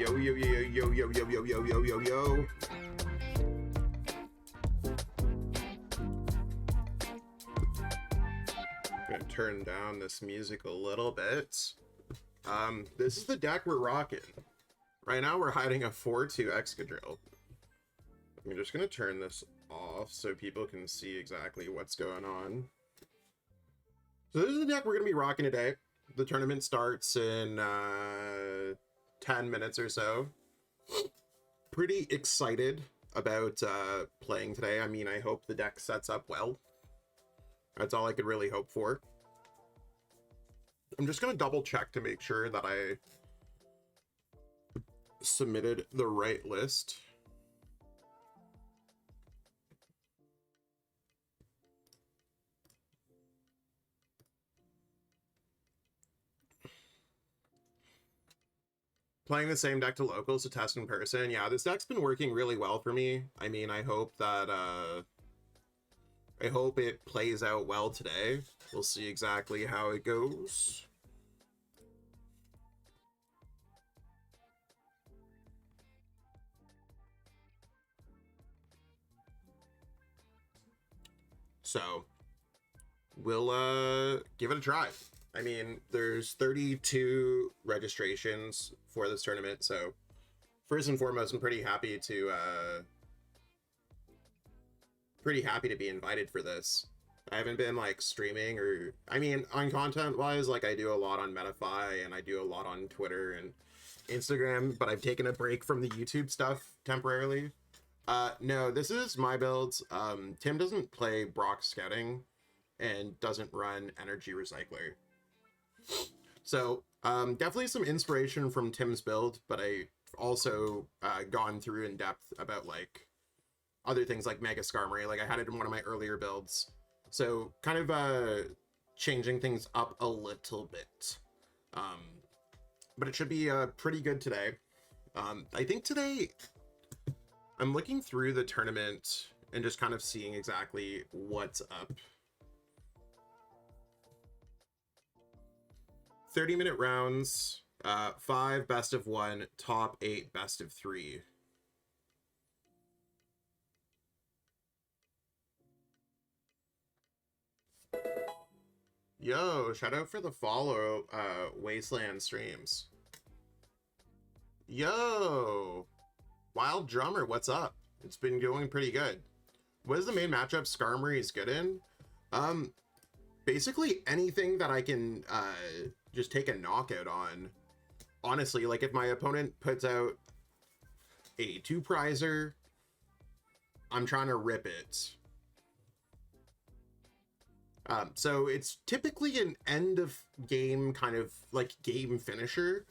Yo, yo, yo, yo, yo, yo, yo, yo, yo, yo, yo. I'm gonna turn down this music a little bit. This is the deck we're rocking. Right now we're hiding a 4-2 Excadrill. I'm just gonna turn this off so people can see exactly what's going on. So this is the deck we're gonna be rocking today. The tournament starts in 10 minutes or so. Pretty excited about playing today. I mean, I hope the deck sets up well. That's all I could really hope for. I'm just gonna double check to make sure that I submitted the right list. Playing the same deck to locals to test in person. Yeah, this deck's been working really well for me. I mean, I hope that I hope it plays out well today. We'll see exactly how it goes. So we'll give it a try. I mean, there's 32 registrations for this tournament, so first and foremost, I'm pretty happy to be invited for this. I haven't been like streaming or, I mean, on content wise, like I do a lot on Metafy and I do a lot on Twitter and Instagram, but I've taken a break from the YouTube stuff temporarily. No, this is my builds. Tim doesn't play Brock Scouting and doesn't run Energy Recycler. So definitely some inspiration from Tim's build, but I also gone through in depth about like other things like Mega Excadrill. Like I had it in one of my earlier builds, so kind of changing things up a little bit. But it should be pretty good today. I think today I'm looking through the tournament and just kind of seeing exactly what's up. 30-minute rounds, 5 best of 1, top 8 best of 3. Yo, shout out for the follow, Wasteland Streams. Yo, Wild Drummer, what's up? It's been going pretty good. What is the main matchup Skarmory is good in? Basically anything that I can just take a knockout on. Honestly, like if my opponent puts out a 2-prizer, I'm trying to rip it. So it's typically an end of game kind of like game finisher.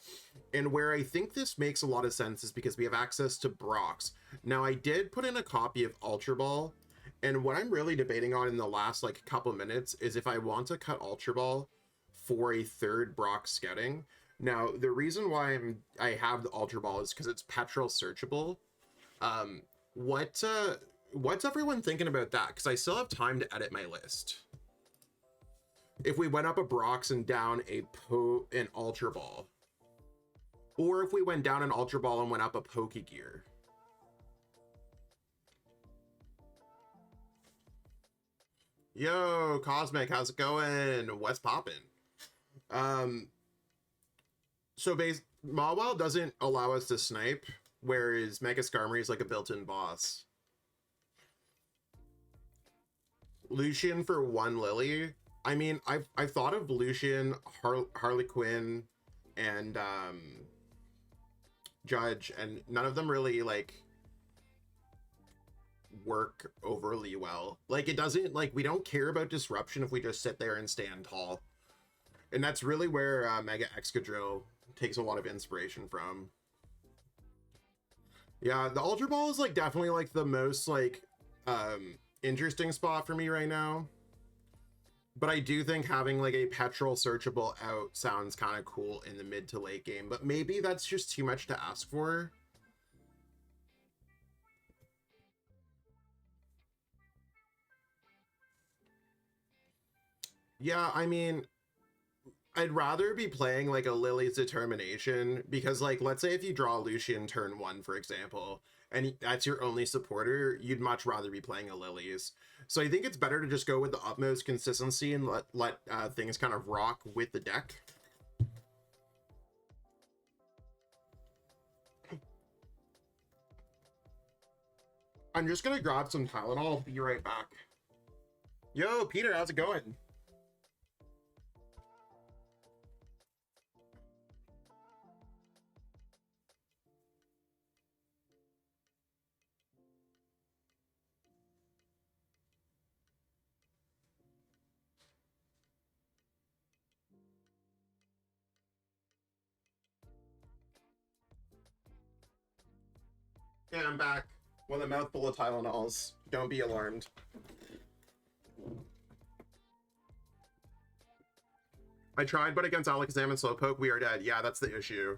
And where I think this makes a lot of sense is because we have access to Brox. Now I did put in a copy of Ultra Ball, and what I'm really debating on in the last like couple minutes is if I want to cut Ultra Ball for a 3rd Brock Scouting. Now the reason why I have the Ultra Ball is because it's petrol searchable. What's everyone thinking about that? Because I still have time to edit my list. If we went up a Brox and down an Ultra Ball, or if we went down an Ultra Ball and went up a Pokegear. Yo, Cosmic, how's it going? What's poppin'? So Mawile doesn't allow us to snipe, whereas Mega Excadrill is like a built-in boss. Lucian for 1 Lily. I mean, I've thought of Lucian, Harley Quinn, and Judge, and none of them really like work overly well. Like it doesn't, like we don't care about disruption if we just sit there and stand tall. And that's really where Mega Excadrill takes a lot of inspiration from. Yeah, the Ultra Ball is like definitely like the most like interesting spot for me right now. But I do think having like a petrol searchable out sounds kind of cool in the mid to late game, but maybe that's just too much to ask for. Yeah, I mean, I'd rather be playing like a Lily's Determination, because like, let's say if you draw Lucian turn 1, for example, and that's your only supporter, you'd much rather be playing a Lily's. So I think it's better to just go with the utmost consistency and let things kind of rock with the deck. I'm just gonna grab some Tylenol. Be right back. Yo, Peter, how's it going? Yeah, I'm back with a mouthful of Tylenols. Don't be alarmed. I tried, but against Alakazam and Slowpoke, we are dead. Yeah, that's the issue.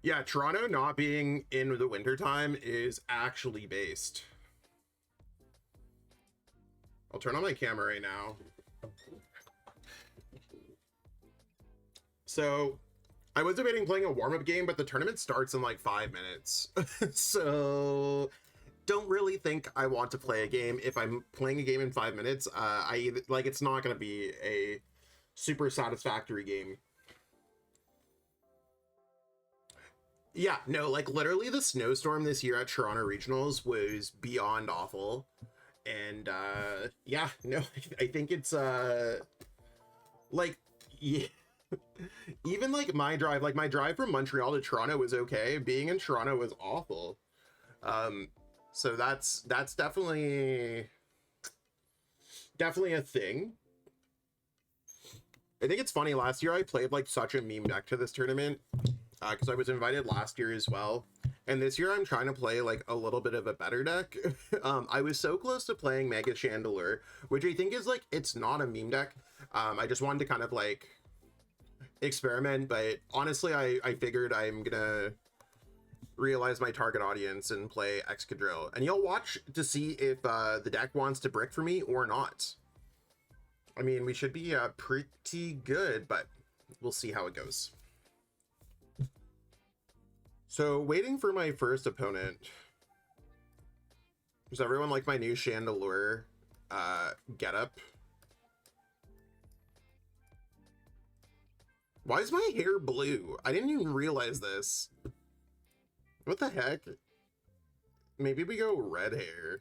Yeah, Toronto not being in the wintertime is actually based. I'll turn on my camera right now. So, I was debating playing a warm-up game, but the tournament starts in like 5 minutes. So, don't really think I want to play a game. If I'm playing a game in 5 minutes, it's not going to be a super satisfactory game. Yeah, no, like literally the snowstorm this year at Toronto Regionals was beyond awful. And yeah, no, I think it's like, yeah. Even like my drive from Montreal to Toronto was okay. Being in Toronto was awful. So that's definitely a thing. I think it's funny, last year I played like such a meme deck to this tournament, because I was invited last year as well, and this year I'm trying to play like a little bit of a better deck. I was so close to playing Mega Excadrill, which I think is like, it's not a meme deck. I just wanted to kind of like experiment, but honestly I figured I'm gonna realize my target audience and play Excadrill, and you'll watch to see if the deck wants to brick for me or not. I mean, we should be pretty good, but we'll see how it goes. So, waiting for my first opponent. Does everyone like my new Chandelure getup? Why is my hair blue? I didn't even realize this. What the heck? Maybe we go red hair.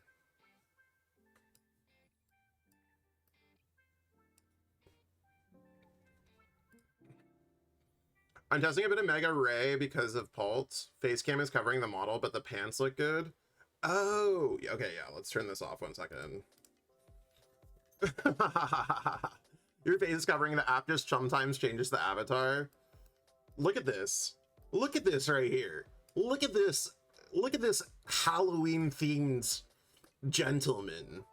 I'm testing a bit of Mega Ray because of Pult. Facecam is covering the model, but the pants look good. Oh, okay, yeah, let's turn this off 1 second. Your face is covering the app, just sometimes changes the avatar. Look at this. Look at this right here. Look at this. Look at this Halloween themed gentleman.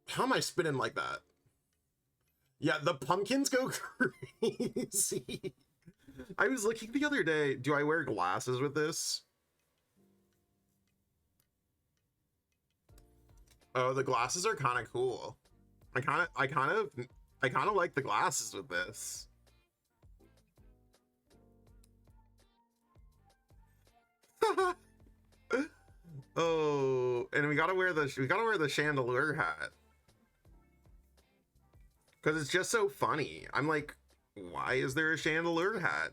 How am I spinning like that? Yeah, the pumpkins go crazy. I was looking the other day, do I wear glasses with this? Oh, the glasses are kind of cool. I kind of like the glasses with this. Oh, and we gotta wear the Chandelure hat. Because it's just so funny. I'm like, why is there a Chandelure hat?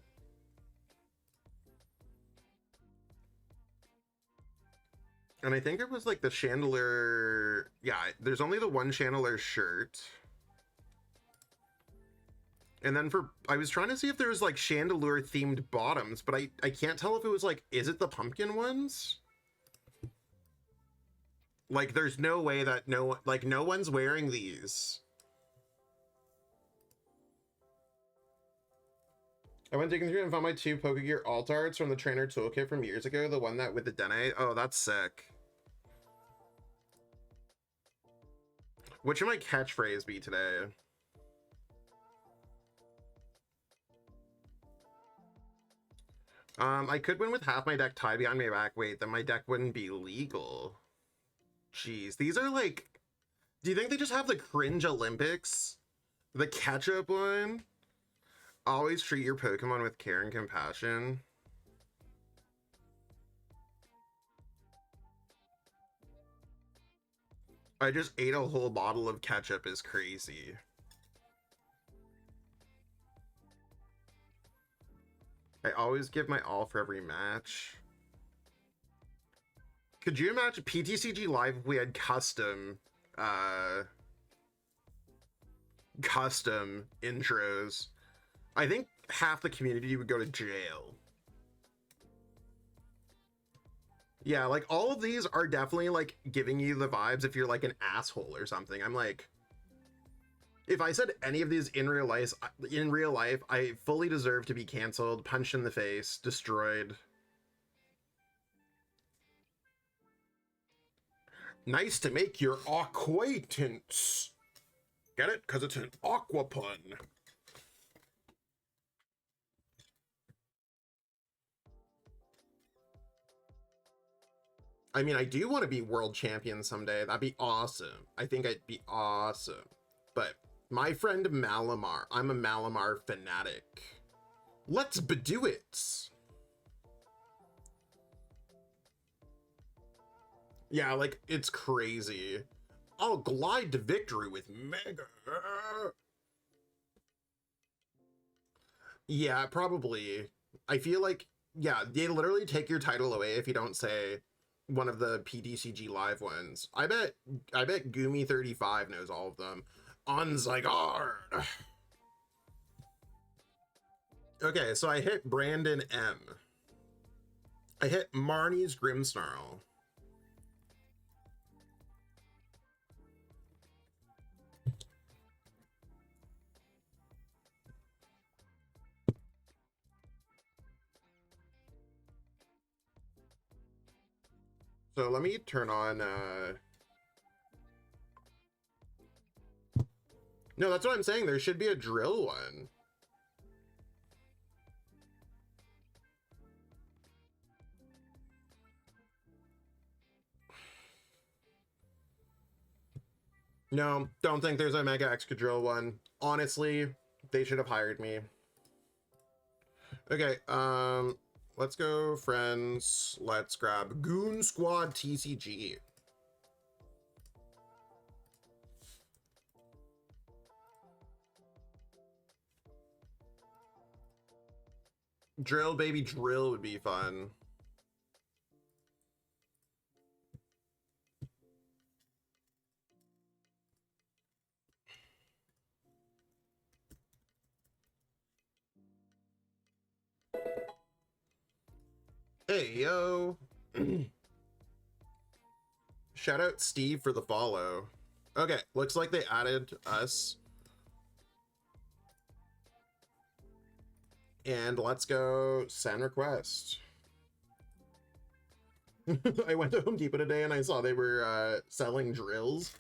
And I think it was like the Chandelure. Yeah, there's only the one Chandelure shirt. And then I was trying to see if there was like Chandelure themed bottoms, but I can't tell if it was like, is it the pumpkin ones? Like, there's no way that no one's wearing these. I went digging through and found my 2 Pokegear alt arts from the trainer toolkit from years ago. The one that with the Dene. Oh, that's sick. What should my catchphrase be today? I could win with half my deck tied behind my back. Wait, then my deck wouldn't be legal. Jeez, these are like... Do you think they just have the cringe Olympics? The ketchup one? Always treat your Pokemon with care and compassion. I just ate a whole bottle of ketchup is crazy. I always give my all for every match. Could you imagine PTCG Live if we had custom intros? I think half the community would go to jail. Yeah, like all of these are definitely like giving you the vibes if you're like an asshole or something. I'm like, if I said any of these in real life, I fully deserve to be canceled, punched in the face, destroyed. Nice to make your acquaintance. Get it? Because it's an aqua pun. I mean, I do want to be world champion someday. That'd be awesome. I think I'd be awesome. But my friend Malamar, I'm a Malamar fanatic. Let's do it. Yeah, like, it's crazy. I'll glide to victory with Mega. Yeah, probably. I feel like, yeah, they literally take your title away if you don't say one of the PDCG live ones. I bet Gumi35 knows all of them. On Zygarde. Okay, so I hit Brandon M. I hit Marnie's Grimmsnarl. So let me turn on, No, that's what I'm saying. There should be a drill one. No, don't think there's a Mega Excadrill one. Honestly, they should have hired me. Okay, let's go friends. Let's grab Goon Squad TCG. Drill, baby, drill would be fun. Hey, yo. Shout out Steve for the follow. Okay, looks like they added us. And let's go send request. I went to Home Depot today and I saw they were selling drills.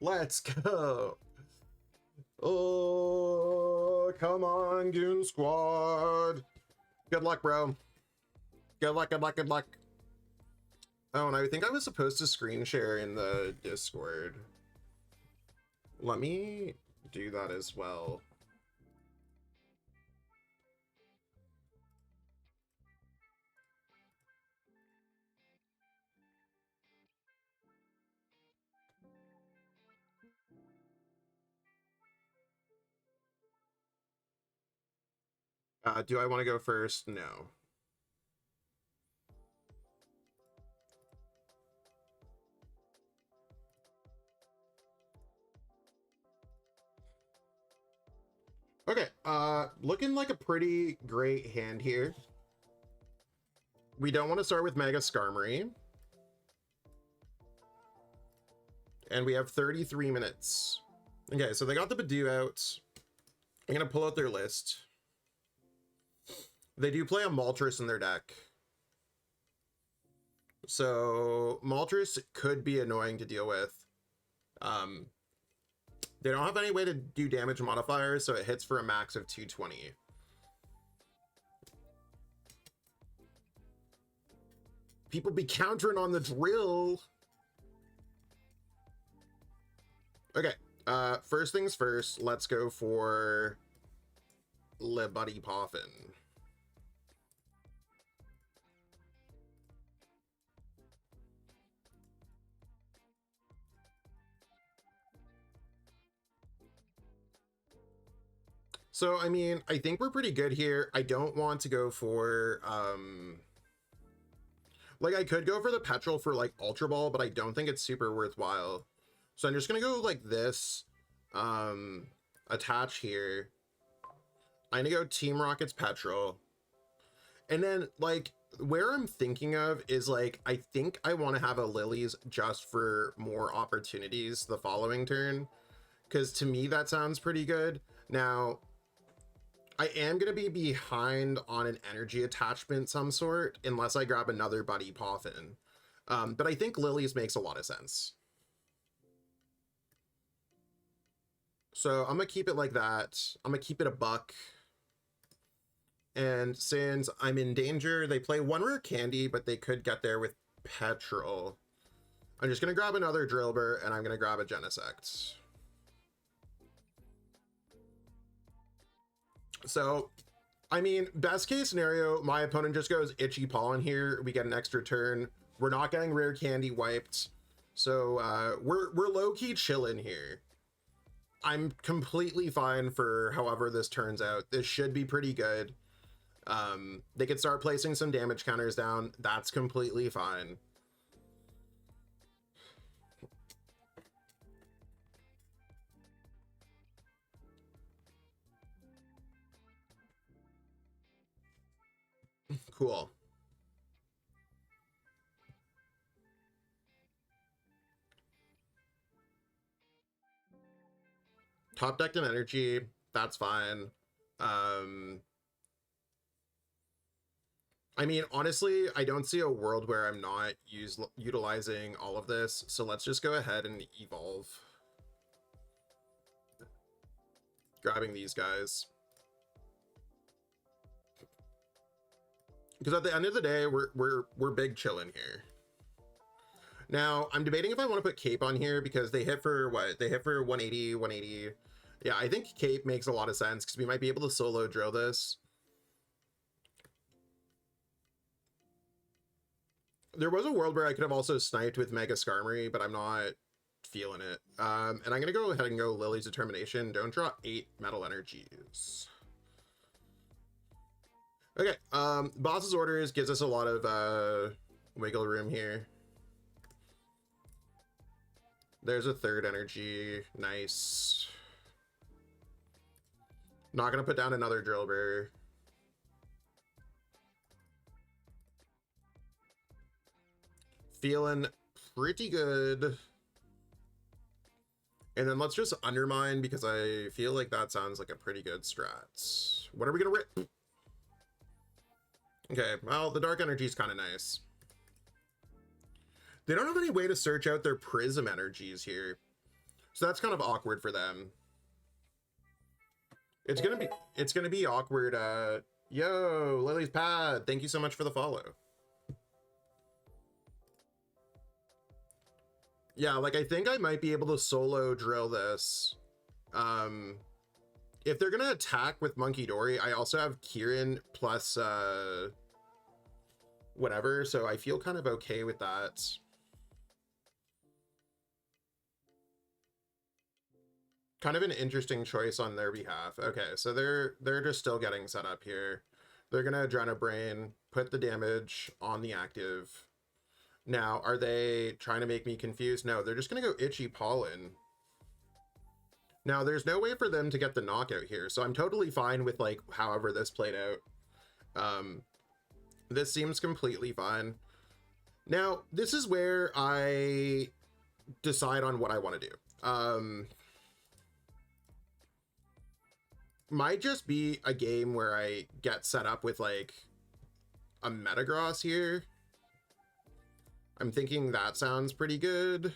Let's go. Oh, come on, Goon Squad. Good luck, bro. Good luck, good luck, good luck. Oh, and I think I was supposed to screen share in the Discord. Let me do that as well. Do I want to go first? No. Okay, looking like a pretty great hand here. We don't want to start with Mega Skarmory. And we have 33 minutes. Okay, so they got the Badoo out. I'm going to pull out their list. They do play a Moltres in their deck. So Moltres could be annoying to deal with. They don't have any way to do damage modifiers, so it hits for a max of 220. People be countering on the drill. Okay, first things first, let's go for Le Buddy Poffin. So, I mean, I think we're pretty good here. I don't want to go for, like, I could go for the petrol for, like, Ultra Ball, but I don't think it's super worthwhile. So I'm just gonna go like this, attach here. I'm gonna go Team Rocket's petrol. And then, like, where I'm thinking of is, like, I think I want to have a Lily's just for more opportunities the following turn. Because to me, that sounds pretty good. Now, I am going to be behind on an energy attachment some sort, unless I grab another Buddy Poffin. But I think Lily's makes a lot of sense. So I'm going to keep it like that. I'm going to keep it a buck. And since I'm in danger, they play one rare candy, but they could get there with petrol. I'm just going to grab another Drillbur, and I'm going to grab a Genesect. So, I mean, best case scenario, my opponent just goes Itchy Paw in here. We get an extra turn. We're not getting rare candy wiped. So we're low-key chilling here. I'm completely fine for however this turns out. This should be pretty good. They could start placing some damage counters down. That's completely fine. Cool. Top decked in energy, that's fine. I mean, honestly, I don't see a world where I'm not utilizing all of this, so let's just go ahead and evolve. Grabbing these guys. Because at the end of the day, we're big chilling here. Now, I'm debating if I want to put Cape on here because they hit for what? They hit for 180, 180. Yeah, I think Cape makes a lot of sense because we might be able to solo drill this. There was a world where I could have also sniped with Mega Skarmory, but I'm not feeling it. And I'm going to go ahead and go Lily's Determination. Don't draw 8 Metal Energies. Okay, Boss's Orders gives us a lot of wiggle room here. There's a third energy. Nice. Not going to put down another Drillbur. Feeling pretty good. And then let's just Undermine because I feel like that sounds like a pretty good strat. What are we going to rip? Okay, well, the Dark Energy is kind of nice. They don't have any way to search out their Prism energies here. So that's kind of awkward for them. It's gonna be awkward. Yo, Lily's Pad, thank you so much for the follow. Yeah, like I think I might be able to solo drill this. If they're gonna attack with Monkey Dory, I also have Kieran plus whatever, so I feel kind of okay with that. Kind of an interesting choice on their behalf. Okay, so they're just still getting set up here. They're gonna Adrenabrain, put the damage on the active. Now, are they trying to make me confused? No, they're just gonna go Itchy Pollen. Now, there's no way for them to get the knockout here, so I'm totally fine with like however this played out. This seems completely fine. Now, this is where I decide on what I want to do. Might just be a game where I get set up with like a Metagross here. I'm thinking that sounds pretty good.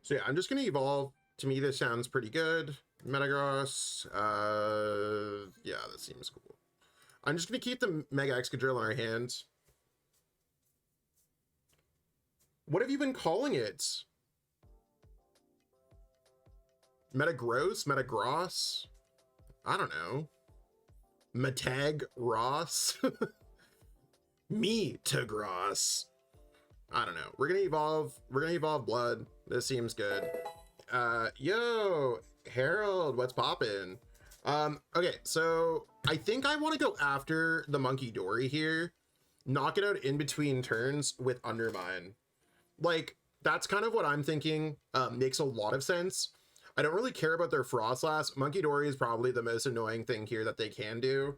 So yeah, I'm just gonna evolve. To me, this sounds pretty good. Metagross. Yeah, that seems cool. I'm just gonna keep the Mega Excadrill in our hands. What have you been calling it? Metagross? Metagross? I don't know. Metag Ross? Me to Gross. I don't know. We're gonna evolve Blood. This seems good. Yo, Harold, what's poppin'? Okay, so I think I want to go after the Monkey Dory here. Knock it out in between turns with Undermine. Like, that's kind of what I'm thinking. Makes a lot of sense. I don't really care about their Frostlass. Monkey Dory is probably the most annoying thing here that they can do.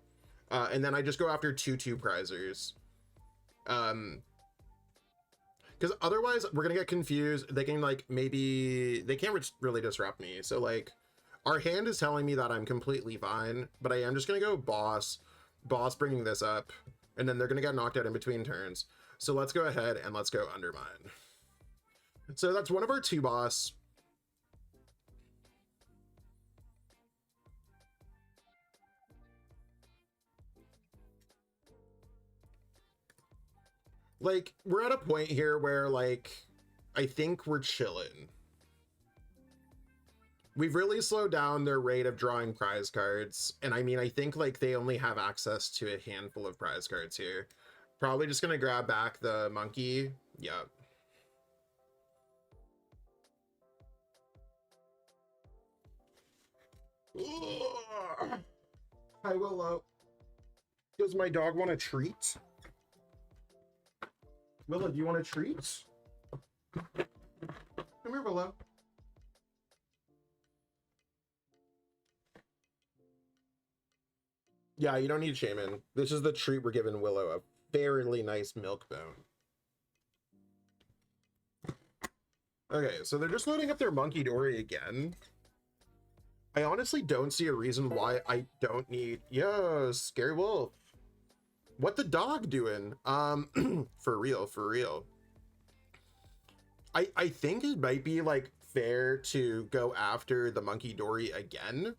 And then I just go after 2/2 prizers. Because otherwise we're gonna get confused. They can like, maybe they can't really disrupt me. So like, our hand is telling me that I'm completely fine, but I am just gonna go boss bringing this up, and then they're gonna get knocked out in between turns. So let's go ahead and let's go Undermine. So that's one of our 2 boss. Like, we're at a point here where, like, I think we're chilling. We've really slowed down their rate of drawing prize cards. And I mean, I think, like, they only have access to a handful of prize cards here. Probably just gonna grab back the monkey. Yep. Hi, Willow. Does my dog want a treat? Willow, do you want a treat? Come here, Willow. Yeah, you don't need Shaman. This is the treat we're giving Willow, a fairly nice milk bone. Okay, so they're just loading up their Monkey Dory again. I honestly don't see a reason why I don't need... Yo, Scary Wolf. What the dog doing? For real, for real. I think it might be, like, fair to go after the Monkey Dory again,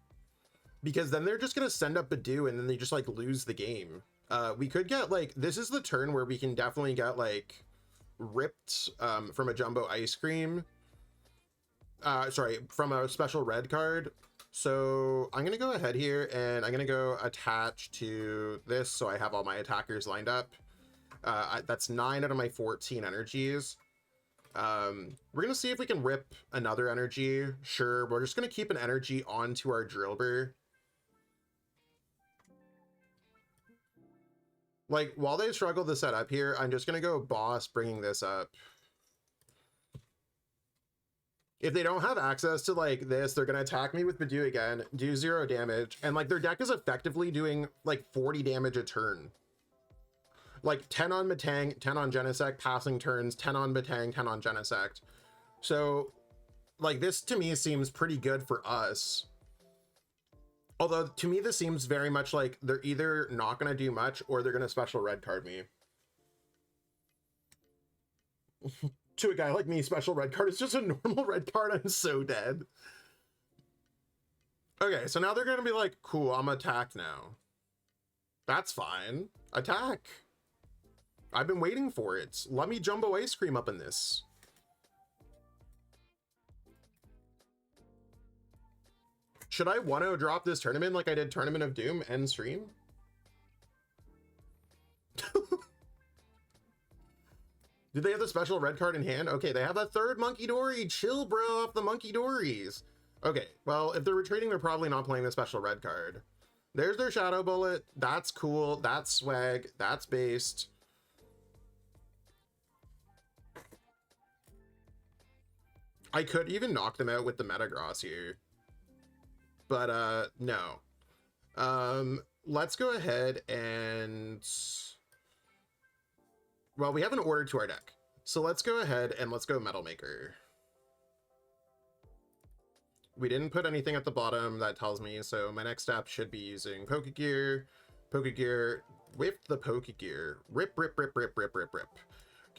because then they're just gonna send up Badoo and then they just, like, lose the game. We could get, like, this is the turn where we can definitely get, like, ripped from a Jumbo Ice Cream. Sorry, from a special red card. So I'm gonna go ahead here and I'm gonna go attach to this so I have all my attackers lined up. That's 9 out of my 14 energies. We're gonna see if we can rip another energy. Sure, we're just gonna keep an energy onto our Drillbur. Like, while they struggle to set up here, I'm just gonna go boss bringing this up. If they don't have access to, like, this, they're gonna attack me with Badoo again, do 0 damage, and, like, their deck is effectively doing, like, 40 damage a turn. Like, 10 on Metang, 10 on Genesect, passing turns, 10 on Metang, 10 on Genesect. So, like, this to me seems pretty good for us. Although, to me, this seems very much like they're either not gonna do much or they're gonna special red card me. To a guy like me, special red card is just a normal red card. I'm so dead. Okay, so now they're gonna be like, cool, I'm attacked now. That's fine. Attack. I've been waiting for it. Let me Jumbo Ice Cream up in this. Should I 1-0 drop this tournament like I did Tournament of Doom end stream? Did they have the special red card in hand? Okay, they have that 3rd Monkey Dory. Chill, bro, off the Monkey Dories. Okay, well, if they're retreating, they're probably not playing the special red card. There's their Shadow Bullet. That's cool. That's swag. That's based. I could even knock them out with the Metagross here. But, no. Let's go ahead and... Well, we have an order to our deck. So let's go ahead and let's go Metal Maker. We didn't put anything at the bottom that tells me, so my next step should be using Pokegear. Pokegear, whip the Pokegear. Rip, rip, rip, rip, rip, rip, rip.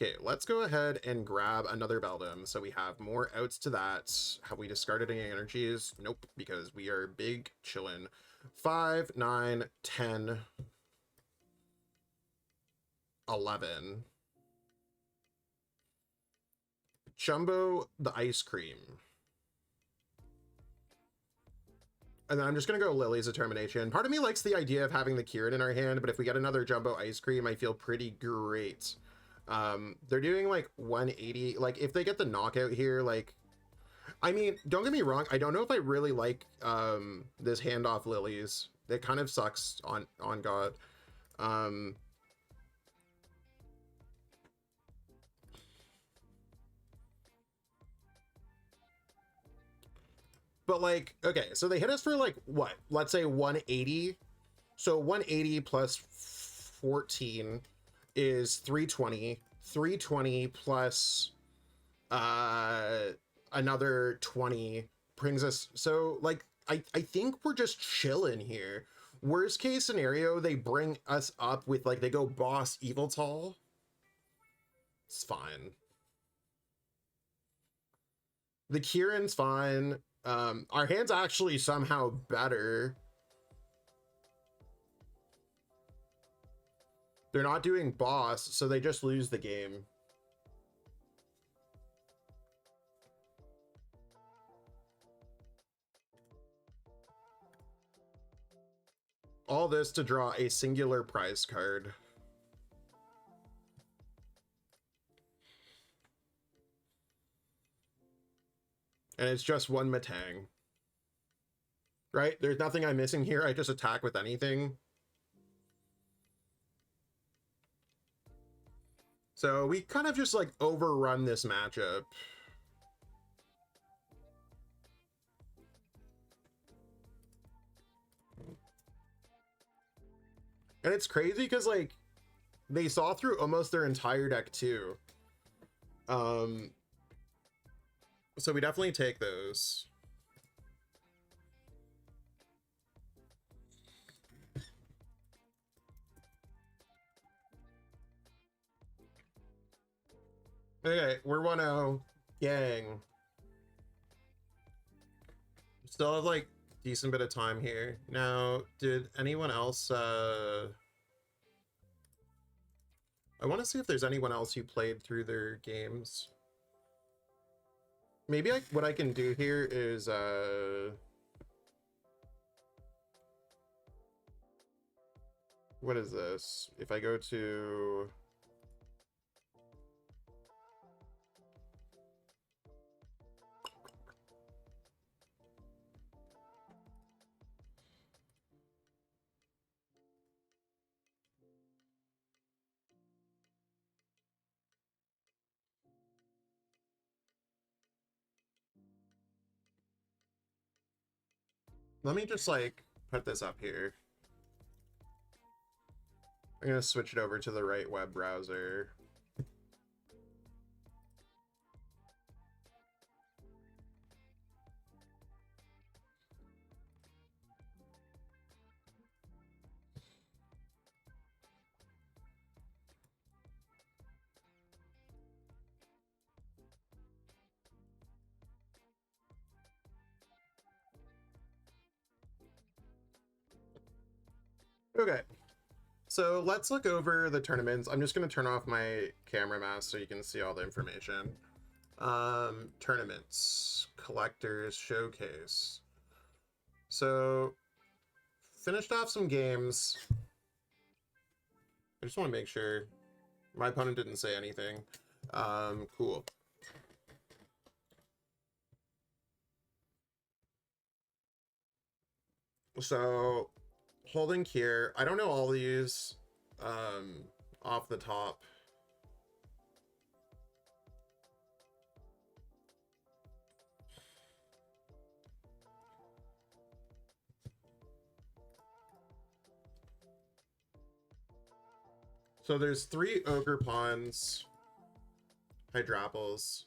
Okay, let's go ahead and grab another Beldam so we have more outs to that. Have we discarded any energies? Nope, because we are big chillin'. 5, 9, 10, 11. Jumbo the ice cream. And then I'm just going to go Lily's Determination. Part of me likes the idea of having the Kieran in our hand, but if we get another Jumbo Ice Cream, I feel pretty great. They're doing like 180. Like if they get the knockout here, like, I mean, don't get me wrong. I don't know if I really like this handoff Lily's. It kind of sucks on God. But like, okay, so they hit us for like what? Let's say 180. So 180 plus 14 is 320. 320 plus another 20 brings us, so like I think we're just chilling here. Worst case scenario, they bring us up with like they go boss evil tall. It's fine. The Kieran's fine. Our hand's actually somehow better. They're not doing boss, so they just lose the game. All this to draw a singular prize card. And it's just one Matang. Right? There's nothing I'm missing here. I just attack with anything. So we kind of just like overrun this matchup. And it's crazy because like they saw through almost their entire deck too. So we definitely take those. Okay, we're 1-0. Gang. Still have like decent bit of time here. Now, did anyone else I want to see if there's anyone else who played through their games. Maybe what I can do here is what is this? If I go to let me just like put this up here. I'm gonna switch it over to the right web browser. Okay, so let's look over the tournaments. I'm just going to turn off my camera mask so you can see all the information. Tournaments, collectors, showcase. So finished off some games. I just want to make sure my opponent didn't say anything. Cool. So holding here, I don't know all these off the top. So there's 3 Ogre Pawns, Hydrapples.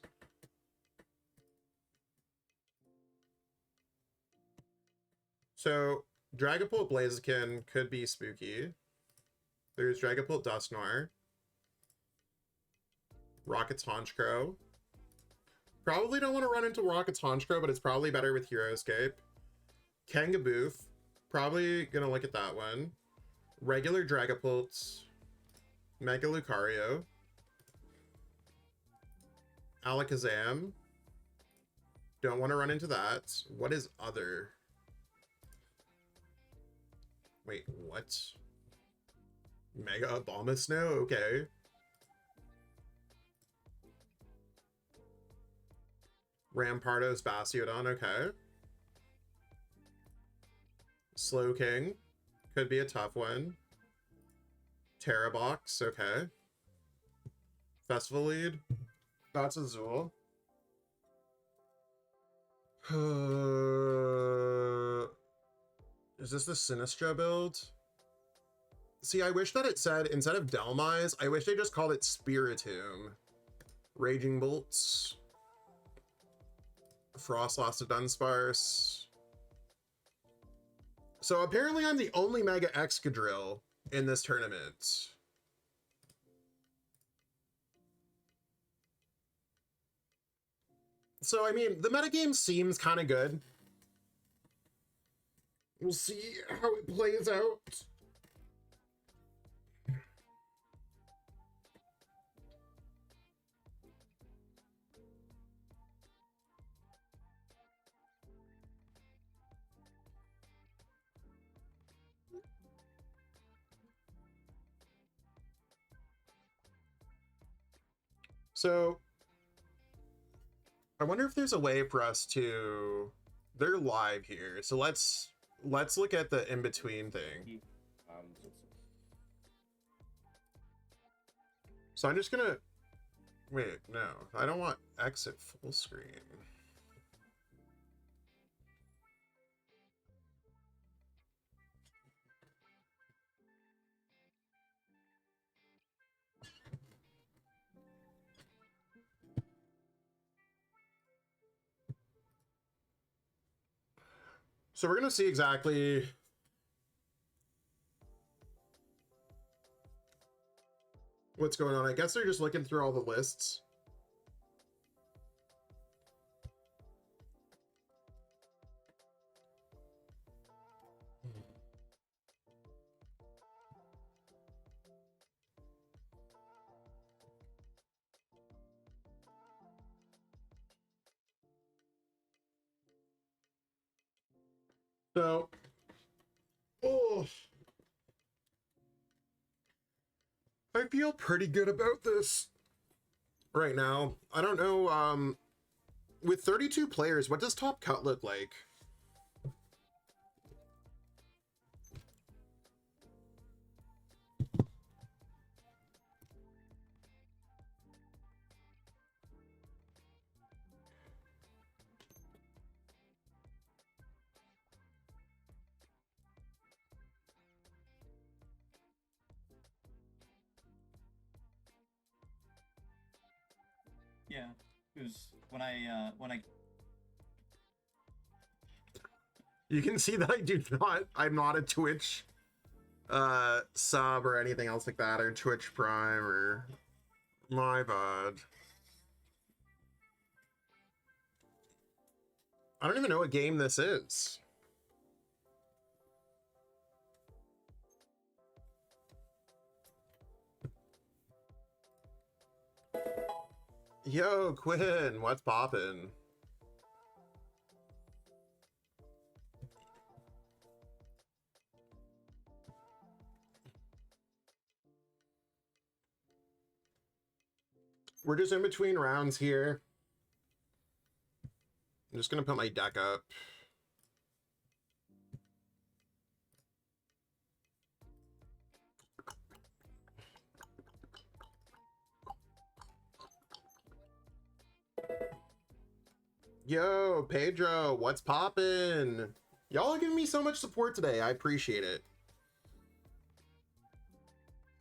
So Dragapult Blaziken could be spooky. There's Dragapult Dusknoir. Rocket's Honchkrow. Probably don't want to run into Rocket's Honchkrow, but it's probably better with Hero Escape. Kangabooth. Probably gonna look at that one. Regular Dragapult. Mega Lucario. Alakazam. Don't want to run into that. What is other? Wait, what? Mega Abomasnow? Okay. Rampardos Bastiodon, okay. Slowking. Could be a tough one. Terrabox, okay. Festival Lead. That's Azul. Is this the Sinistcha build? See, I wish that it said, instead of Delmise, I wish they just called it Spiritomb. Raging Bolts. Frostlass to Dunsparce. So apparently I'm the only Mega Excadrill in this tournament. So, I mean, the metagame seems kind of good. We'll see how it plays out. So, I wonder if there's a way for us to... They're live here, so let's look at the in-between thing. So I'm just gonna... Wait, no. I don't want exit full screen. So we're gonna see exactly what's going on. I guess they're just looking through all the lists. So, oh, I feel pretty good about this right now. I don't know, with 32 players, what does Top Cut look like? Yeah, it was when I. You can see that I'm not a Twitch sub or anything else like that, or Twitch Prime, or my bad. I don't even know what game this is. Yo, Quinn, what's poppin'? We're just in between rounds here. I'm just gonna put my deck up. Yo, Pedro, what's poppin'? Y'all are giving me so much support today. I appreciate it.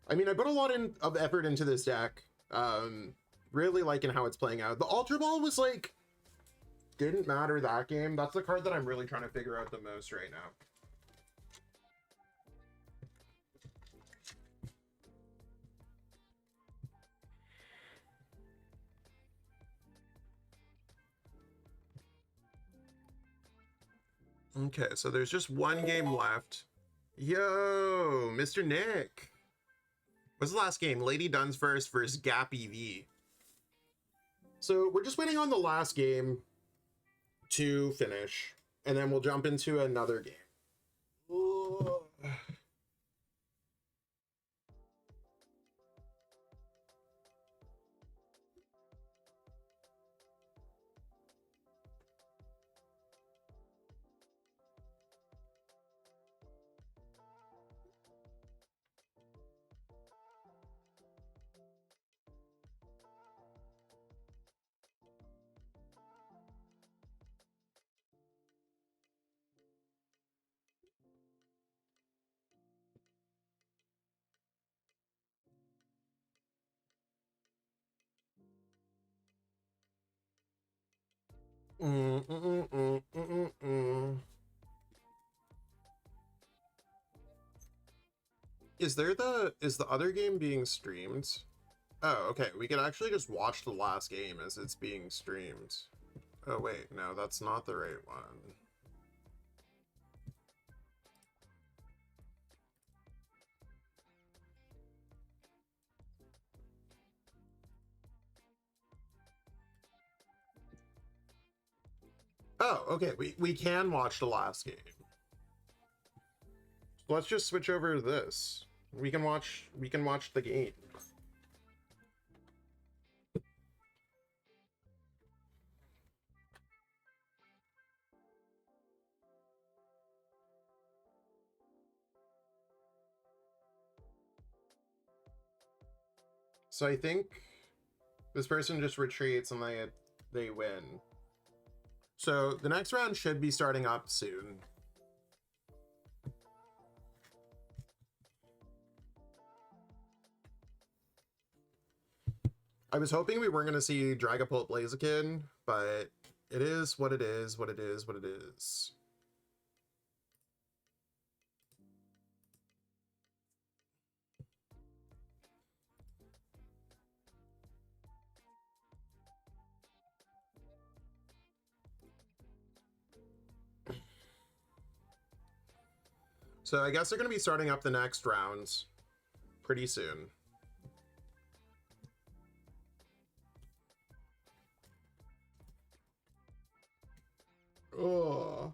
I mean, I put a lot of effort into this deck. Really liking how it's playing out. The Ultra Ball was like, didn't matter that game. That's the card that I'm really trying to figure out the most right now. Okay, so there's just one game left. Yo, Mr. Nick. What's the last game? Lady Dunsfirst versus Gap EV. So we're just waiting on the last game to finish, and then we'll jump into another game. Is the other game being streamed? Oh, okay. We can actually just watch the last game as it's being streamed. Oh wait, no, that's not the right one. Oh, okay. We can watch the last game. Let's just switch over to this. We can watch the game. So I think this person just retreats and they win. So the next round should be starting up soon. I was hoping we weren't going to see Dragapult Blaziken, but it is what it is, what it is, what it is. So I guess they're going to be starting up the next rounds pretty soon. Oh.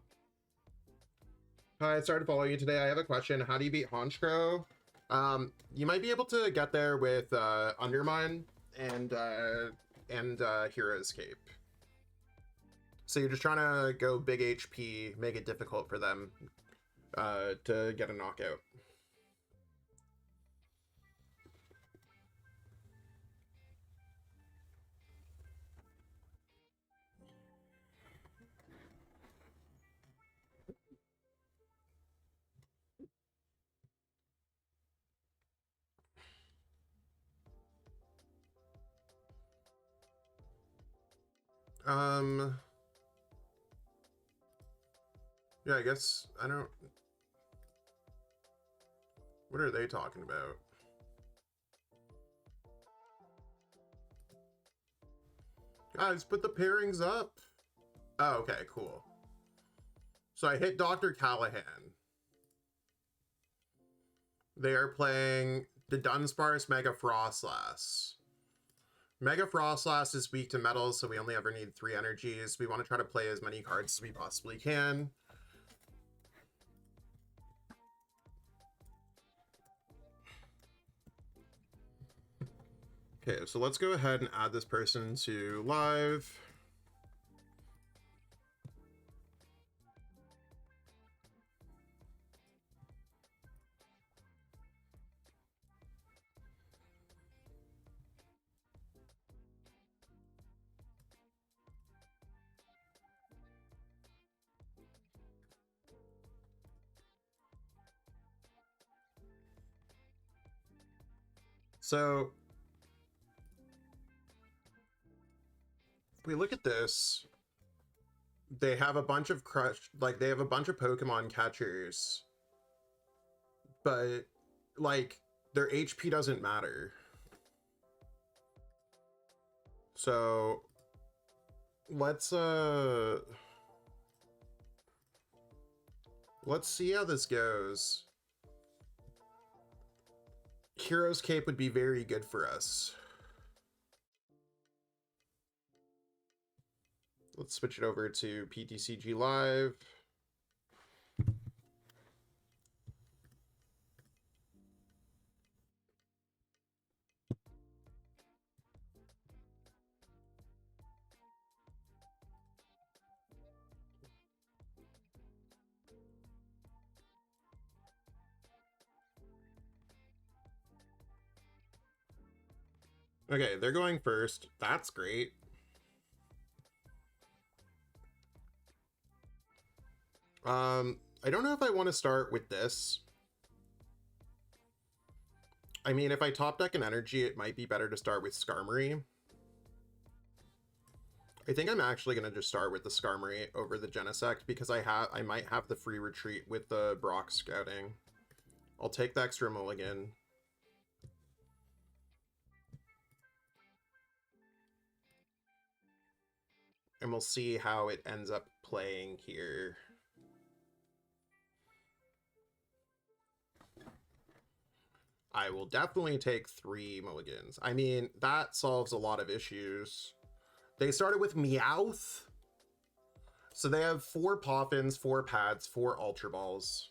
Hi, I started following you today. I have a question. How do you beat Honchkrow? You might be able to get there with Undermine and Hero's Cape. So you're just trying to go big HP, make it difficult for them to get a knockout. Yeah, I guess I don't. What are they talking about? Guys, put the pairings up. Oh, okay, cool. So I hit Dr. Callahan. They are playing the Dunsparce Mega Frostlass. Mega Frostlass is weak to metals, so we only ever need 3 energies. We want to try to play as many cards as we possibly can. Okay, so let's go ahead and add this person to live. So if we look at this, they have a bunch of they have a bunch of Pokemon catchers, but like their HP doesn't matter. So let's Let's see how this goes. Hero's Cape would be very good for us. Let's switch it over to PTCG Live. Okay, they're going first. That's great. I don't know if I want to start with this. I mean, if I top deck an energy, it might be better to start with Skarmory. I think I'm actually going to just start with the Skarmory over the Genesect because I might have the free retreat with the Brock scouting. I'll take the extra mulligan. And we'll see how it ends up playing here. I will definitely take 3 mulligans. I mean, that solves a lot of issues. They started with Meowth. So they have 4 Poffins, 4 Pads, 4 Ultra Balls.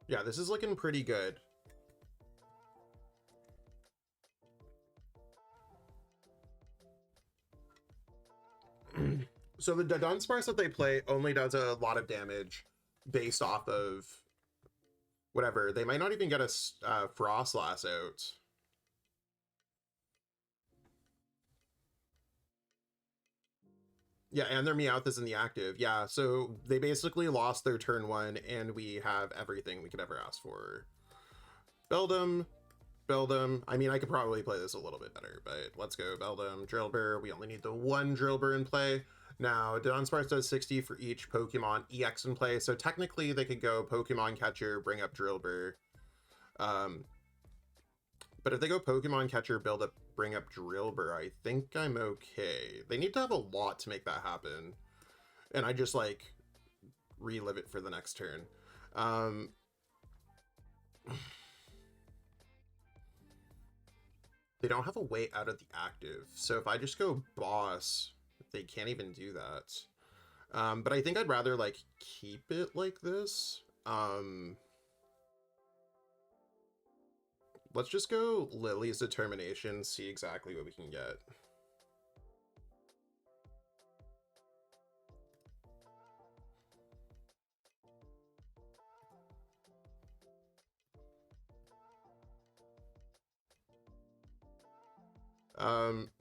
Yeah, this is looking pretty good. So the Dunsparce that they play only does a lot of damage based off of whatever. They might not even get a Frostlass out. Yeah, and their Meowth is in the active. Yeah, so they basically lost their turn 1, and we have everything we could ever ask for. Beldum. I mean, I could probably play this a little bit better, but let's go. Beldum, Drillbur. We only need the 1 Drillbur in play. Now, Dunsparce does 60 for each Pokemon EX in play, so technically they could go Pokemon Catcher, bring up Drillbur. But if they go Pokemon Catcher, bring up Drillbur, I think I'm okay. They need to have a lot to make that happen. And I just, like, relive it for the next turn. They don't have a way out of the active. So if I just go Boss, they can't even do that. But I think I'd rather, like, keep it like this. Let's just go Lily's Determination, see exactly what we can get.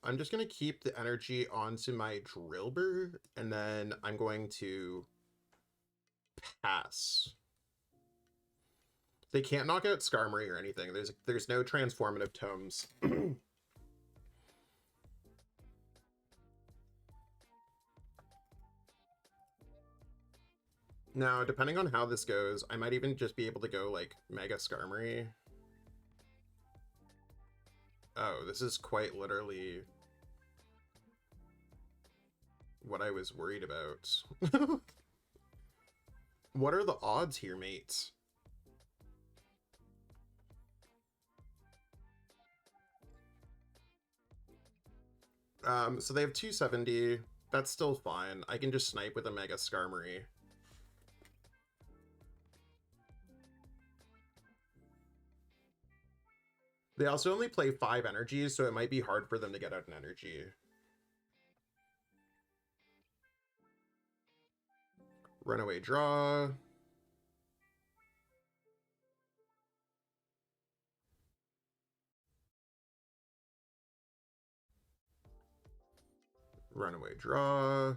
I'm just going to keep the energy onto my Drillbur, and then I'm going to pass. They can't knock out Skarmory or anything. There's no transformative tomes. Now, depending on how this goes, I might even just be able to go, like, Mega Skarmory. Oh, this is quite literally what I was worried about. What are the odds here, mates? So they have 270. That's still fine. I can just snipe with a Mega Skarmory. They also only play 5 energies, so it might be hard for them to get out an energy. Runaway draw. Runaway draw.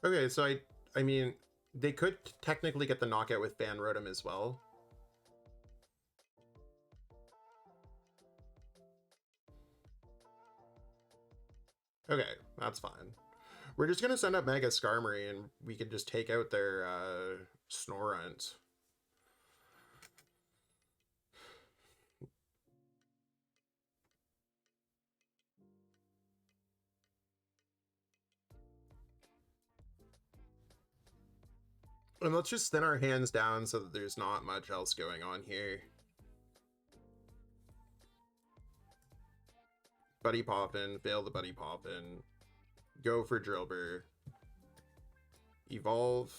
Okay, so I mean, they could technically get the knockout with Van Rotom as well. Okay, that's fine. We're just gonna send up Mega Skarmory and we can just take out their Snorunt. And let's just thin our hands down so that there's not much else going on here. Buddy Poppin, fail the Buddy Poppin. Go for Drillbur. Evolve.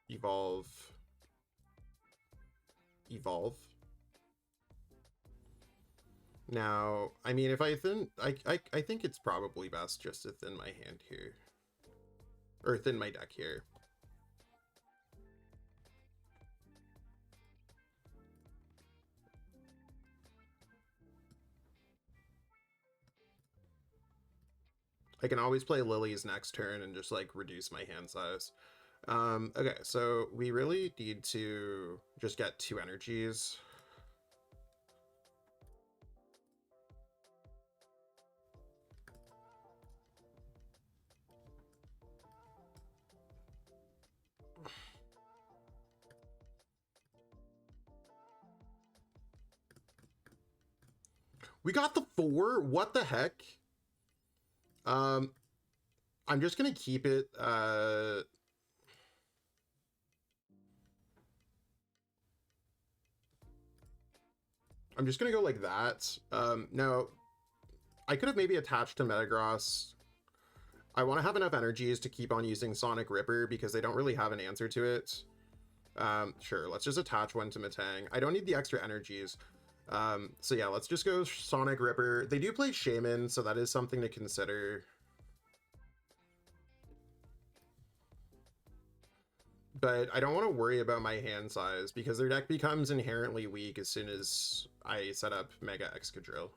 Evolve. Evolve. Now, I mean, if I thin... I think it's probably best just to thin my hand here. Or thin my deck here. I can always play Lily's next turn and just like reduce my hand size. Okay, so we really need to just get 2 energies. We got the 4? What the heck? I'm just gonna keep it, I'm just gonna go like that. Now, I could have maybe attached to Metagross. I want to have enough energies to keep on using Sonic Ripper because they don't really have an answer to it. Sure, let's just attach one to Metang. I don't need the extra energies. So yeah, let's just go Sonic Ripper. They do play Shaman, so that is something to consider. But I don't want to worry about my hand size because their deck becomes inherently weak as soon as I set up Mega Excadrill.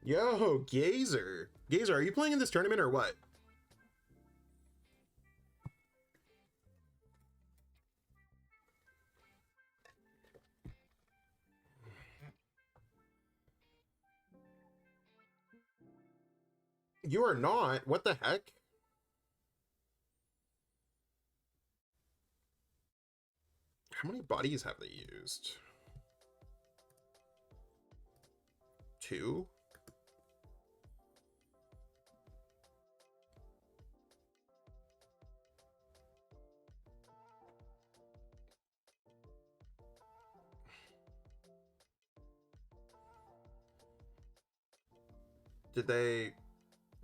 Yo, Gazer! Gazer, are you playing in this tournament or what? You are not? What the heck? How many buddies have they used? 2? Did they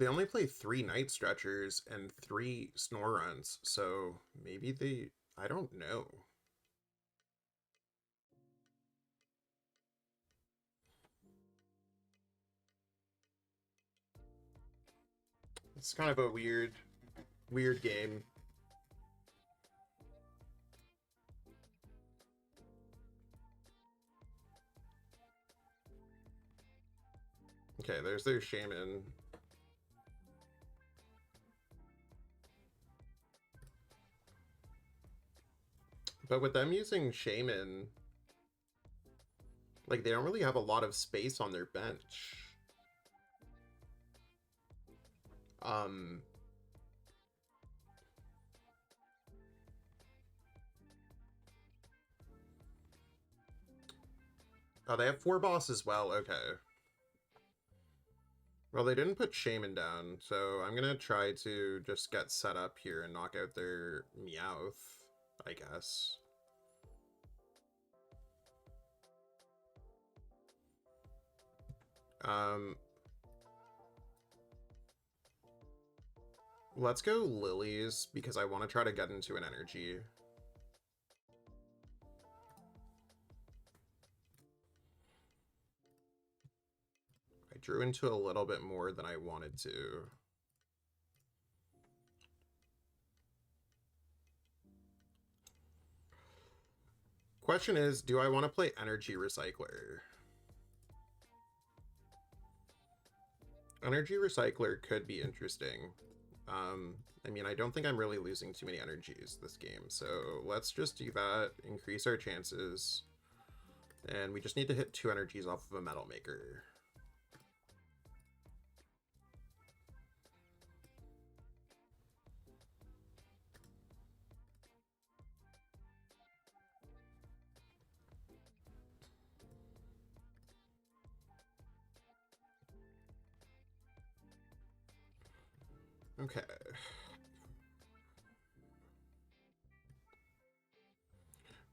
only play 3 Night Stretchers and 3 Snoruns, so maybe they, I don't know. It's kind of a weird game. Okay, there's their Shaman. But with them using Shaman, like, they don't really have a lot of space on their bench. Oh, they have 4 boss as well, okay. Well, they didn't put Shaman down, so I'm gonna try to just get set up here and knock out their Meowth, I guess. Let's go Lilies, because I want to try to get into an energy. I drew into a little bit more than I wanted to. Question is, do I want to play Energy Recycler? Energy Recycler could be interesting. I mean, I don't think I'm really losing too many energies this game, so let's just do that, increase our chances, and we just need to hit 2 energies off of a Metal Maker. Okay.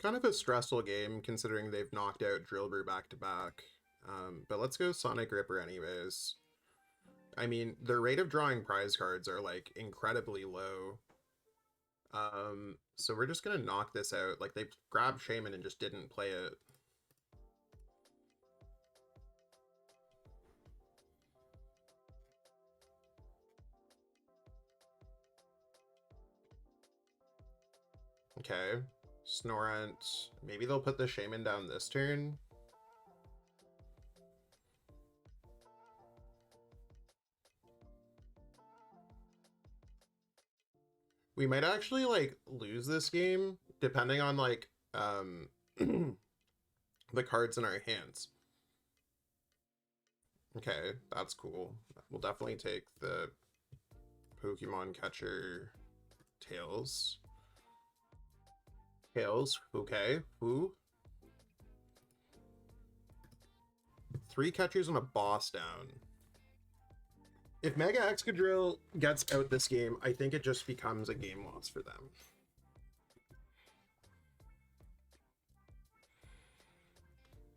Kind of a stressful game considering they've knocked out Drillbur back to back. But let's go Sonic Ripper anyways. I mean, their rate of drawing prize cards are like incredibly low. So we're just gonna knock this out. Like, they grabbed Shaman and just didn't play it. Okay. Snorant. Maybe they'll put the Shaman down this turn. We might actually, like, lose this game, depending on, like, the cards in our hands. Okay, that's cool. We'll definitely take the Pokemon Catcher Tails. Tails, okay. Who? 3 catchers and a boss down. If Mega Excadrill gets out this game, I think it just becomes a game loss for them.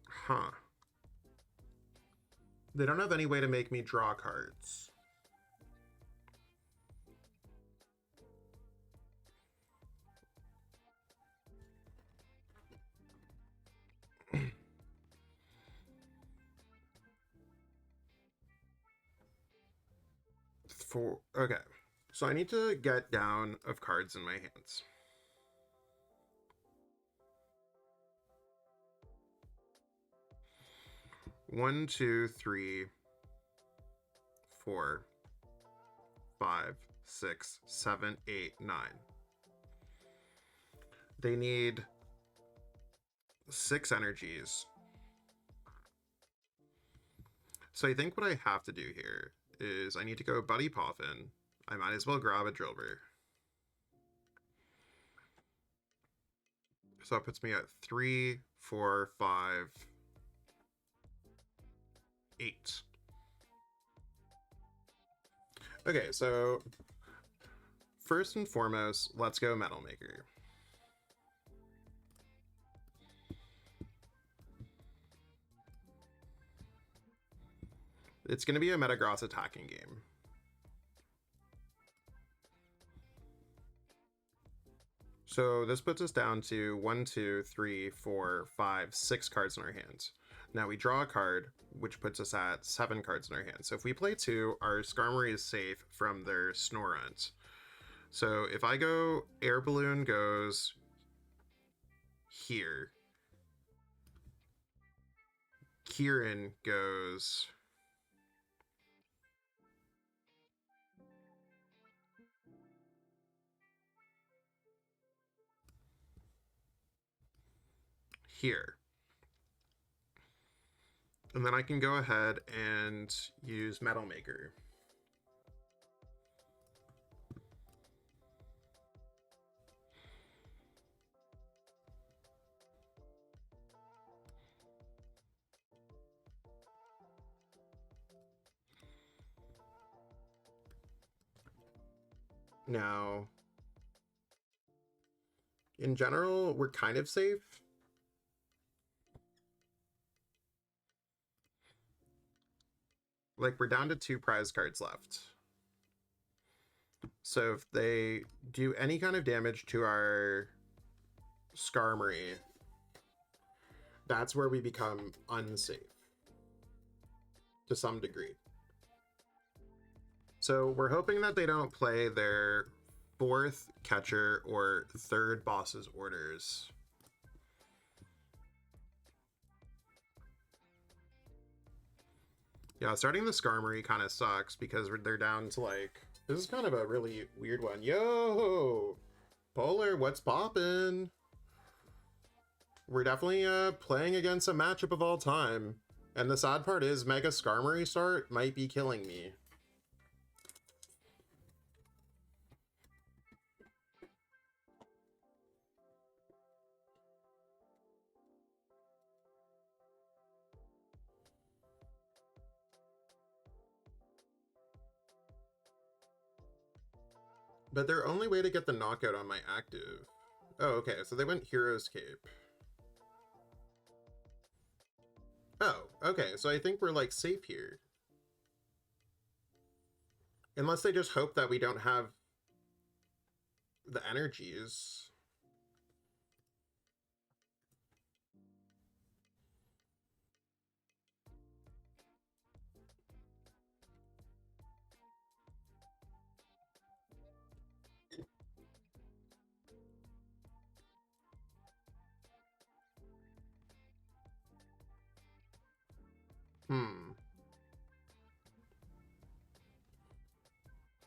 Huh. They don't have any way to make me draw cards. Okay, so I need to get down of cards in my hands. One, two, three, 4, 5, 6, 7, 8, 9. They need 6 energies. So I think what I have to do here is I need to go Buddy Poffin. I might as well grab a Drillbur. So that puts me at 3, 4, 5, 8. Okay, so first and foremost, let's go Metal Maker. It's going to be a Metagross attacking game. So this puts us down to 1, 2, 3, 4, 5, 6 cards in our hands. Now we draw a card, which puts us at 7 cards in our hands. So if we play 2, our Skarmory is safe from their Snorunt. So if I go, Air Balloon goes here. Kieran goes here. And then I can go ahead and use Metal Maker. Now, in general, we're kind of safe. Like, we're down to 2 prize cards left. So if they do any kind of damage to our Skarmory, that's where we become unsafe to some degree. So we're hoping that they don't play their 4th catcher or 3rd boss's orders. Yeah, starting the Skarmory kind of sucks because they're down to, like, this is kind of a really weird one. Yo, Polar, what's poppin'? We're definitely playing against a matchup of all time. And the sad part is Mega Skarmory start might be killing me. But their only way to get the knockout on my active... Oh, okay, so they went Hero's Cape. Oh, okay, so I think we're, like, safe here. Unless they just hope that we don't have the energies. Hmm.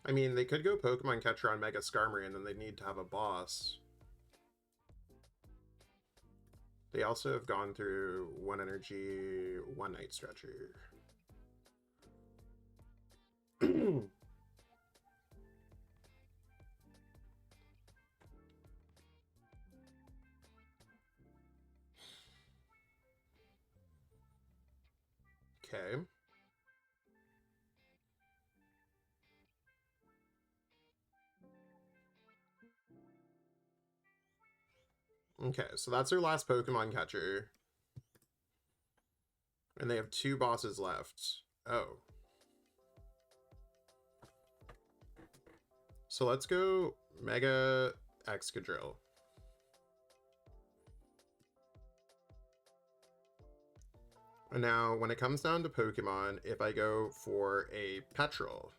I mean, they could go Pokemon Catcher on Mega Skarmory, and then they need to have a boss. They also have gone through 1 energy, 1 Night Stretcher. Okay. Okay, so that's their last Pokemon Catcher. And they have 2 bosses left. Oh. So let's go Mega Excadrill. And now, when it comes down to Pokemon, if I go for a Petrol,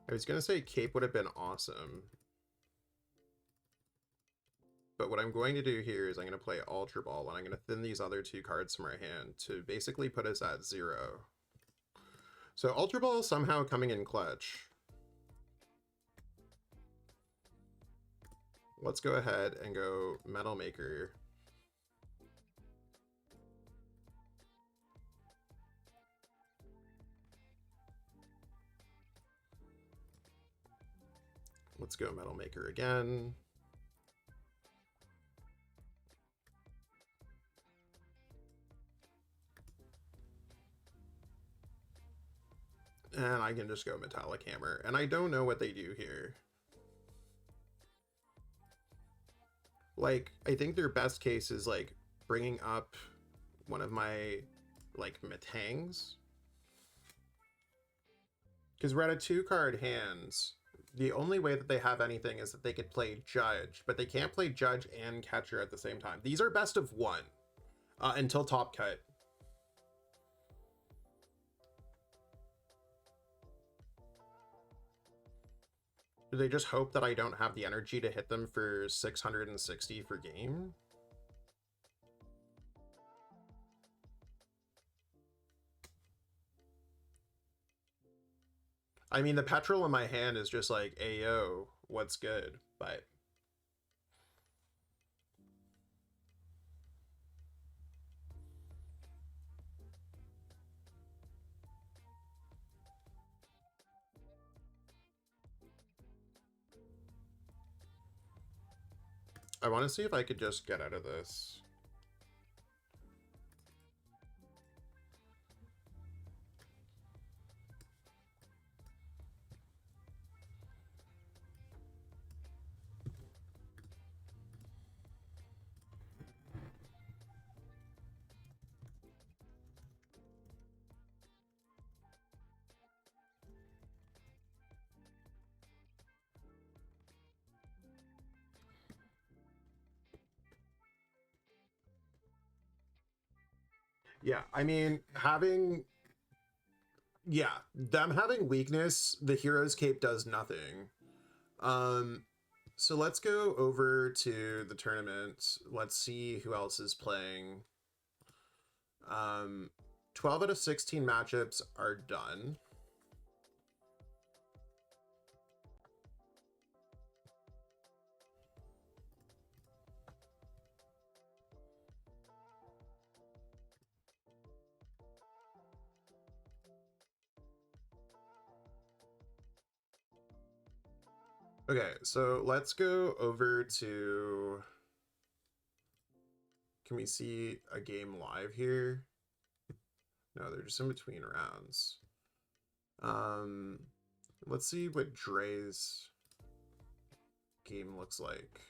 I was going to say Cape would have been awesome. But what I'm going to do here is I'm going to play Ultra Ball, and I'm going to thin these other 2 cards from our hand to basically put us at 0. So Ultra Ball is somehow coming in clutch. Let's go ahead and go Metal Maker. Let's go Metal Maker again. And I can just go Metallic Hammer. And I don't know what they do here. Like, I think their best case is, like, bringing up one of my, like, Metangs. Because we're at a 2-card hands. The only way that they have anything is that they could play Judge, but they can't play Judge and Catcher at the same time. These are best of 1 until Top Cut. Do they just hope that I don't have the energy to hit them for 660 for game? I mean, the Petrol in my hand is just like, ayo, what's good? But I want to see if I could just get out of this. Yeah, I mean, them having weakness, the Hero's Cape does nothing. So let's go over to the tournament. Let's see who else is playing. 12 out of 16 matchups are done. Okay, so let's go over to... Can we see a game live here? No, they're just in between rounds. Um, let's see what Dre's game looks like.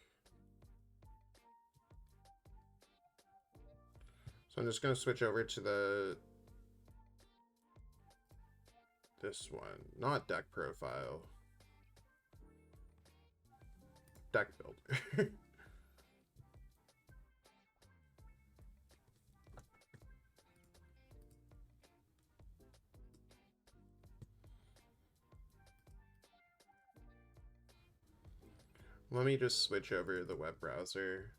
So I'm just going to switch over to this one, not deck profile, deck builder. Let me just switch over to the web browser.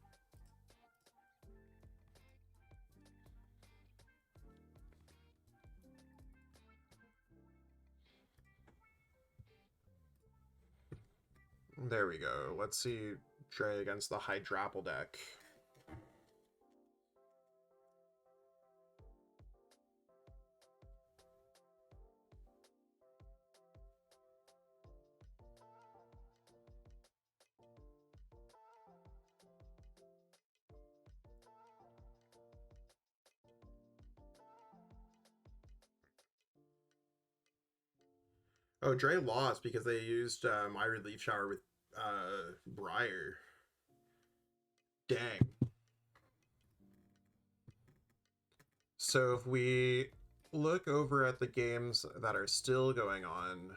There we go. Let's see Dre against the Hydrapple deck. Oh, Dre lost because they used my relief shower with Briar. Dang. So if we look over at the games that are still going on,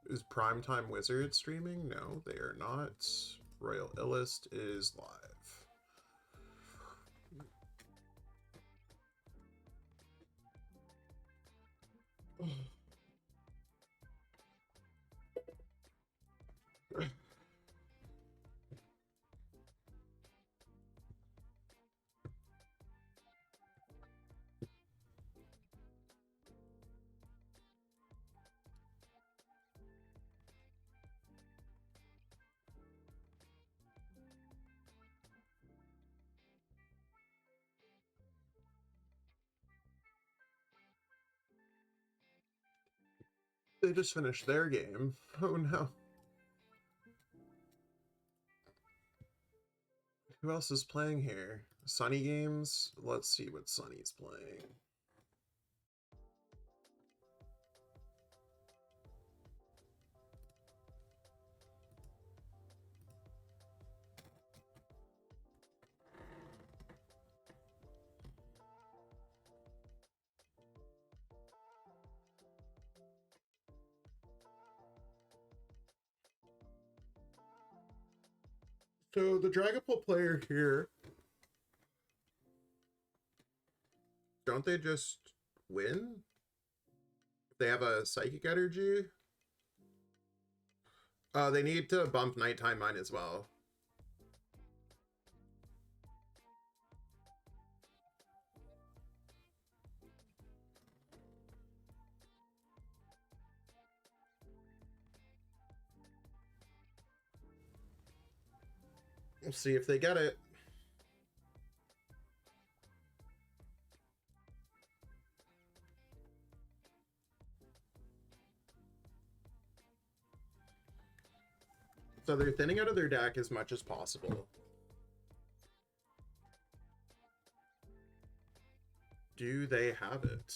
is Primetime Wizard streaming? No, they are not. Royal Illust is live. They just finished their game. Oh no. Who else is playing here? Sunny Games? Let's see what Sunny's playing. So the Dragapult player here, don't they just win? They have a Psychic Energy? They need to bump Nighttime Mine as well. We'll see if they get it. So they're thinning out of their deck as much as possible. Do they have it?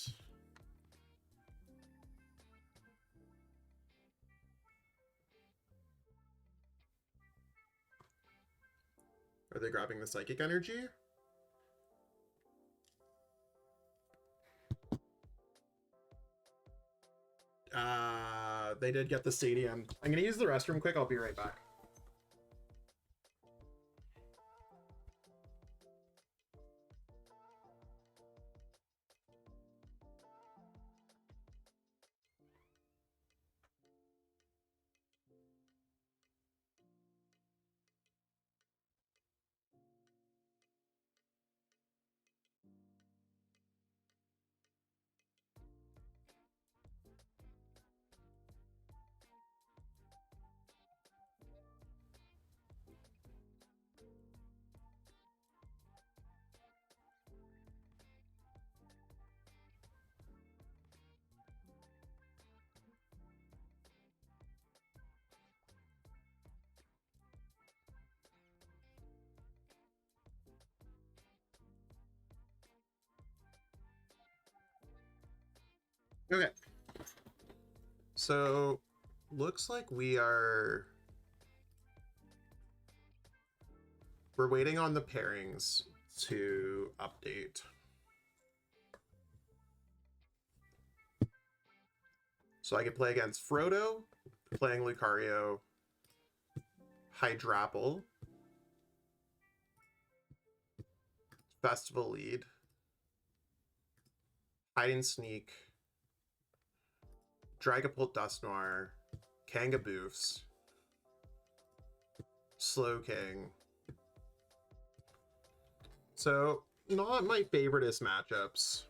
Are they grabbing the Psychic Energy? They did get the stadium. I'm gonna use the restroom quick. I'll be right back. Okay. So, looks like we're waiting on the pairings to update. So I could play against Frodo, playing Lucario, Hydrapple, Festival Lead, Hide and Sneak, Dragapult Dusknoir, Kangaboofs, Slowking. So, not my favoriteest matchups.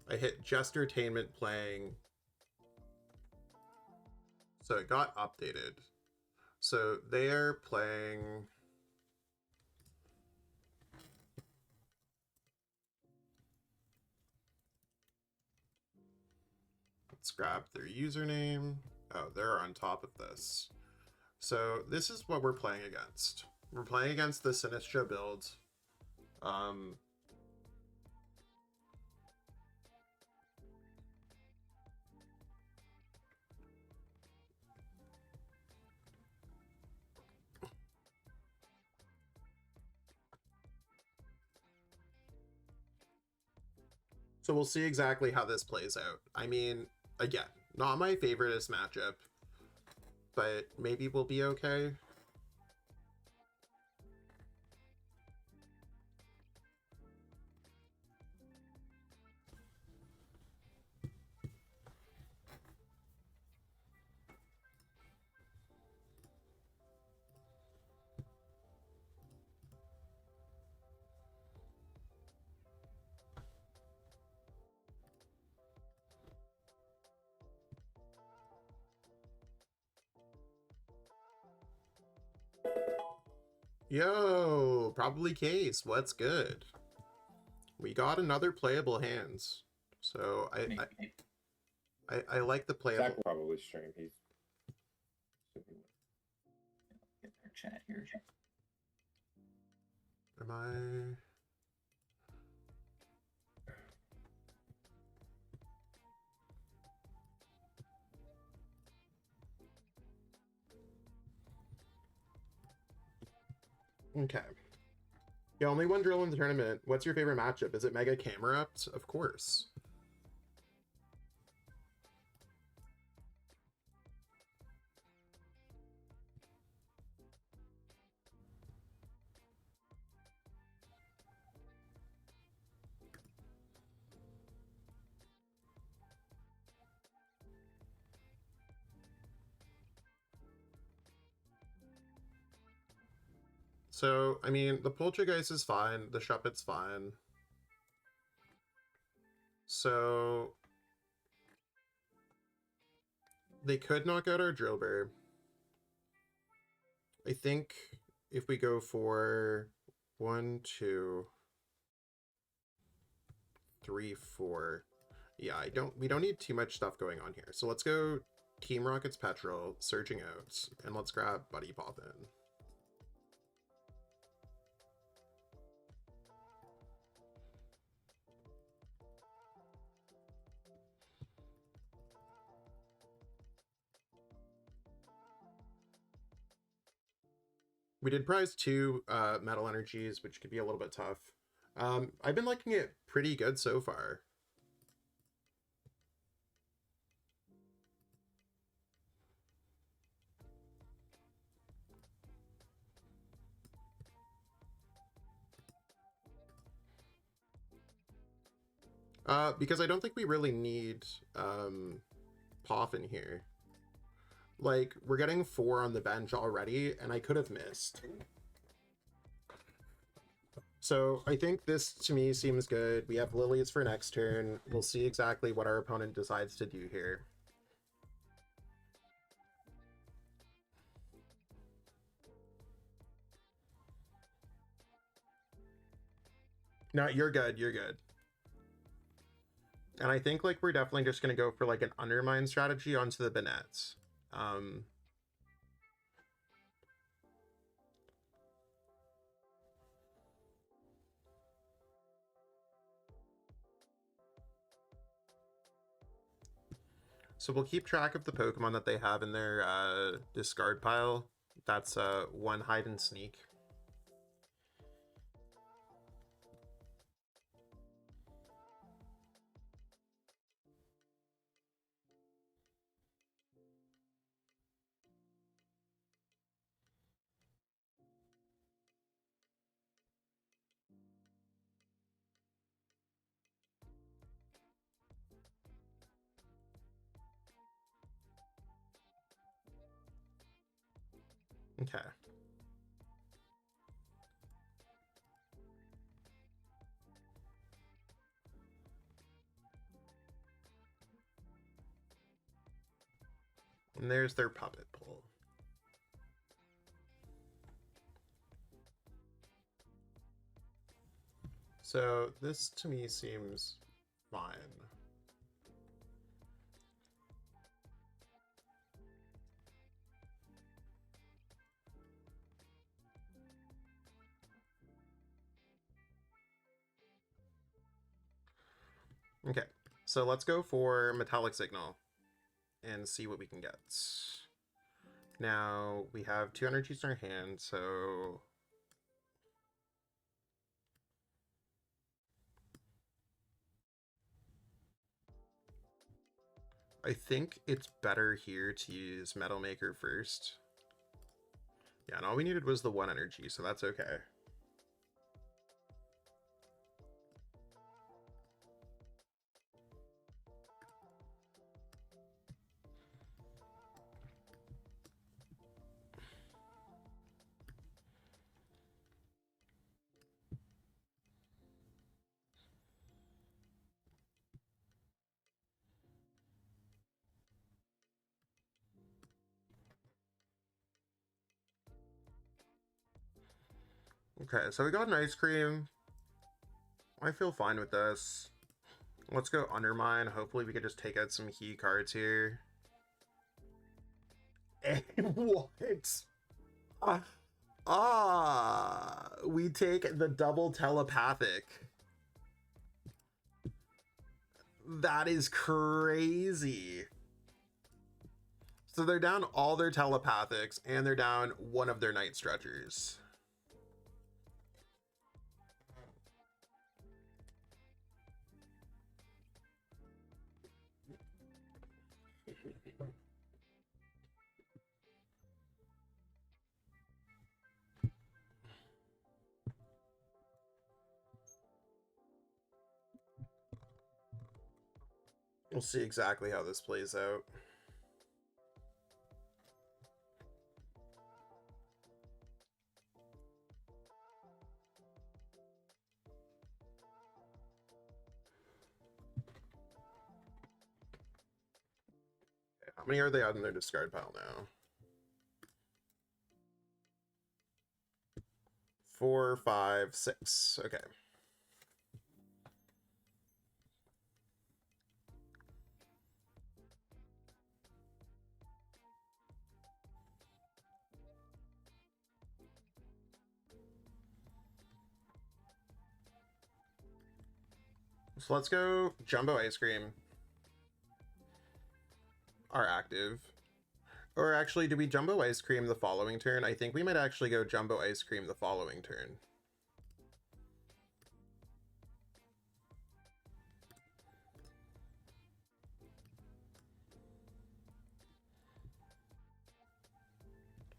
I hit Jestertainment playing. So it got updated. So they are playing... Let's grab their username. Oh, they're on top of this. So this is what we're playing against. We're playing against the Sinistra build. So we'll see exactly how this plays out. I mean, again, not my favoriteest matchup, but maybe we'll be okay. Yo, probably Case. What's good? We got another playable hands. So I like the playable. Zach will probably stream. He's Get their chat here. Am I? Okay. Yeah, only one drill in the tournament. What's your favorite matchup? Is it Mega Camerupt? Of course. So, I mean, the Poltergeist is fine. The Shuppet's fine. So, they could knock out our Drillbur. I think if we go for 1, 2, 3, 4. Yeah, we don't need too much stuff going on here. So let's go Team Rocket's Petrol, Surging Out, and let's grab Buddy Poppin'. We did prize 2 Metal Energies, which could be a little bit tough. I've been liking it pretty good so far. Because I don't think we really need Poff in here. Like, we're getting 4 on the bench already, and I could have missed. So I think this, to me, seems good. We have Lilies for next turn. We'll see exactly what our opponent decides to do here. No, you're good. You're good. And I think, like, we're definitely just going to go for, like, an Undermine strategy onto the Banets. So we'll keep track of the Pokemon that they have in their discard pile. That's one hide and sneak. Okay. And there's their puppet pull. So this to me seems fine. Okay, so let's go for Metallic Signal and see what we can get. Now, we have 2 energies in our hand, so... I think it's better here to use Metal Maker first. Yeah, and all we needed was the 1 energy, so that's okay. Okay, so we got an Ice Cream. I feel fine with this. Let's go Undermine. Hopefully we can just take out some key cards here. What? We take the double telepathic. That is crazy. So they're down all their telepathics and they're down one of their night stretchers. We'll see exactly how this plays out. How many are they out in their discard pile now? 4, 5, 6. Okay. So let's go Jumbo Ice Cream. Are active. Or actually, do we Jumbo Ice Cream the following turn? I think we might actually go Jumbo Ice Cream the following turn.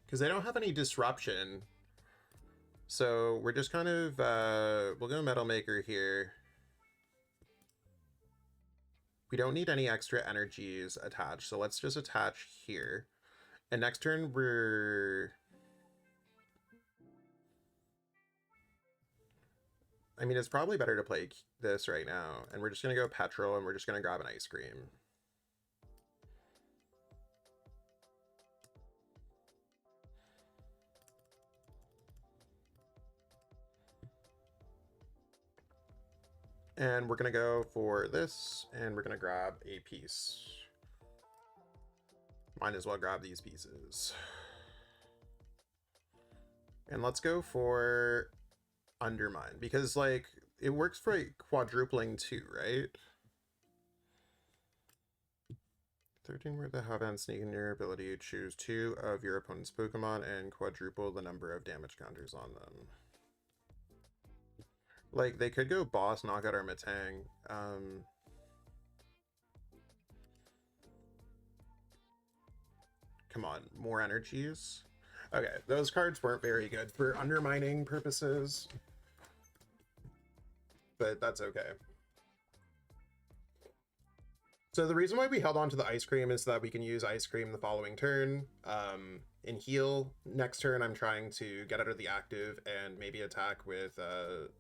Because they don't have any disruption. So we're just kind of, we'll go Metal Maker here. We don't need any extra energies attached, so let's just attach here. And next turn, I mean, it's probably better to play this right now. And we're just going to go Petrol, and we're just going to grab an Ice Cream. And we're going to go for this, and we're going to grab a piece. Might as well grab these pieces. And let's go for Undermine, because, like, it works for quadrupling too, right? 13 where they have and sneak in your ability, choose 2 of your opponent's Pokemon and quadruple the number of damage counters on them. Like, they could go boss, knock out our Metang. Come on, more energies. Okay, those cards weren't very good for undermining purposes, but that's okay. So the reason why we held on to the Ice Cream is so that we can use Ice Cream the following turn and heal. Next turn, I'm trying to get out of the active and maybe attack with,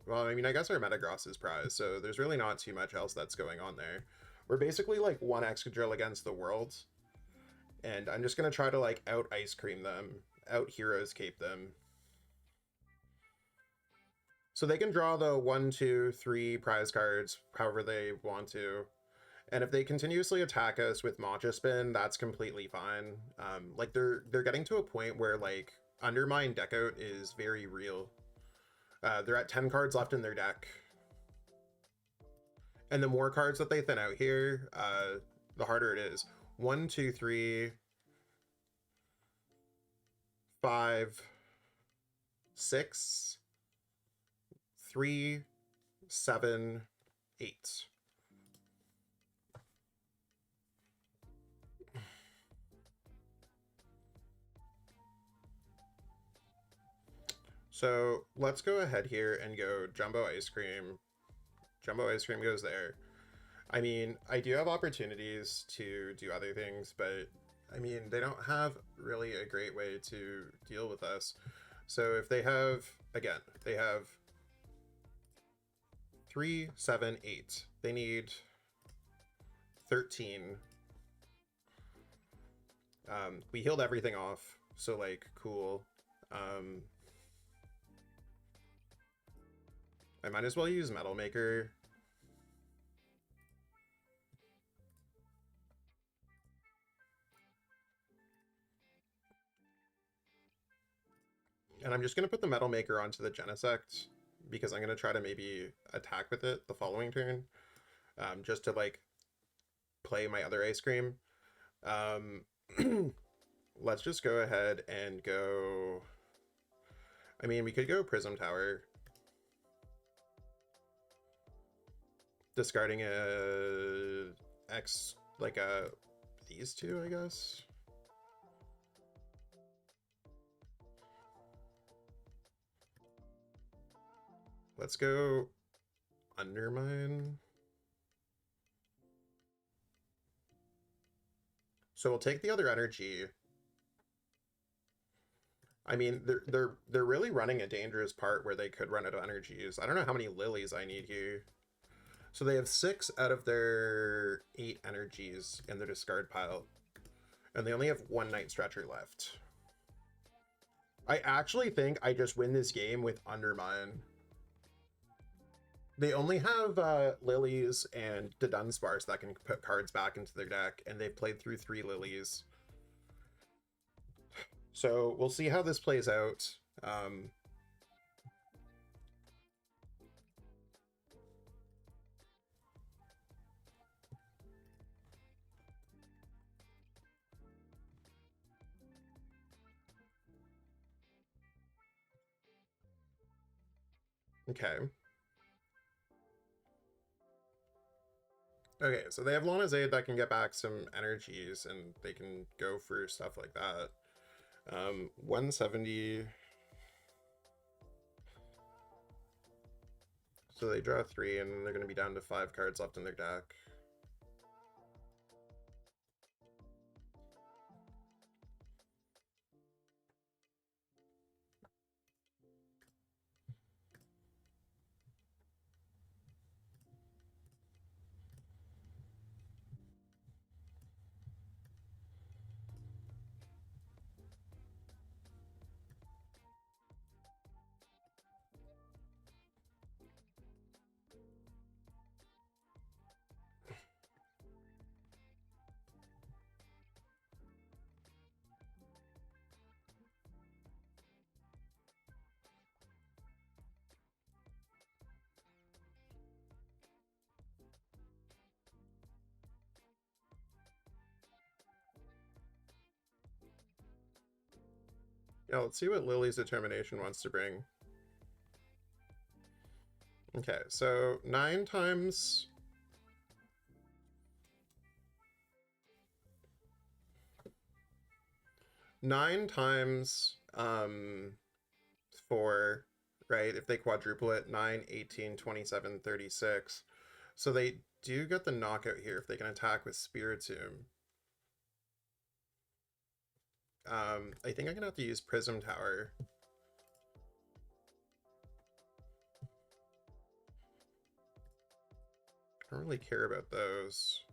well, I mean, I guess our Metagross is prize, so there's really not too much else that's going on there. We're basically like one Excadrill against the world, and I'm just going to try to like out Ice Cream them, out Heroes Cape them. So they can draw the 1, 2, 3 prize cards however they want to. And if they continuously attack us with Matcha Spin, that's completely fine. Like they're getting to a point where like Undermine deck out is very real. They're at 10 cards left in their deck. And the more cards that they thin out here, the harder it is. 1, 2, 3, 5, 6, 3, 7, 8. So let's go ahead here and go Jumbo Ice Cream. Jumbo Ice Cream goes there. I mean, I do have opportunities to do other things, but I mean, they don't have really a great way to deal with us. So if they have, again, they have 3, 7, 8. They need 13. We healed everything off, so like, cool. I might as well use Metal Maker. And I'm just going to put the Metal Maker onto the Genesect because I'm going to try to maybe attack with it the following turn, just to like play my other Ice Cream. Let's just go ahead and go... I mean, we could go Prism Tower. Discarding a X, like a these two, I guess. Let's go Undermine. So we'll take the other energy. I mean, they're really running a dangerous part where they could run out of energies. I don't know how many lilies I need here. So they have 6 out of their 8 energies in their discard pile. And they only have 1 Night Stretcher left. I actually think I just win this game with Undermine. They only have Lilies and the Dunsparce that can put cards back into their deck, and they've played through 3 Lilies. So we'll see how this plays out. Okay. Okay, so they have Lana's Aid that can get back some energies, and they can go for stuff like that. 170. So they draw 3, and then they're going to be down to 5 cards left in their deck. Yeah, let's see what Lily's determination wants to bring. Okay, so 9 times... Nine times 4, right? If they quadruple it, 9, 18, 27, 36. So they do get the knockout here if they can attack with Spiritomb. I think I'm gonna have to use Prism Tower. I don't really care about those.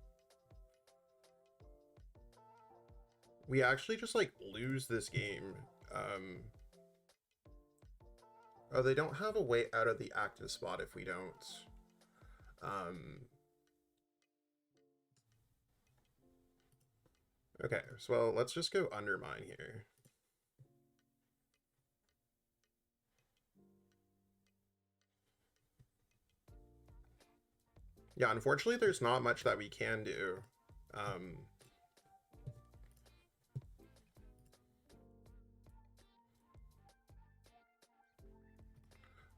We actually just like lose this game. Oh, they don't have a way out of the active spot if we don't. Okay, so well, let's just go Undermine here. Yeah, unfortunately, there's not much that we can do.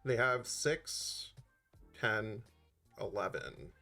They have 6, 10, 11.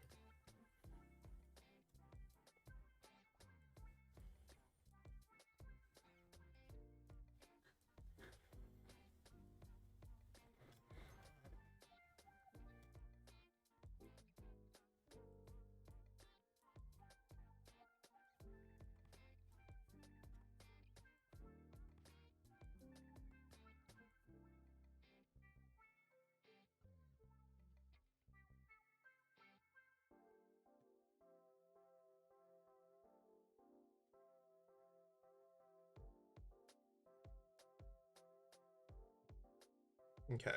Okay.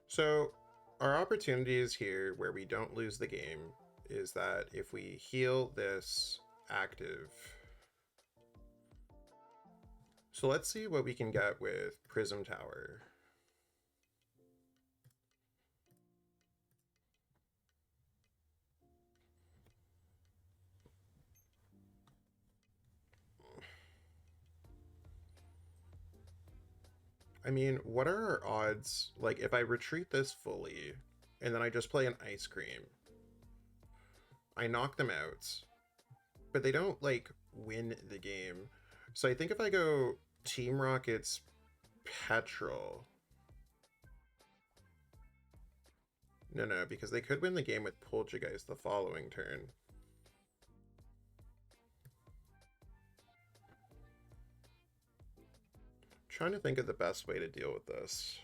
So our opportunities here where we don't lose the game is that if we heal this active. So let's see what we can get with Prism Tower. I mean, what are our odds? Like, if I retreat this fully, and then I just play an Ice Cream, I knock them out, but they don't, like, win the game. So I think if I go Team Rocket's Petrol... No, because they could win the game with Poltergeist the following turn. Trying to think of the best way to deal with this.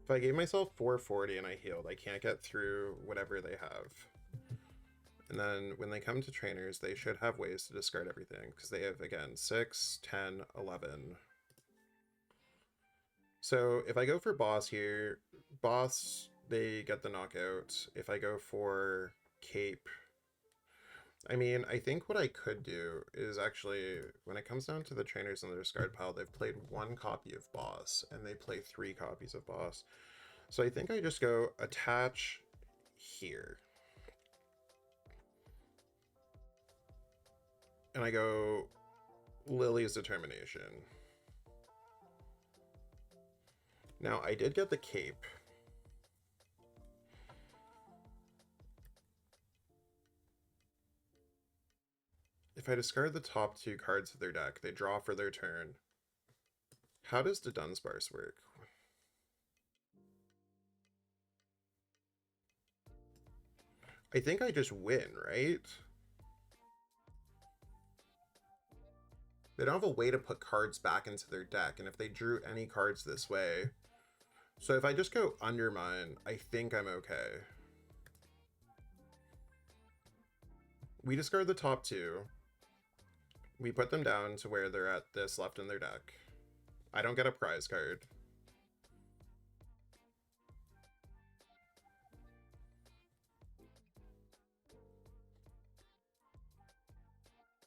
If I gave myself 440 and I healed, I can't get through whatever they have. And then when they come to trainers, they should have ways to discard everything, because they have, again, 6, 10, 11. So if I go for boss here, boss, they get the knockout. If I go for cape, I mean, I think what I could do is actually, when it comes down to the trainers in the discard pile, they've played 1 copy of boss, and they play 3 copies of boss. So I think I just go attach here. And I go Lily's Determination. Now, I did get the cape. If I discard the top 2 cards of their deck, they draw for their turn. How does the Dunsparce work? I think I just win, right? They don't have a way to put cards back into their deck, and if they drew any cards this way... So if I just go Undermine, I think I'm okay. We discard the top 2. We put them down to where they're at this left in their deck. I don't get a prize card.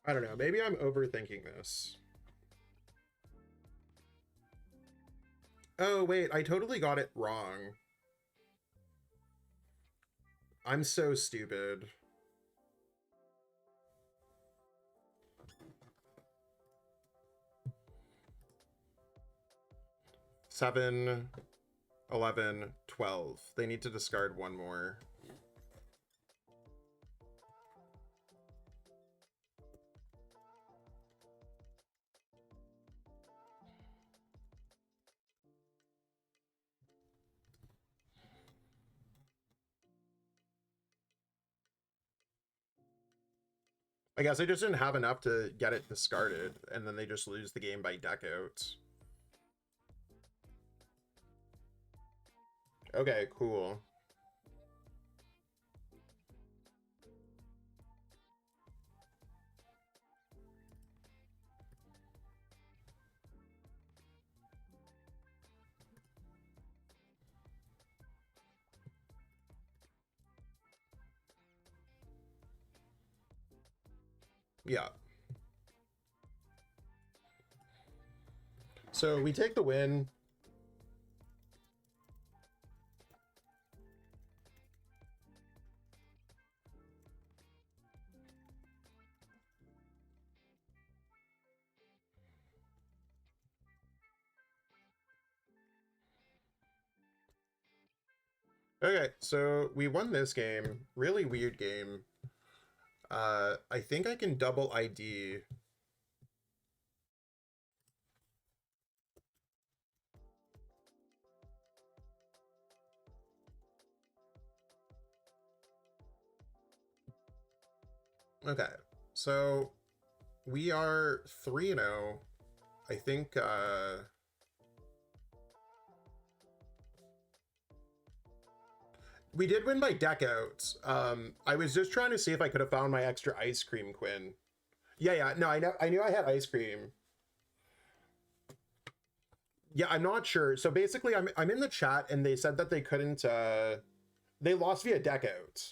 I don't know, maybe I'm overthinking this. Oh, wait, I totally got it wrong. I'm so stupid. 7, 11, 12. They need to discard one more. I guess I just didn't have enough to get it discarded, and then they just lose the game by deck out. Okay, cool. Yeah. So we take the win. Okay, so we won this game. Really weird game. I think I can double ID. Okay, so we are 3-0. I think we did win by deck out. I was just trying to see if I could have found my extra ice cream, Quinn. Yeah, no, I knew I had ice cream. Yeah, I'm not sure. So basically, I'm in the chat, and they said that they couldn't. They lost via deck out.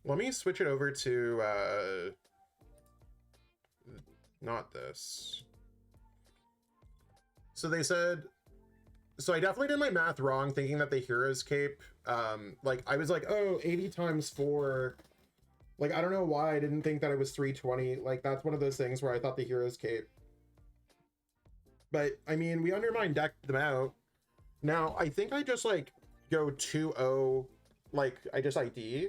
Let me switch it over to not this. So they said. So I definitely did my math wrong, thinking that the Hero's Cape. Like I was like, oh, 80 times 4. Like, I don't know why I didn't think that it was 320. Like, that's one of those things where I thought the Hero's Cape. But, I mean, we undermine decked them out. Now, I think I just, like, go 2-0. Like, I just ID.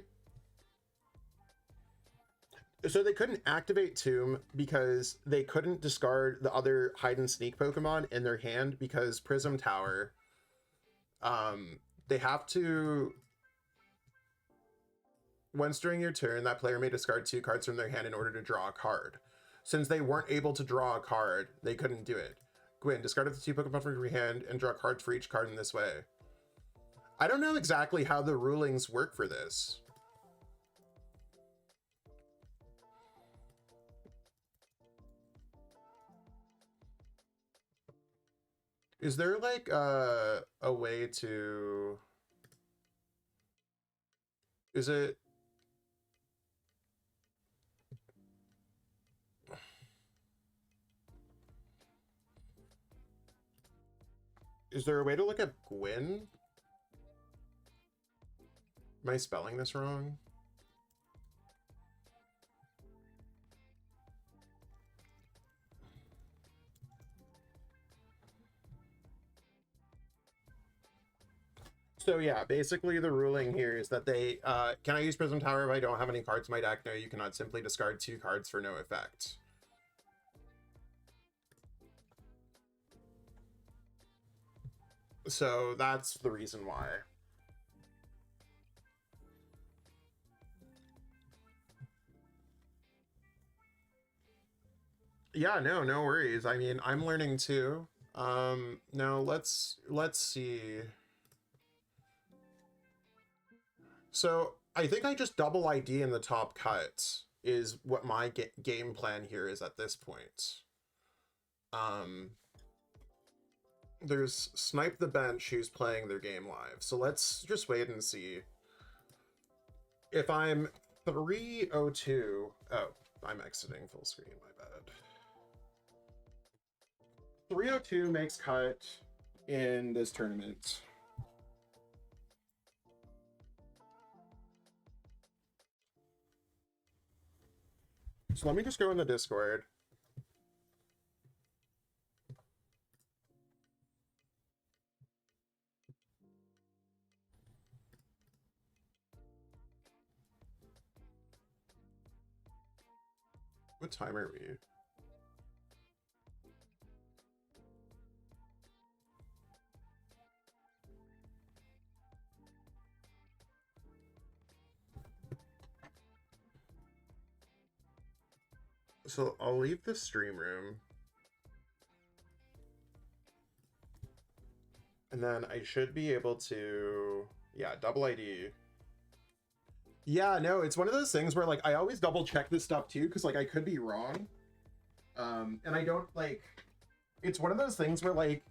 So they couldn't activate Tomb because they couldn't discard the other hide and sneak Pokemon in their hand because Prism Tower. They have to... Once during your turn, that player may discard 2 cards from their hand in order to draw a card. Since they weren't able to draw a card, they couldn't do it. Gwyn, discard up to 2 Pokemon from your hand and draw cards for each card in this way. I don't know exactly how the rulings work for this. Is there like a way to... Is it... Is there a way to look at Gwyn? Am I spelling this wrong? So yeah, basically the ruling here is that they, can I use Prism Tower if I don't have any cards in my deck? No, you cannot simply discard 2 cards for no effect. So that's the reason why. Yeah, no worries. I mean, I'm learning too. Now let's see. So I think I just double ID in the top cut is what my game plan here is at this point. There's Snipe the Bench who's playing their game live. So let's just wait and see. If I'm 302, oh, I'm exiting full screen, my bad. 302 makes cut in this tournament. So let me just go in the Discord. time are we? So I'll leave the stream room. And then I should be able to, yeah, double ID. Yeah, no, it's one of those things where like I always double check this stuff too, because like I could be wrong. And I don't like, it's one of those things where like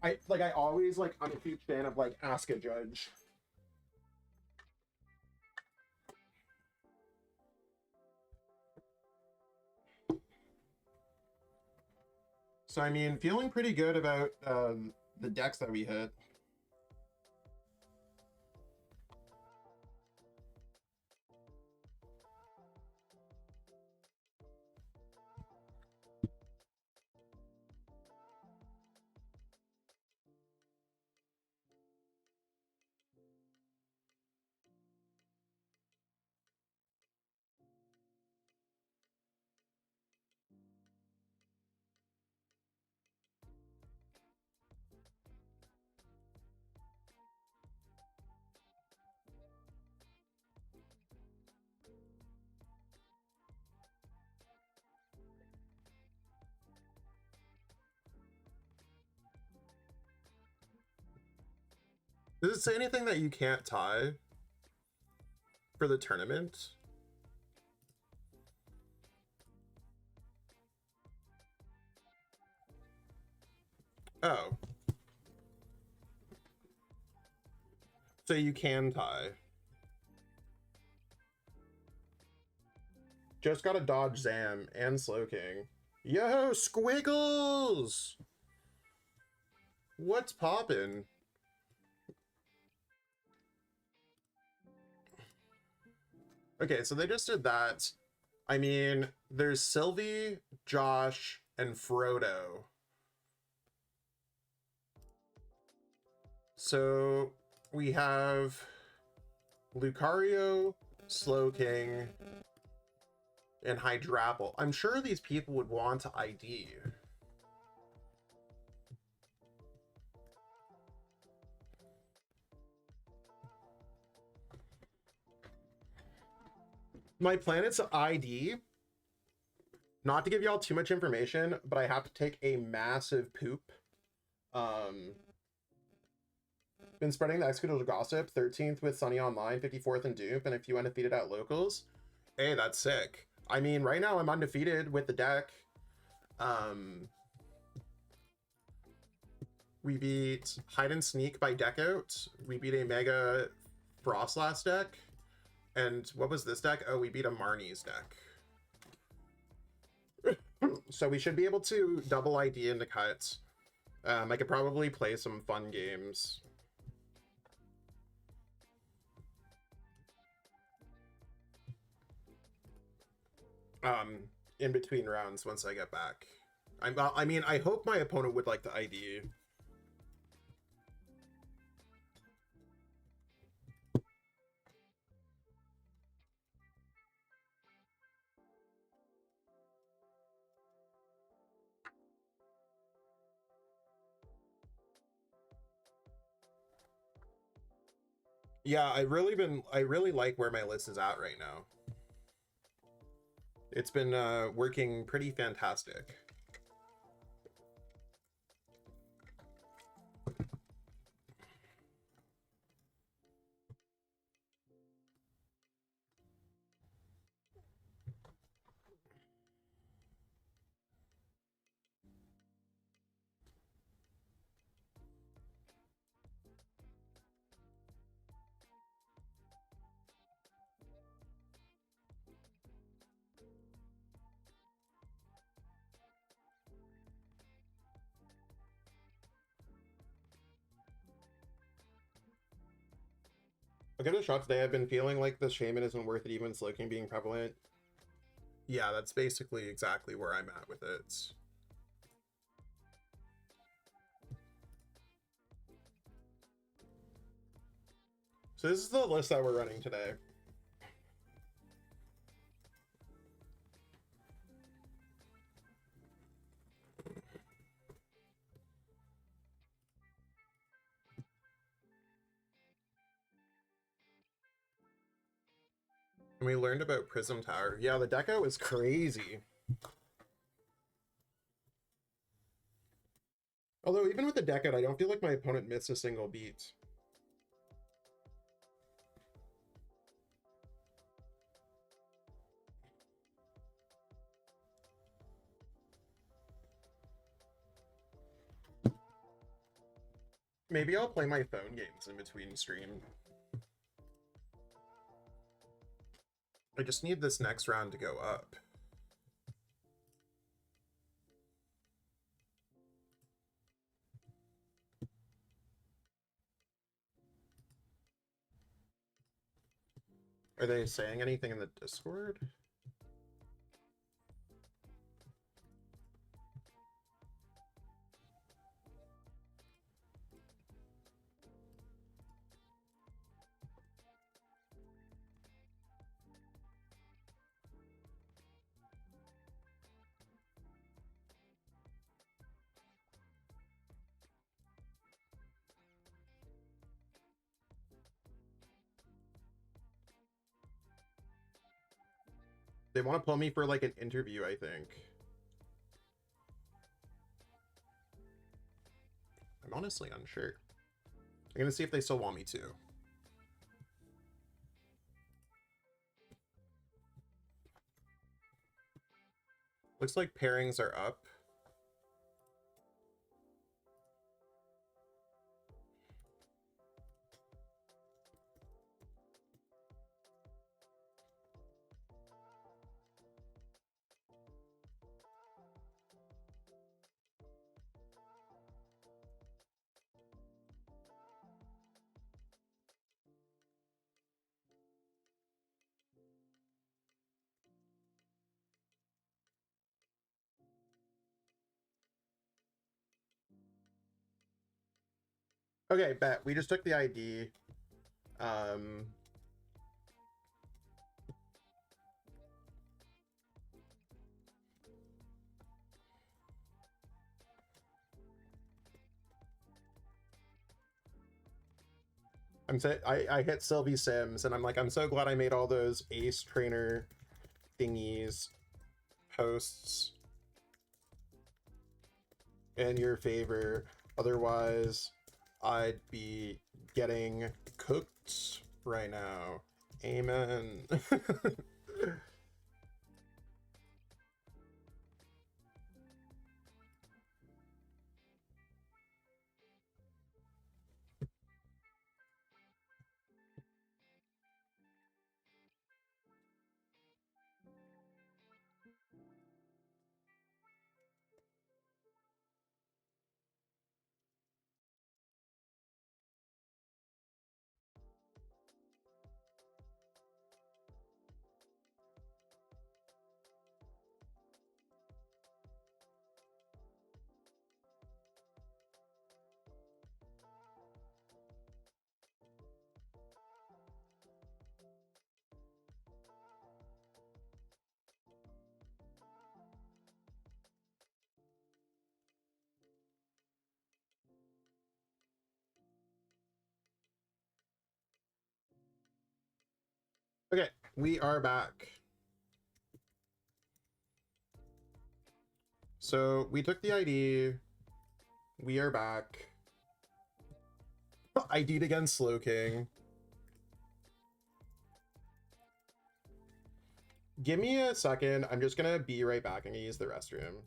I always like, I'm a huge fan of like ask a judge. So I mean, feeling pretty good about the decks that we hit. Does it say anything that you can't tie for the tournament? Oh. So you can tie. Just gotta dodge Zam and Slowking. Yo, Squiggles! What's poppin'? Okay, so they just did that. I mean, there's Sylvie, Josh, and Frodo. So we have Lucario, Slowking, and Hydrapple. I'm sure these people would want to ID. My plan is to ID. Not to give y'all too much information, but I have to take a massive poop. Been spreading the Excadrill gossip. 13th with Sunny Online, 54th in Dupe, and a few undefeated at locals. Hey, that's sick. I mean, right now I'm undefeated with the deck. We beat Hide and Sneak by deck out. We beat a Mega Frostlass deck. And what was this deck? Oh, we beat a Marnie's deck. So we should be able to double ID into cuts. I could probably play some fun games. In between rounds once I get back. I mean, I hope my opponent would like the ID. Yeah, I really like where my list is at right now. It's been working pretty fantastic. I'll give it a shot today. I've been feeling like the Shaman isn't worth it, even Slowking being prevalent. Yeah, that's basically exactly where I'm at with it. So this is the list that we're running today. And we learned about Prism Tower. Yeah, the deco is crazy. Although even with the deck out, I don't feel like my opponent missed a single beat. Maybe I'll play my phone games in between stream. I just need this next round to go up. Are they saying anything in the Discord? They want to pull me for like an interview, I think. I'm honestly unsure. I'm gonna see if they still want me to. Looks like pairings are up. Okay, bet. We just took the ID. I hit Sylvie Sims and I'm like, I'm so glad I made all those Ace Trainer thingies posts in your favor. Otherwise, I'd be getting cooked right now. Amen. Okay, we are back. So we took the ID. We are back. ID'd against Slow King. Give me a second. I'm just gonna be right back. I'm gonna use the restroom.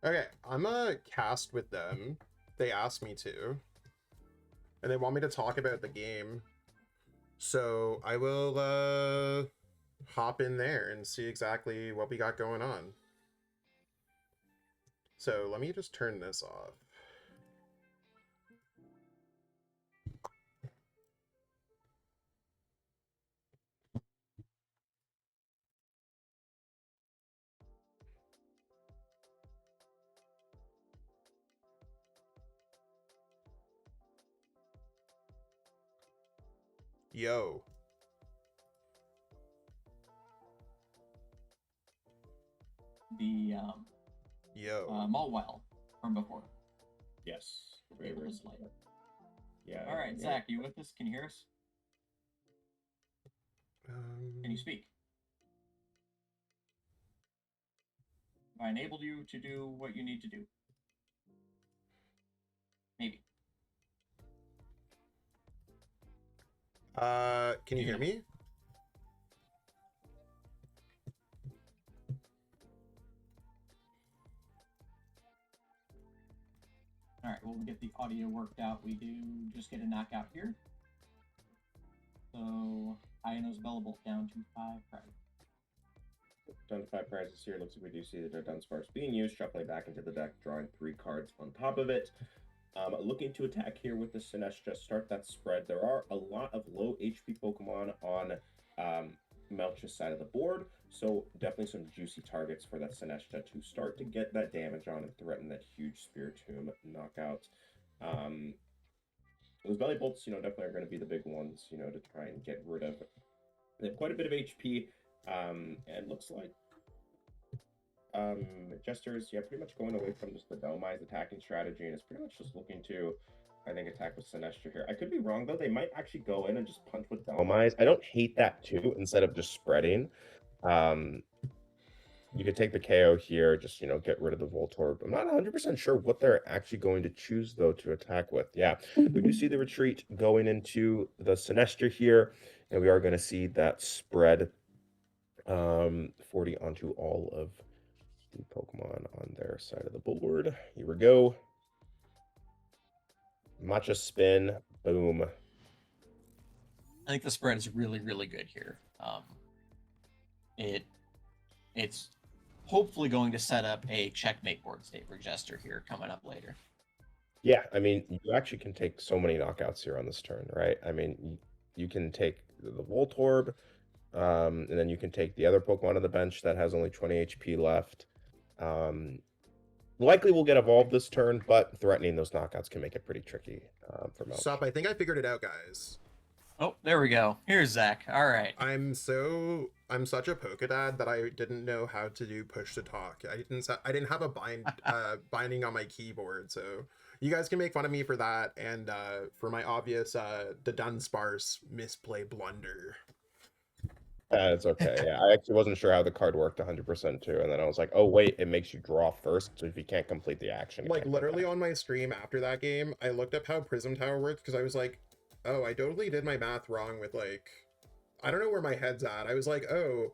Okay, I'm gonna cast with them. They asked me to, and they want me to talk about the game. So I will hop in there and see exactly what we got going on. So let me just turn this off. Yo. The Yo. Malwell from before. Yes. Very, Very, very very slight. Yeah. All right, yeah. Zach, you with us? Can you hear us? Can you speak? Have I enabled you to do what you need to do? Maybe. Can you hear me? All right, well, we'll get the audio worked out. We do just get a knockout here. So, Iono's Bellable down to 5 prizes. Down to 5 prizes here. Looks like we do see the Dun Sparks being used. Shuffling back into the deck, drawing 3 cards on top of it. Looking to attack here with the Sinestro. Start that spread. There are a lot of low HP Pokemon on Melch's side of the board, so definitely some juicy targets for that Sinestro to start to get that damage on and threaten that huge Spiritomb knockout. Those Belly Bolts, definitely are going to be the big ones, to try and get rid of. They have quite a bit of HP, and looks like Jester's, pretty much going away from just the Dhelmise attacking strategy, and is pretty much just looking to, I think, attack with Sinestro here. I could be wrong, though. They might actually go in and just punch with Dhelmise. I don't hate that, too, instead of just spreading. You could take the KO here, just, get rid of the Voltorb. I'm not 100% sure what they're actually going to choose, though, to attack with. Yeah, we do see the retreat going into the Sinestro here, and we are going to see that spread 40 onto all of the Pokemon on their side of the board. Here we go. Matcha Spin. Boom. I think the spread is really, really good here. It's hopefully going to set up a checkmate board state for Jester here coming up later. Yeah, I mean, you actually can take so many knockouts here on this turn, right? I mean, you can take the Voltorb, and then you can take the other Pokemon on the bench that has only 20 HP left. Likely will get evolved this turn, but threatening those knockouts can make it pretty tricky for Melch. Sup, I think I figured it out, guys. Oh, there we go. Here's Zach. All right. I'm such a Pokedad that I didn't know how to do push to talk. I didn't have a binding on my keyboard, so you guys can make fun of me for that and for my obvious the Dunsparce misplay blunder. It's okay. Yeah, I actually wasn't sure how the card worked 100% too, and then I was like, oh wait, it makes you draw first, so if you can't complete the action, Like literally on my stream after that game, I looked up how Prism Tower worked because I was like, oh, I totally did my math wrong with like, I don't know where my head's at. I was like, oh,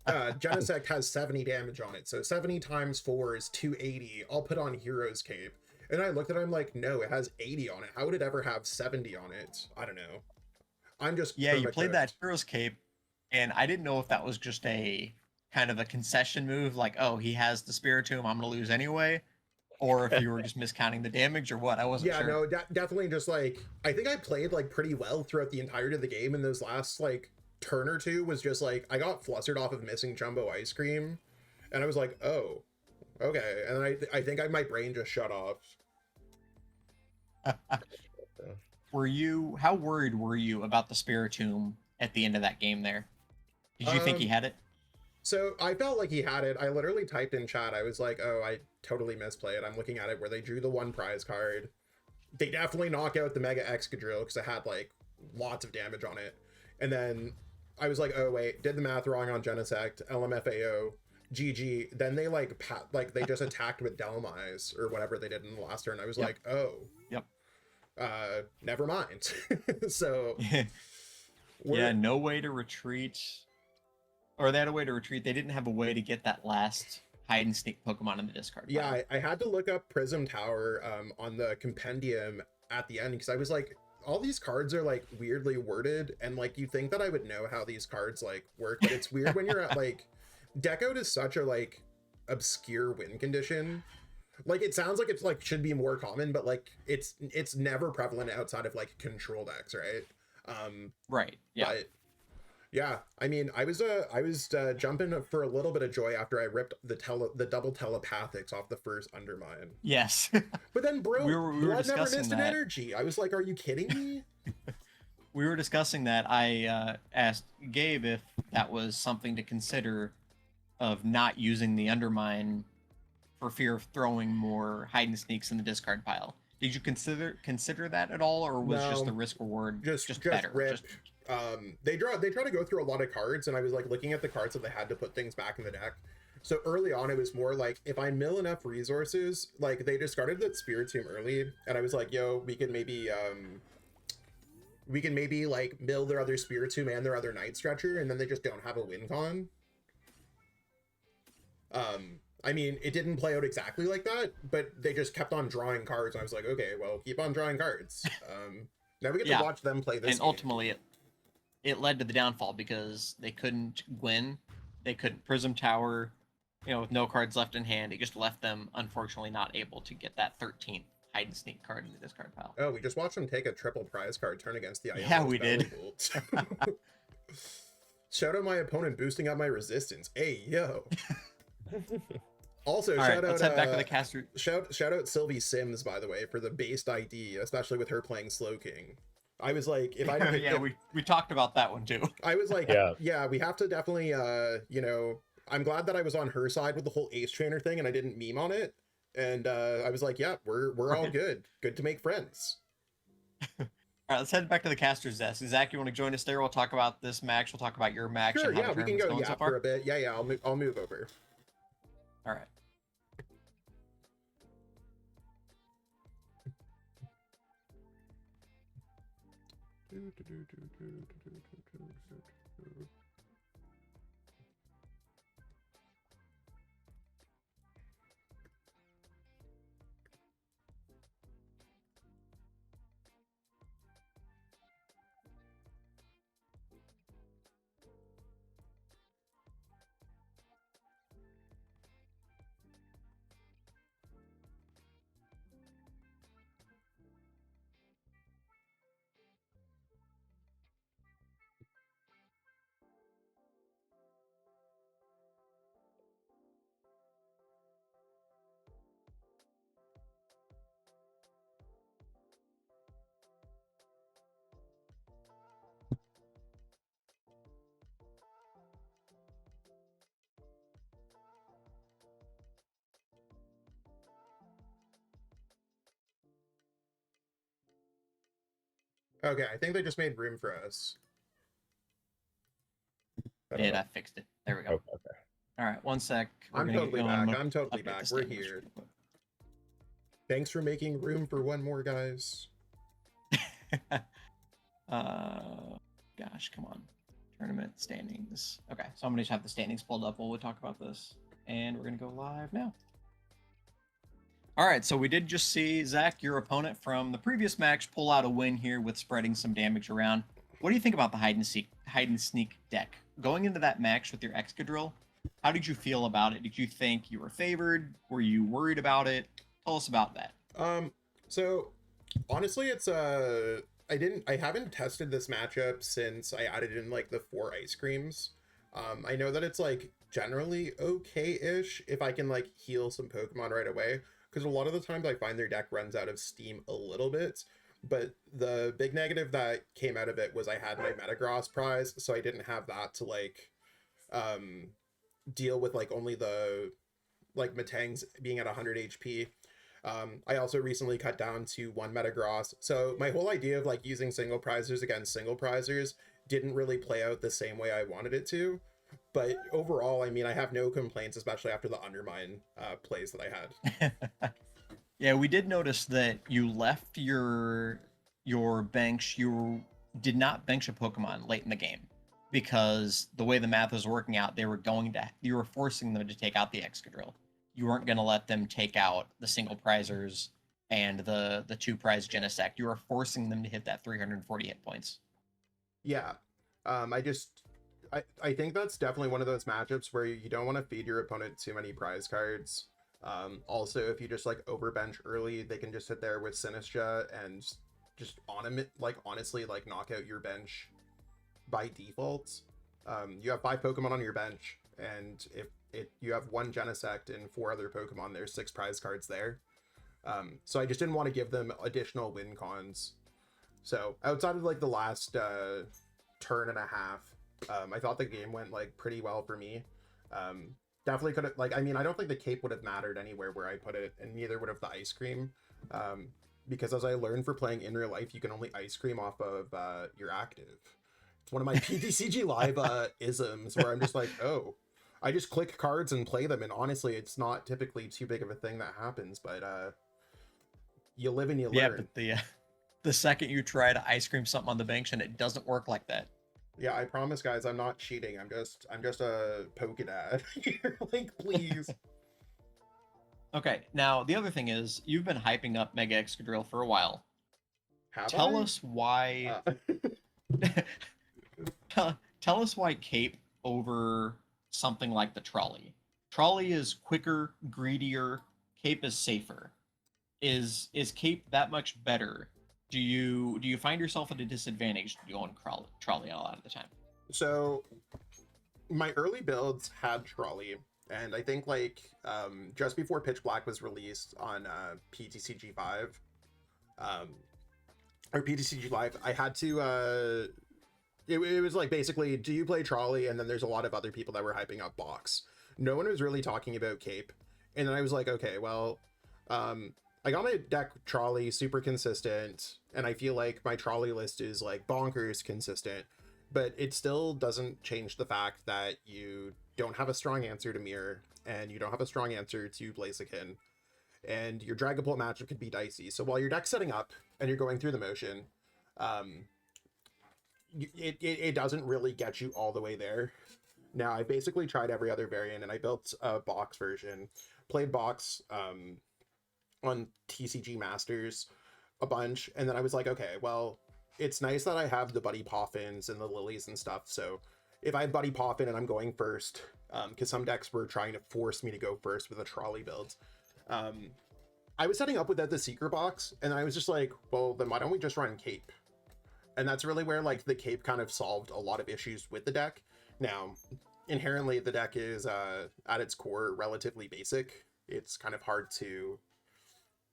Genesect has 70 damage on it, so 70 times 4 is 280. I'll put on Hero's Cape. And I looked at it, I'm like, no, it has 80 on it. How would it ever have 70 on it? I don't know. I'm just you played that Hero's Cape, and I didn't know if that was just a kind of a concession move, like, oh, he has the Spiritomb, I'm gonna lose anyway, or if you were just miscounting the damage or what. I wasn't sure. No, definitely just like, I think I played like pretty well throughout the entirety of the game, and those last like turn or two was just like, I got flustered off of missing Jumbo Ice Cream, and I was like, oh, okay, and I think my brain just shut off. How worried were you about the Spiritomb at the end of that game there? Did you think he had it? So I felt like he had it. I literally typed in chat. I was like, oh, I totally misplayed. I'm looking at it where they drew the 1 prize card. They definitely knock out the Mega Excadrill because it had like lots of damage on it. And then I was like, oh wait, did the math wrong on Genesect, LMFAO, GG. Then they like they just attacked with Dhelmise or whatever they did in the last turn. I was like, oh. Yep. Never mind. So yeah, no way to retreat. Or they had a way to retreat. They didn't have a way to get that last hide and sneak Pokemon in the discard pile. Yeah, I had to look up Prism Tower on the compendium at the end because I was like, all these cards are like weirdly worded, and like you think that I would know how these cards like work, but it's weird when you're at like Deck Out is such a like obscure win condition. Like it sounds like it's like should be more common, but like it's never prevalent outside of like control decks, right? Right. Yeah. But yeah, I mean, I was jumping for a little bit of joy after I ripped the double telepathics off the first Undermine. Yes. But then, bro, we were Blood never discussing missed an that. energy. I was like, are you kidding me? We were discussing that. I asked Gabe if that was something to consider of not using the Undermine for fear of throwing more hide and sneaks in the discard pile. Did you consider that at all, or was just the risk reward just better? Rip. They try to go through a lot of cards, and I was like looking at the cards that they had to put things back in the deck. So early on, it was more like if I mill enough resources, like they discarded that Spiritomb early, and I was like, yo, we can maybe like mill their other Spiritomb and their other Night Stretcher, and then they just don't have a win con. I mean, it didn't play out exactly like that, but they just kept on drawing cards. And I was like, okay, well, keep on drawing cards. Now we get to watch them play this. And ultimately, it led to the downfall because they couldn't win. They couldn't Prism Tower, with no cards left in hand. It just left them, unfortunately, not able to get that 13th hide and sneak card in the discard pile. Oh, we just watched them take a triple prize card turn against the Yeah, we did. Shout out my opponent boosting up my resistance. Hey, yo. Also, let's head back to the caster. Shout out Sylvie Sims, by the way, for the based ID, especially with her playing Slow King. I was like, if I didn't, we talked about that one too. I was like, yeah, we have to definitely, I'm glad that I was on her side with the whole Ace Trainer thing and I didn't meme on it. And I was like, yeah, we're all good. Good to make friends. All right, let's head back to the caster's desk. Zach, you want to join us there? We'll talk about this match. We'll talk about your match. Sure, and how yeah, the we can go so for a bit. Yeah, I'll move over. All right. Okay, I think they just made room for us. I fixed it. There we go. Okay. All right, one sec. I'm totally back. We're here. Thanks for making room for one more, guys. Gosh, come on. Tournament standings. Okay, so I'm going to have the standings pulled up while we talk about this. And we're going to go live now. All right, so we did just see, Zach, your opponent from the previous match, pull out a win here with spreading some damage around. What do you think about the hide and sneak deck? Going into that match with your Excadrill, how did you feel about it? Did you think you were favored? Were you worried about it? Tell us about that. So honestly, it's I haven't tested this matchup since I added in like the 4 ice creams. I know that it's like generally okay-ish if I can like heal some Pokemon right away, because a lot of the times I find their deck runs out of steam a little bit. But the big negative that came out of it was I had my Metagross prize, so I didn't have that to like deal with like only the like Metangs being at 100 HP. I also recently cut down to 1 Metagross, so my whole idea of like using single prizers against single prizers didn't really play out the same way I wanted it to. But overall, I mean, I have no complaints, especially after the Undermine plays that I had. Yeah, we did notice that you left your bench. You did not bench a Pokemon late in the game because the way the math was working out, you were forcing them to take out the Excadrill. You weren't going to let them take out the single prizers and the two prize Genesect. You were forcing them to hit that 340 hit points. Yeah. I think that's definitely one of those matchups where you don't want to feed your opponent too many prize cards. Also, if you just like overbench early, they can just sit there with Sinistra and just honestly like knock out your bench by default. You have 5 Pokemon on your bench, and if you have 1 Genesect and 4 other Pokemon, there's 6 prize cards there. So I just didn't want to give them additional win cons. So outside of like the last turn and a half, I thought the game went like pretty well for me. Definitely could have, like, I mean, I don't think the cape would have mattered anywhere where I put it, and neither would have the ice cream. Because as I learned for playing in real life, you can only ice cream off of your active. It's one of my PTCG live isms where I'm just like, oh, I just click cards and play them, and honestly, it's not typically too big of a thing that happens, but you live and you learn. Yeah, but the second you try to ice cream something on the bench and it doesn't work like that. Yeah, I promise, guys, I'm not cheating. I'm just a Pokedad. Like, please. Okay, now the other thing is you've been hyping up Mega Excadrill for a while. Tell us why. Tell us why Cape over something like the Trolley. Trolley is quicker, greedier. Cape is safer. Is Cape that much better? Do you find yourself at a disadvantage going Trolley a lot of the time? So my early builds had Trolley, and I think like just before Pitch Black was released on PTCG 5 or PTCG Live, I had to it was like basically, do you play Trolley? And then there's a lot of other people that were hyping up Box. No one was really talking about Cape, and then I was like, okay, well, I got my deck Trolley super consistent, and I feel like my Trolley list is like bonkers consistent, but it still doesn't change the fact that you don't have a strong answer to Mirror, and you don't have a strong answer to Blaziken, and your Dragapult matchup could be dicey. So while your deck's setting up and you're going through the motion, it doesn't really get you all the way there. Now, I basically tried every other variant, and I built a Box version, played Box, on TCG Masters a bunch, and then I was like, okay, well, it's nice that I have the Buddy Poffins and the Lilies and stuff, so if I have Buddy Poffin and I'm going first, because some decks were trying to force me to go first with a Trolley build, I was setting up without the Secret Box, and I was just like, well, then why don't we just run Cape? And that's really where like the Cape kind of solved a lot of issues with the deck. Now, inherently, the deck is at its core relatively basic. It's kind of hard to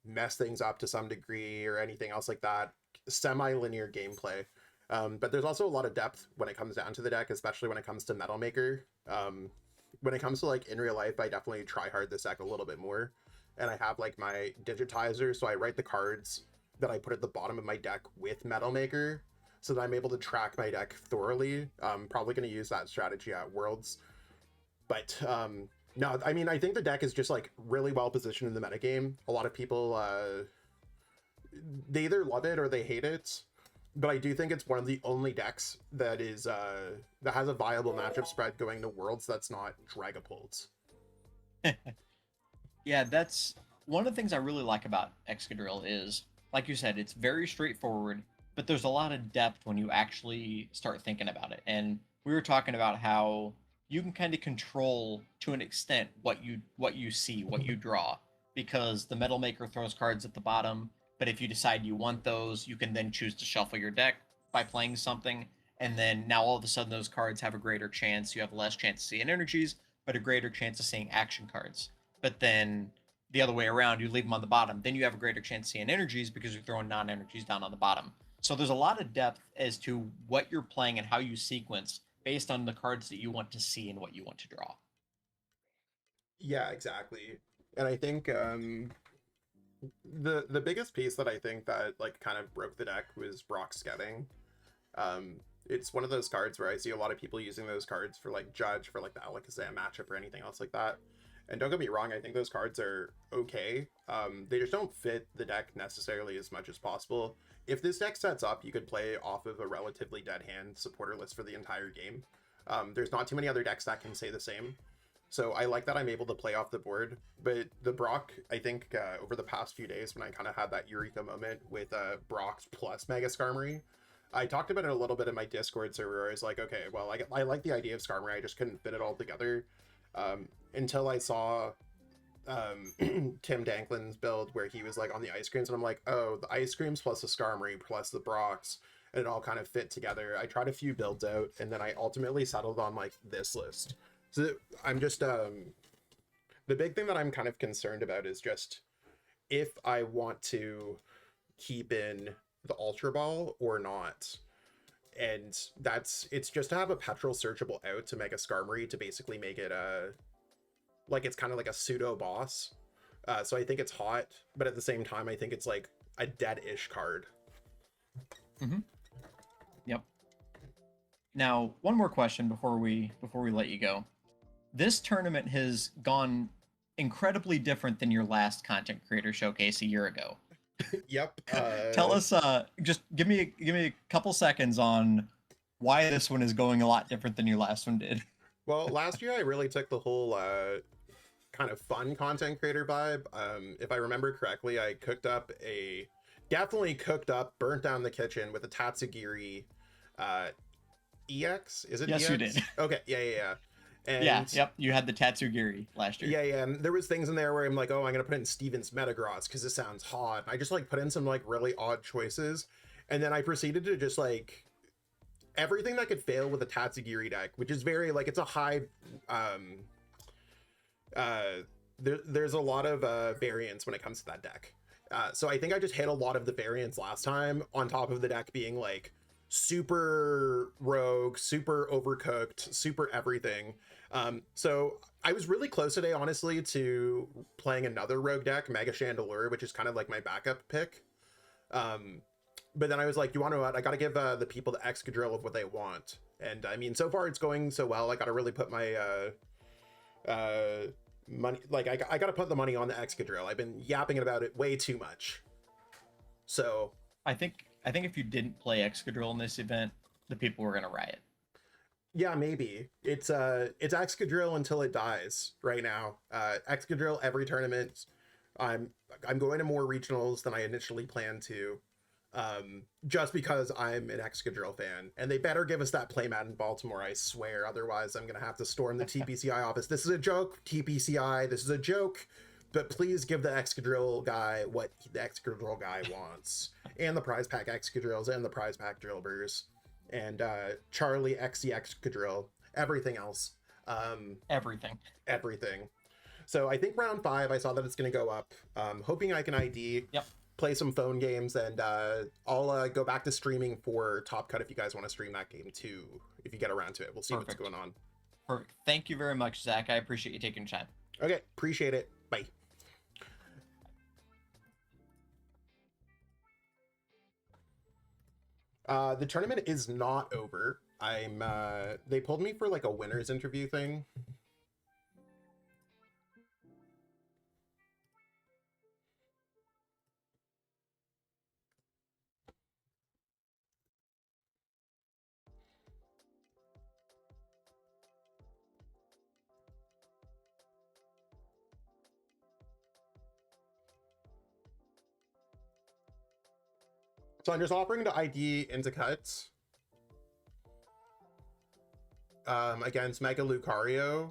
mess things up to some degree or anything else like that. Semi-linear gameplay. But there's also a lot of depth when it comes down to the deck, especially when it comes to Metal Maker. When it comes to like in real life, I definitely try hard this deck a little bit more. And I have like my digitizer, so I write the cards that I put at the bottom of my deck with Metal Maker, so that I'm able to track my deck thoroughly. I'm probably going to use that strategy at Worlds. But no, I mean, I think the deck is just like really well positioned in the metagame. A lot of people, they either love it or they hate it. But I do think it's one of the only decks that is that has a viable matchup spread going to Worlds that's not Dragapult. Yeah, that's one of the things I really like about Excadrill is, like you said, it's very straightforward, but there's a lot of depth when you actually start thinking about it. And we were talking about how you can kind of control to an extent what you see, what you draw, because the Metal Maker throws cards at the bottom, but if you decide you want those, you can then choose to shuffle your deck by playing something, and then now all of a sudden those cards have a greater chance. You have less chance of seeing energies, but a greater chance of seeing action cards. But then the other way around, you leave them on the bottom, then you have a greater chance of seeing energies because you're throwing non-energies down on the bottom. So there's a lot of depth as to what you're playing and how you sequence based on the cards that you want to see and what you want to draw. Yeah, exactly. And I think the biggest piece that I think that like kind of broke the deck was Brock Sketting. It's one of those cards where I see a lot of people using those cards for like Judge, for like the Alakazam matchup or anything else like that. And don't get me wrong, I think those cards are okay. They just don't fit the deck necessarily as much as possible. if this deck sets up, you could play off of a relatively dead hand supporter list for the entire game. There's not too many other decks that can say the same. So I like that I'm able to play off the board. But the Brock, I think over the past few days when I kind of had that eureka moment with Brock plus Mega Skarmory, I talked about it a little bit in my Discord server. I was like, okay, well, I like the idea of Skarmory. I just couldn't fit it all together until I saw Tim Danklin's build where he was like on the ice creams, and I'm like, oh, the ice creams plus the Skarmory plus the Brocks, and it all kind of fit together. I tried a few builds out, and then I ultimately settled on like this list. So I'm just the big thing that I'm kind of concerned about is just if I want to keep in the Ultra Ball or not. And it's just to have a petrol searchable out to make a Skarmory to basically make it like it's kind of like a pseudo boss. So I think it's hot, but at the same time I think it's like a dead-ish card. Yep. Now, one more question before we let you go. This tournament has gone incredibly different than your last Content Creator Showcase a year ago. Yep. Tell us, just give me a couple seconds on why this one is going a lot different than your last one did. Well, last year I really took the whole kind of fun content creator vibe. If I remember correctly, I definitely cooked up, burnt down the kitchen with a Tatsugiri EX. Is it yes, EX? you did. Okay, yeah. And yep, you had the Tatsugiri last year. Yeah, and there was things in there where I'm like, oh, I'm gonna put in Steven's Metagross because this sounds hot. And I just like put in some like really odd choices, and then I proceeded to just like everything that could fail with a Tatsugiri deck, which is very like it's a high there's a lot of variance when it comes to that deck. So I think I just hit a lot of the variance last time on top of the deck being like super rogue, super overcooked, super everything. So I was really close today, honestly, to playing another rogue deck, Mega Chandelure, which is kind of like my backup pick. But then I was like, you want to what? I got to give the people the Excadrill of what they want. And I mean, so far it's going so well. I got to really put my money, like I got to put the money on the Excadrill. I've been yapping about it way too much. So I think if you didn't play Excadrill in this event, the people were gonna riot. Yeah, maybe. It's Excadrill until it dies right now. Excadrill every tournament. I'm going to more regionals than I initially planned to. Just because I'm an Excadrill fan, and they better give us that playmat in Baltimore, I swear. Otherwise, I'm gonna have to storm the TPCI office. This is a joke, TPCI. This is a joke, but please give the Excadrill guy what the Excadrill guy wants, and the prize pack Excadrills and the prize pack Drillburs, and Charlie XC Excadrill, everything else. Everything. So I think round 5, I saw that it's gonna go up. Hoping I can ID. Yep. Play some phone games, and I'll go back to streaming for Top Cut if you guys want to stream that game too, if you get around to it. We'll see what's going on. Perfect. Thank you very much, Zach. I appreciate you taking time. Okay, appreciate it. Bye. The tournament is not over. They pulled me for like a winner's interview thing. So I'm just offering to ID into cuts against Mega Lucario.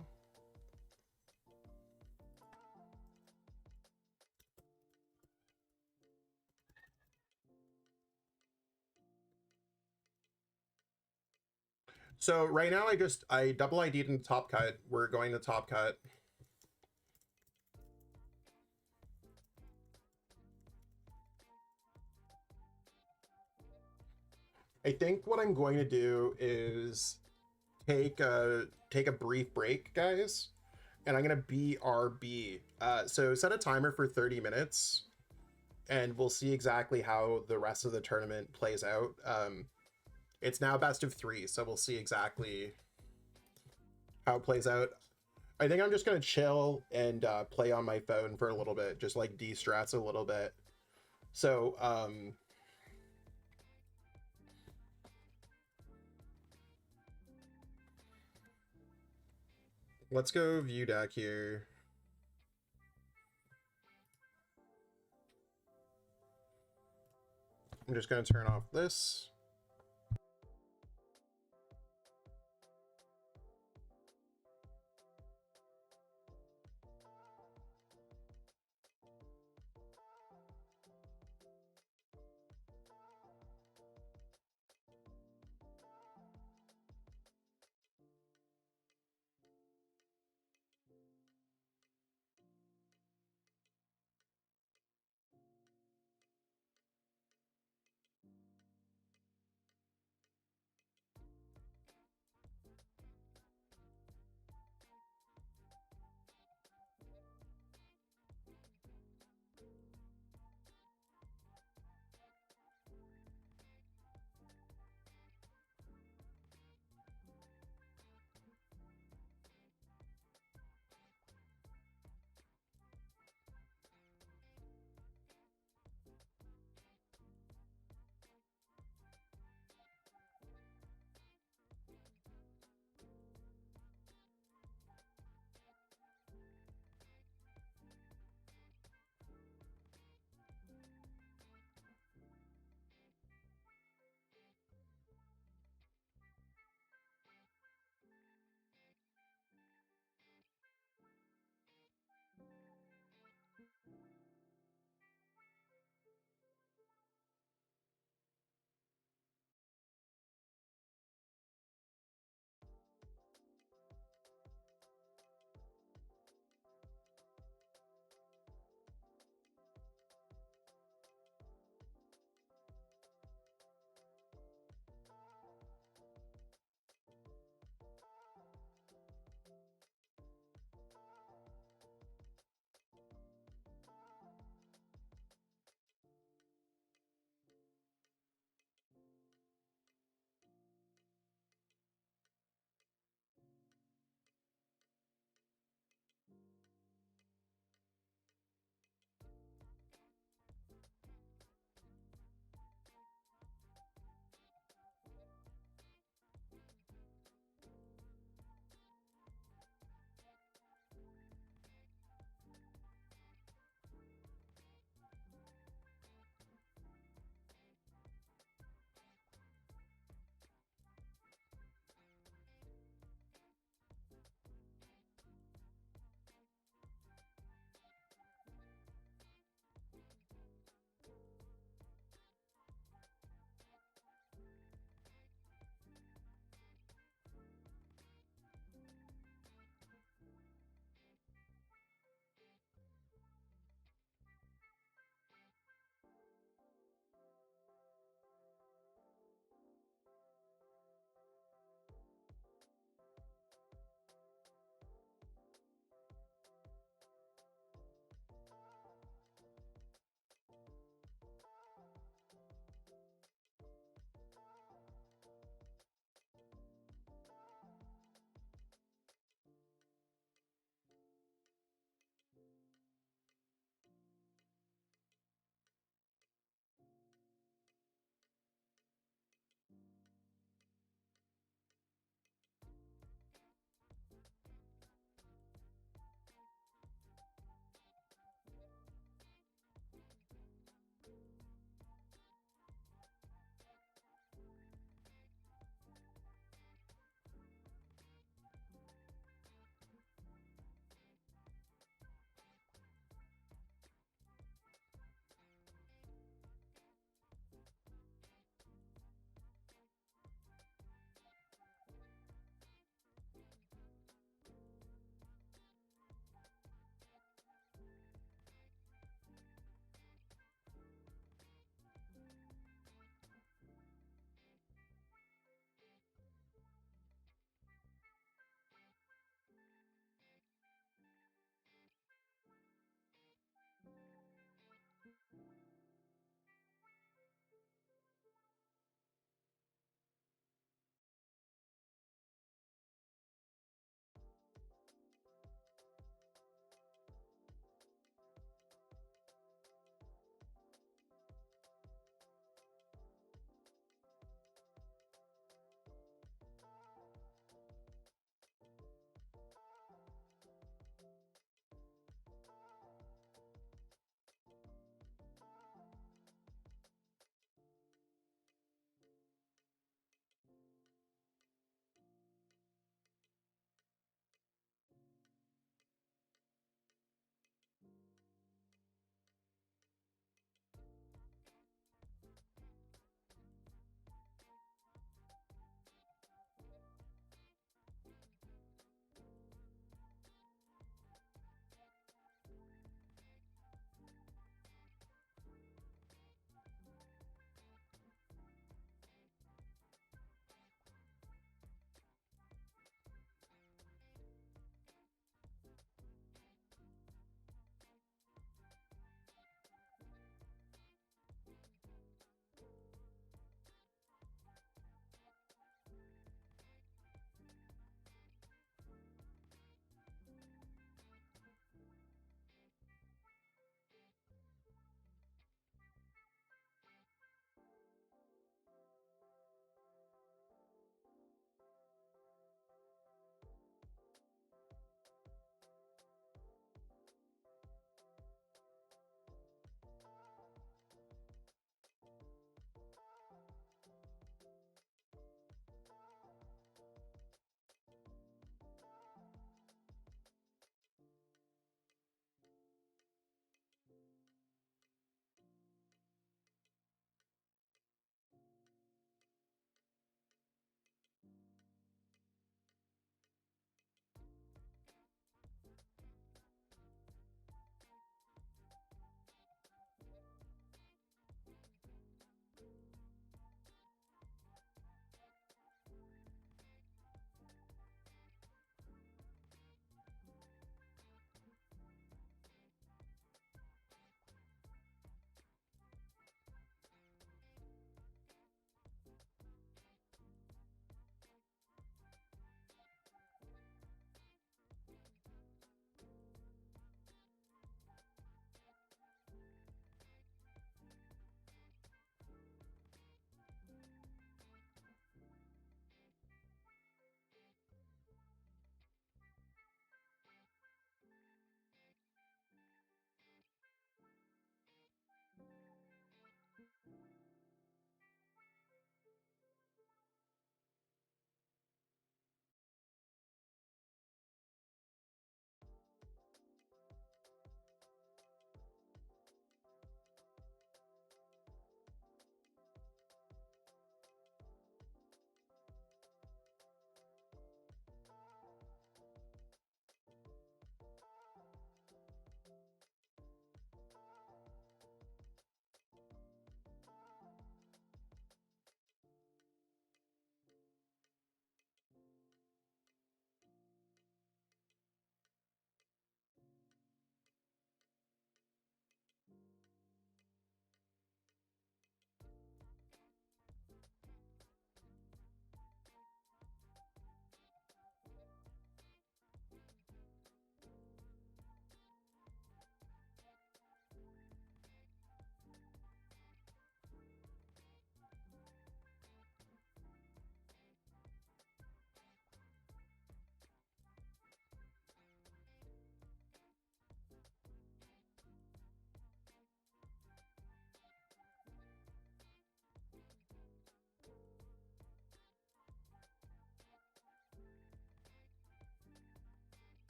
So right now I double ID'd into Top Cut. We're going to Top Cut. I think what I'm going to do is take a brief break, guys, and I'm gonna BRB. So set a timer for 30 minutes, and we'll see exactly how the rest of the tournament plays out. It's now best of 3, so we'll see exactly how it plays out. I think I'm just gonna chill and play on my phone for a little bit, just like de-stress a little bit. So Let's go view deck here. I'm just going to turn off this.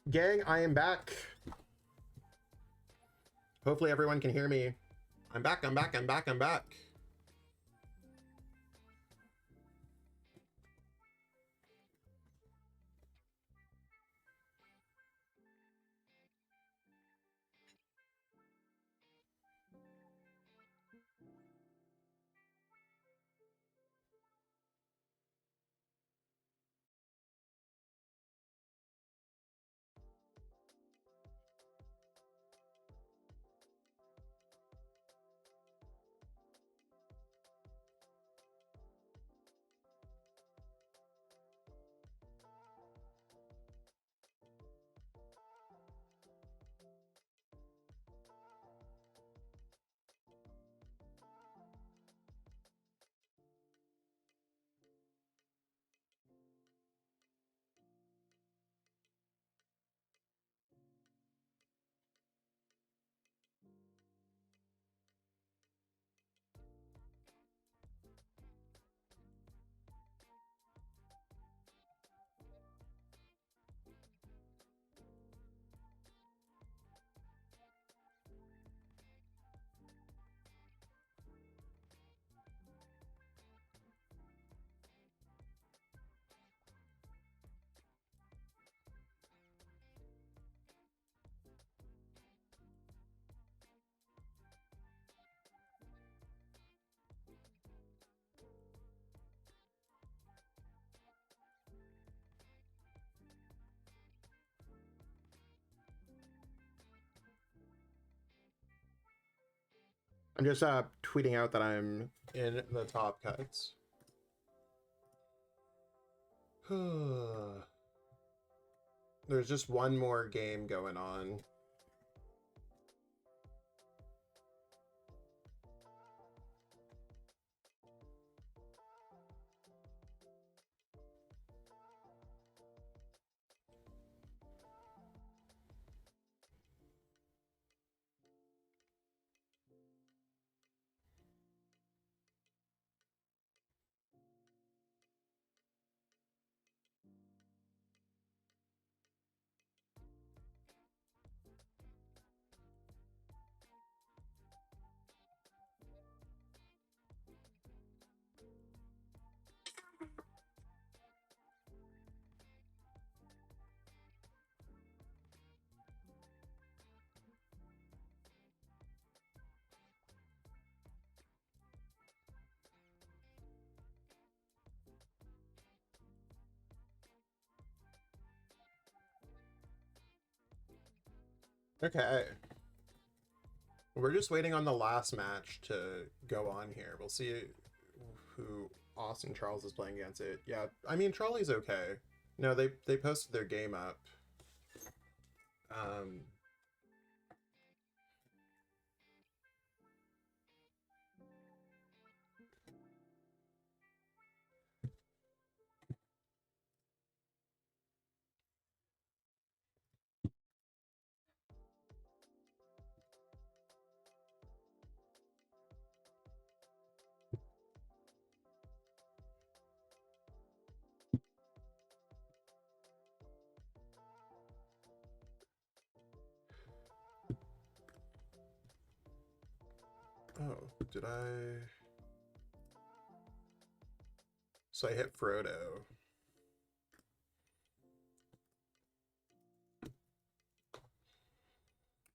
Gang, I am back. Hopefully everyone can hear me. I'm back, I'm back, I'm back, I'm back. I'm just tweeting out that I'm in the top cuts. There's just one more game going on. Okay. We're just waiting on the last match to go on here. We'll see who Austin Charles is playing against it. Yeah, I mean, Charlie's okay. No, they posted their game up. Um, oh, did I? So I hit Frodo.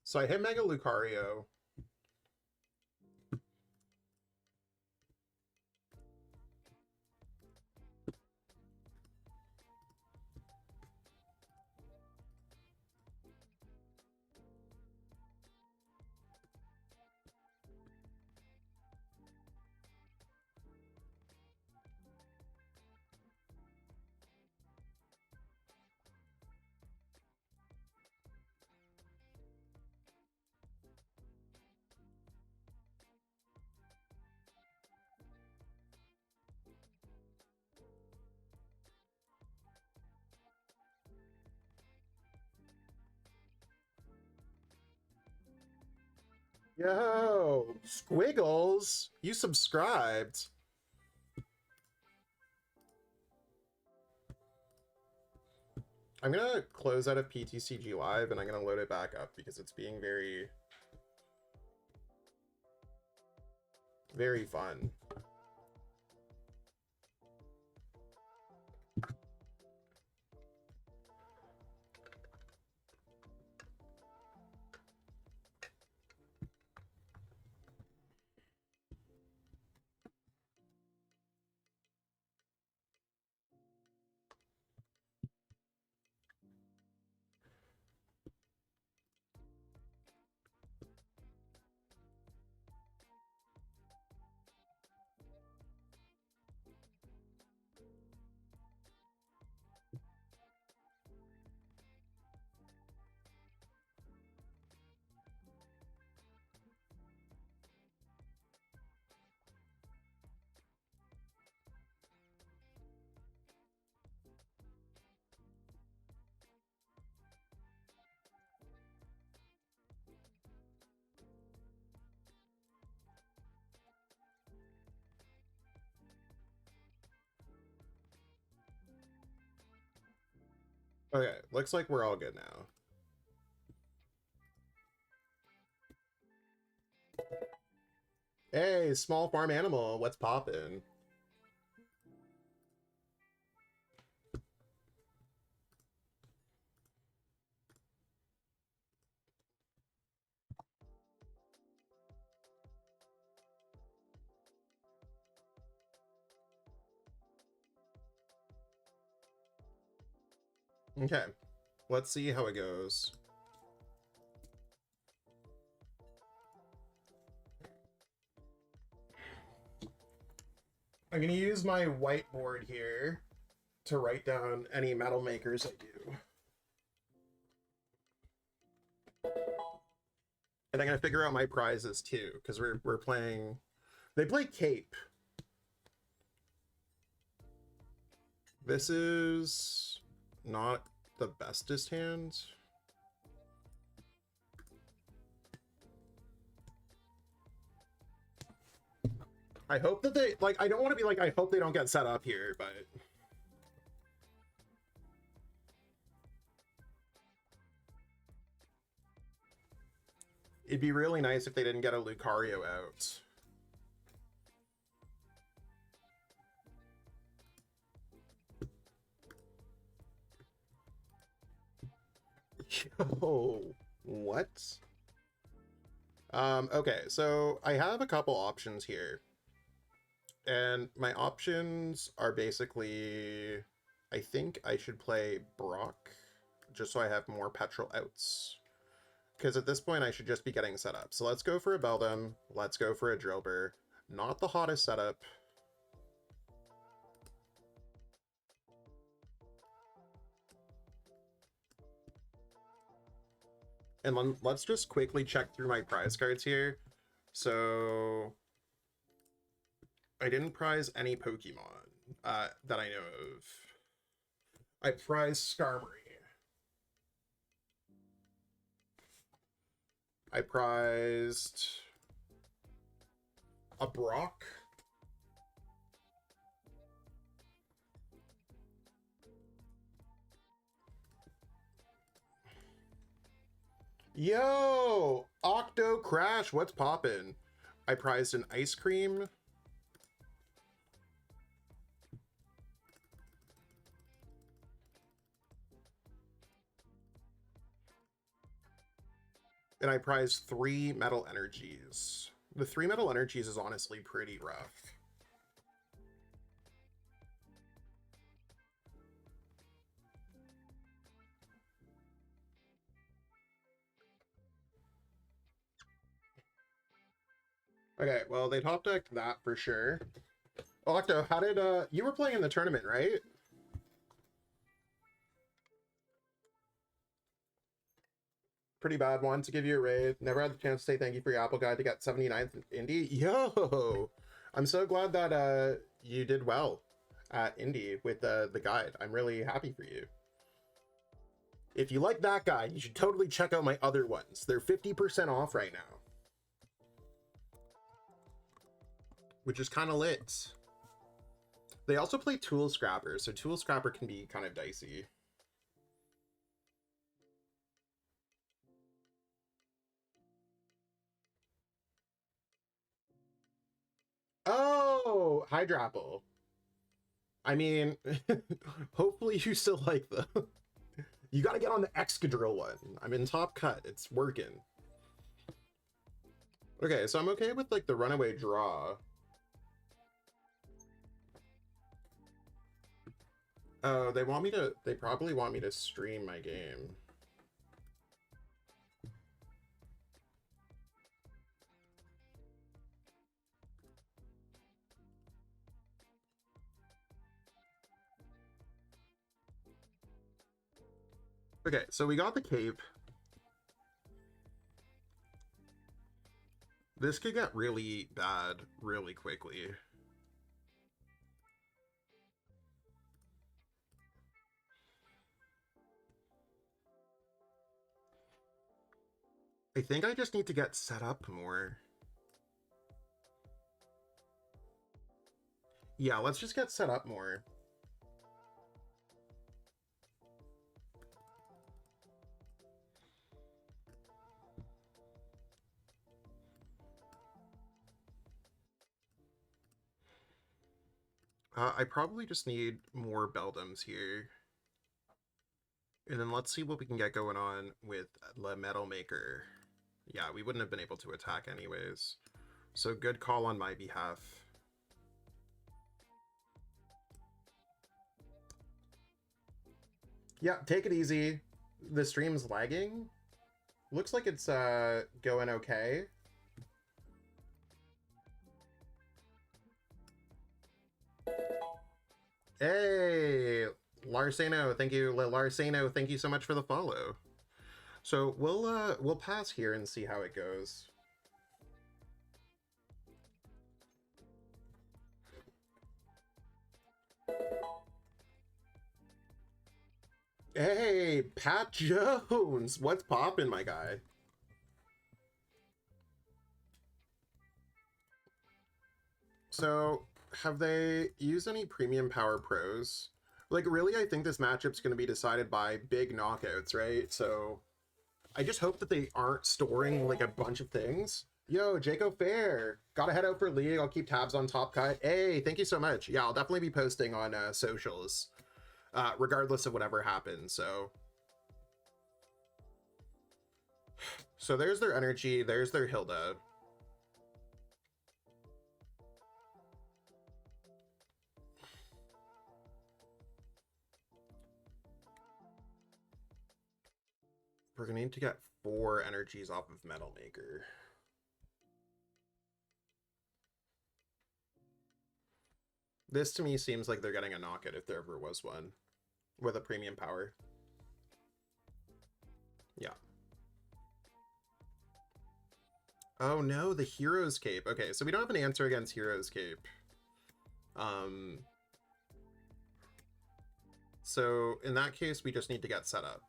So I hit Mega Lucario. Yo, Squiggles, you subscribed. I'm gonna close out of PTCG Live and I'm gonna load it back up because it's being very, very fun. Okay, looks like we're all good now. Hey, small farm animal, what's poppin'? Okay, let's see how it goes. I'm gonna use my whiteboard here to write down any metal makers I do. And I'm gonna figure out my prizes too, because we're playing. They play Cape. This is not the bestest hand. I hope that they, like, I don't want to be like, I hope they don't get set up here, but it'd be really nice if they didn't get a Lucario out. Yo, what? Okay, so I have a couple options here. And my options are basically, I think I should play Brock, just so I have more petrol outs. Because at this point, I should just be getting set up. So let's go for a Beldum, let's go for a Drillbur. Not the hottest setup. And let's just quickly check through my prize cards here. So I didn't prize any Pokemon that I know of. I prized Skarmory. I prized a Brock. Yo, Octo Crash, what's poppin'? I prized an ice cream. And I prized 3 metal energies. The 3 metal energies is honestly pretty rough. Okay, well, they top decked that for sure. Octo, how did, you were playing in the tournament, right? Pretty bad one to give you a raid. Never had the chance to say thank you for your Apple Guide to get 79th in Indy. Yo! I'm so glad that, you did well at Indy with the guide. I'm really happy for you. If you like that guide, you should totally check out my other ones. They're 50% off right now. Which is kind of lit. They also play Tool Scrapper, so Tool Scrapper can be kind of dicey. Hydrapple. I mean, hopefully you still like them. You gotta get on the Excadrill one. I'm in top cut. It's working. Okay, so I'm okay with like the runaway draw. Oh, they probably want me to stream my game. Okay, so we got the cape. This could get really bad really quickly. I think I just need to get set up more. Yeah, let's just get set up more. I probably just need more Beldams here. And then let's see what we can get going on with the Metal Maker. Yeah, we wouldn't have been able to attack anyways. So good call on my behalf. Yeah, take it easy. The stream's lagging. Looks like it's going okay. Hey, Larsano, thank you, Larsano, thank you so much for the follow. So we'll pass here and see how it goes. Hey, Pat Jones, what's poppin', my guy? So, have they used any premium power pros? Like, really, I think this matchup's going to be decided by big knockouts, right? So, I just hope that they aren't storing, like, a bunch of things. Yo, Jaco Fair, gotta head out for League. I'll keep tabs on Top Cut. Hey, thank you so much. Yeah, I'll definitely be posting on socials, regardless of whatever happens, So there's their energy, there's their Hilda. We're gonna need to get 4 energies off of Metal Maker. This to me seems like they're getting a knockout if there ever was one with a premium power. Yeah. Oh no, the Hero's Cape. Okay, so we don't have an answer against Hero's Cape. So in that case, we just need to get set up.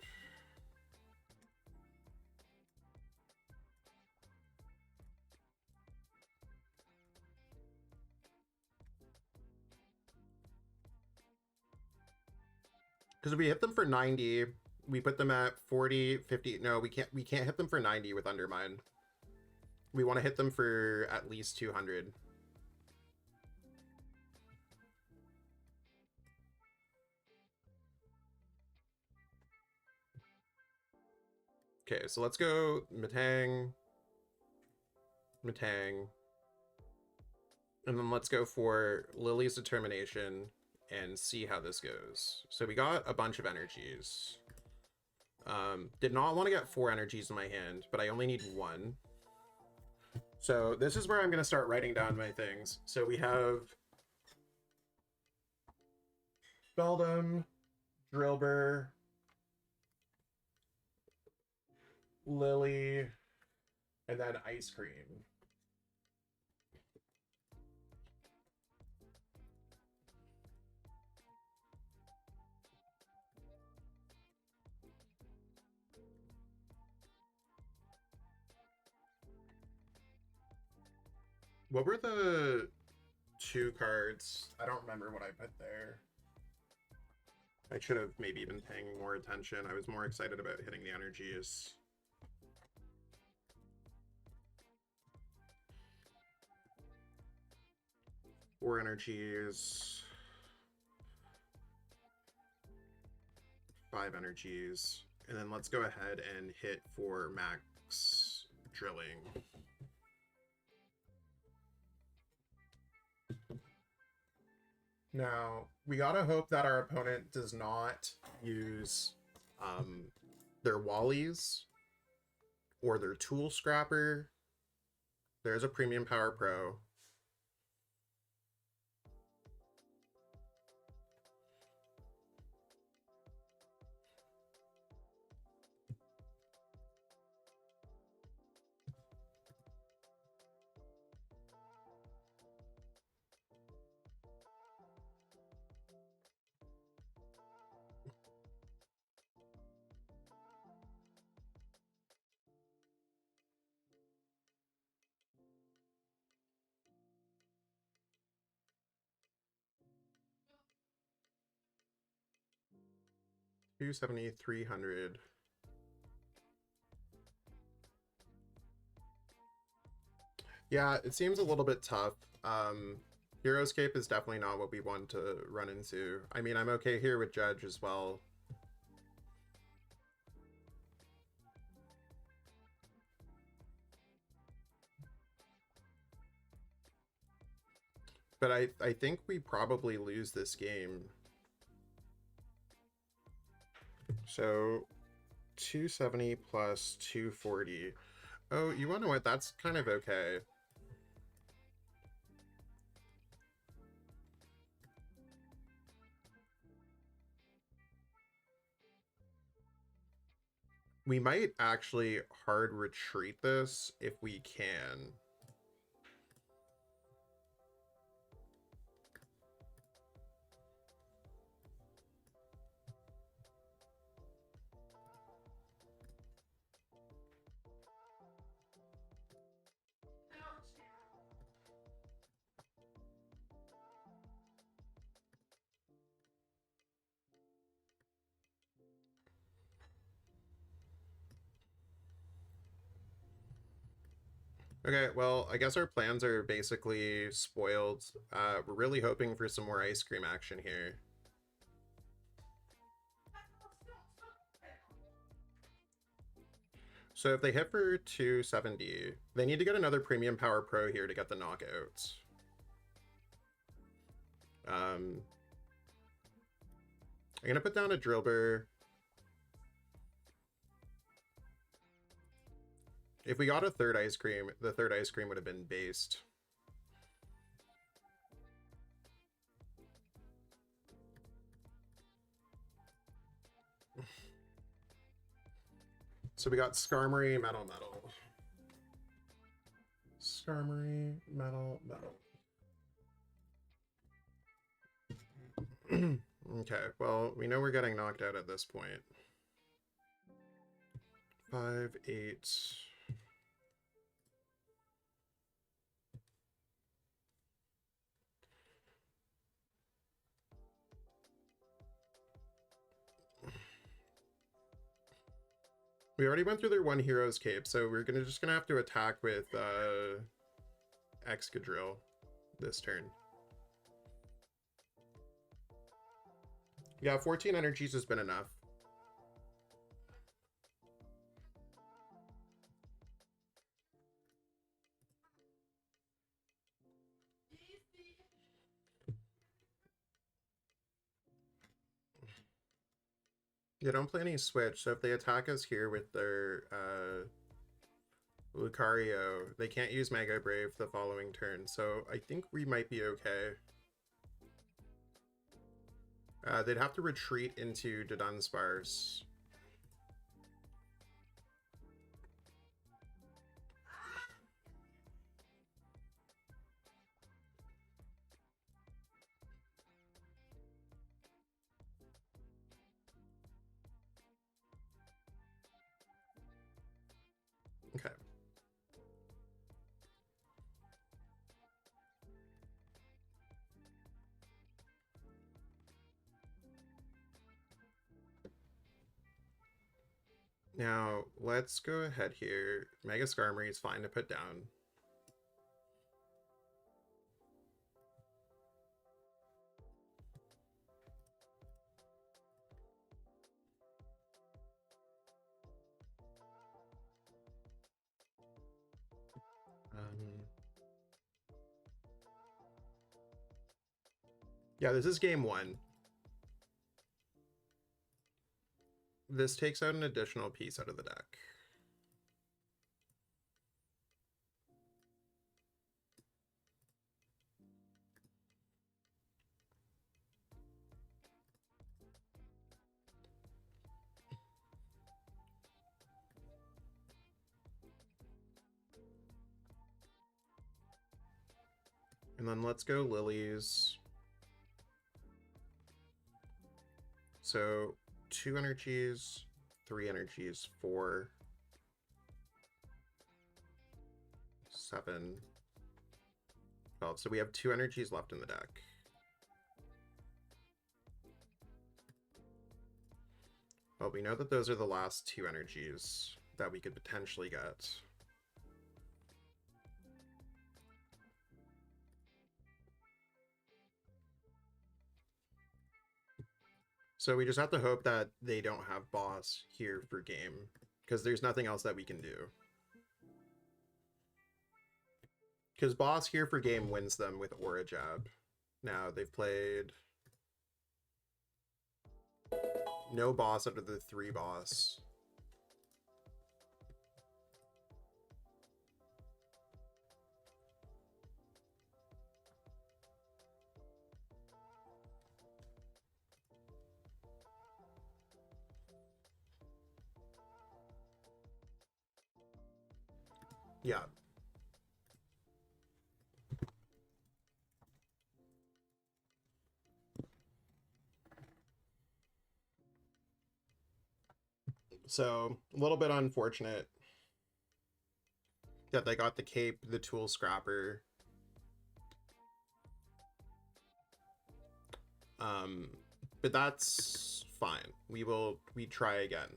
Because if we hit them for 90, we put them at 40, 50. No, we can't hit them for 90 with Undermine. We want to hit them for at least 200. Okay, so let's go Matang. And then let's go for Lily's Determination and see how this goes. So we got a bunch of energies. Did not want to get 4 energies in my hand, but I only need 1. So this is where I'm going to start writing down my things. So we have Beldam, Drillbur, Lily, and then Ice Cream. What were the 2 cards? I don't remember what I put there. I should have maybe been paying more attention. I was more excited about hitting the energies. 4 energies. 5 energies. And then let's go ahead and hit for max drilling. Now, we gotta hope that our opponent does not use their Wallies or their Tool Scrapper. There's a Premium Power Pro. $270, $300. Yeah, it seems a little bit tough. Hero's Cape is definitely not what we want to run into. I mean, I'm okay here with Judge as well. But I think we probably lose this game. So 270 plus 240. Oh, you want to know what? That's kind of okay. We might actually hard retreat this if we can. Okay, well, I guess our plans are basically spoiled. We're really hoping for some more ice cream action here. So if they hit for 270, they need to get another Premium Power Pro here to get the knockouts. I'm gonna put down a Drillbur. If we got a third ice cream, the third ice cream would have been based. So we got Skarmory, Metal. Skarmory, Metal. Okay, well, we know we're getting knocked out at this point. 5, 8... We already went through their one Hero's Cape, so we're just gonna have to attack with Excadrill this turn. Yeah, 14 energies has been enough. Yeah, don't play any switch, so if they attack us here with their Lucario, they can't use Mega Brave the following turn, so I think we might be okay. They'd have to retreat into Dunsparce. Okay. Now, let's go ahead here. Mega Skarmory is fine to put down. Yeah, this is game 1. This takes out an additional piece out of the deck. And then let's go lilies. So 2 energies, 3 energies, 4, 7, 12. So we have 2 energies left in the deck. Well, we know that those are the last 2 energies that we could potentially get. So we just have to hope that they don't have boss here for game, because there's nothing else that we can do. Because boss here for game wins them with Aura Jab. Now, they've played no boss out of the 3 boss. Yeah. So, a little bit unfortunate that they got the cape, the tool scrapper. But that's fine. We try again.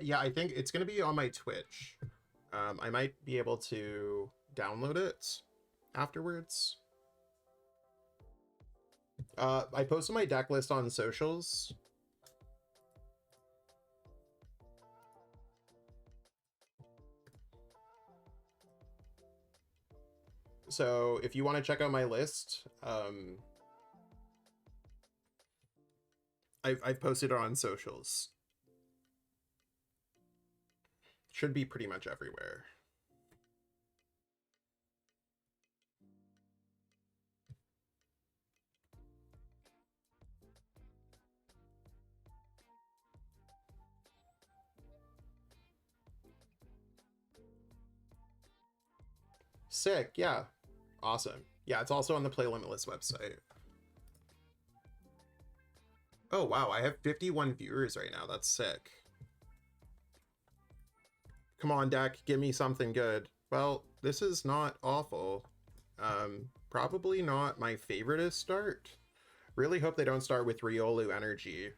Yeah, I think it's gonna be on my Twitch. I might be able to download it afterwards. I posted my deck list on socials. So if you want to check out my list, I've posted it on socials. Should be pretty much everywhere. Sick, yeah. Awesome. Yeah, it's also on the Play Limitless website. Oh, wow, I have 51 viewers right now. That's sick. Come on, deck, give me something good. Well, this is not awful. Probably not my favoriteest start. Really hope they don't start with Riolu Energy.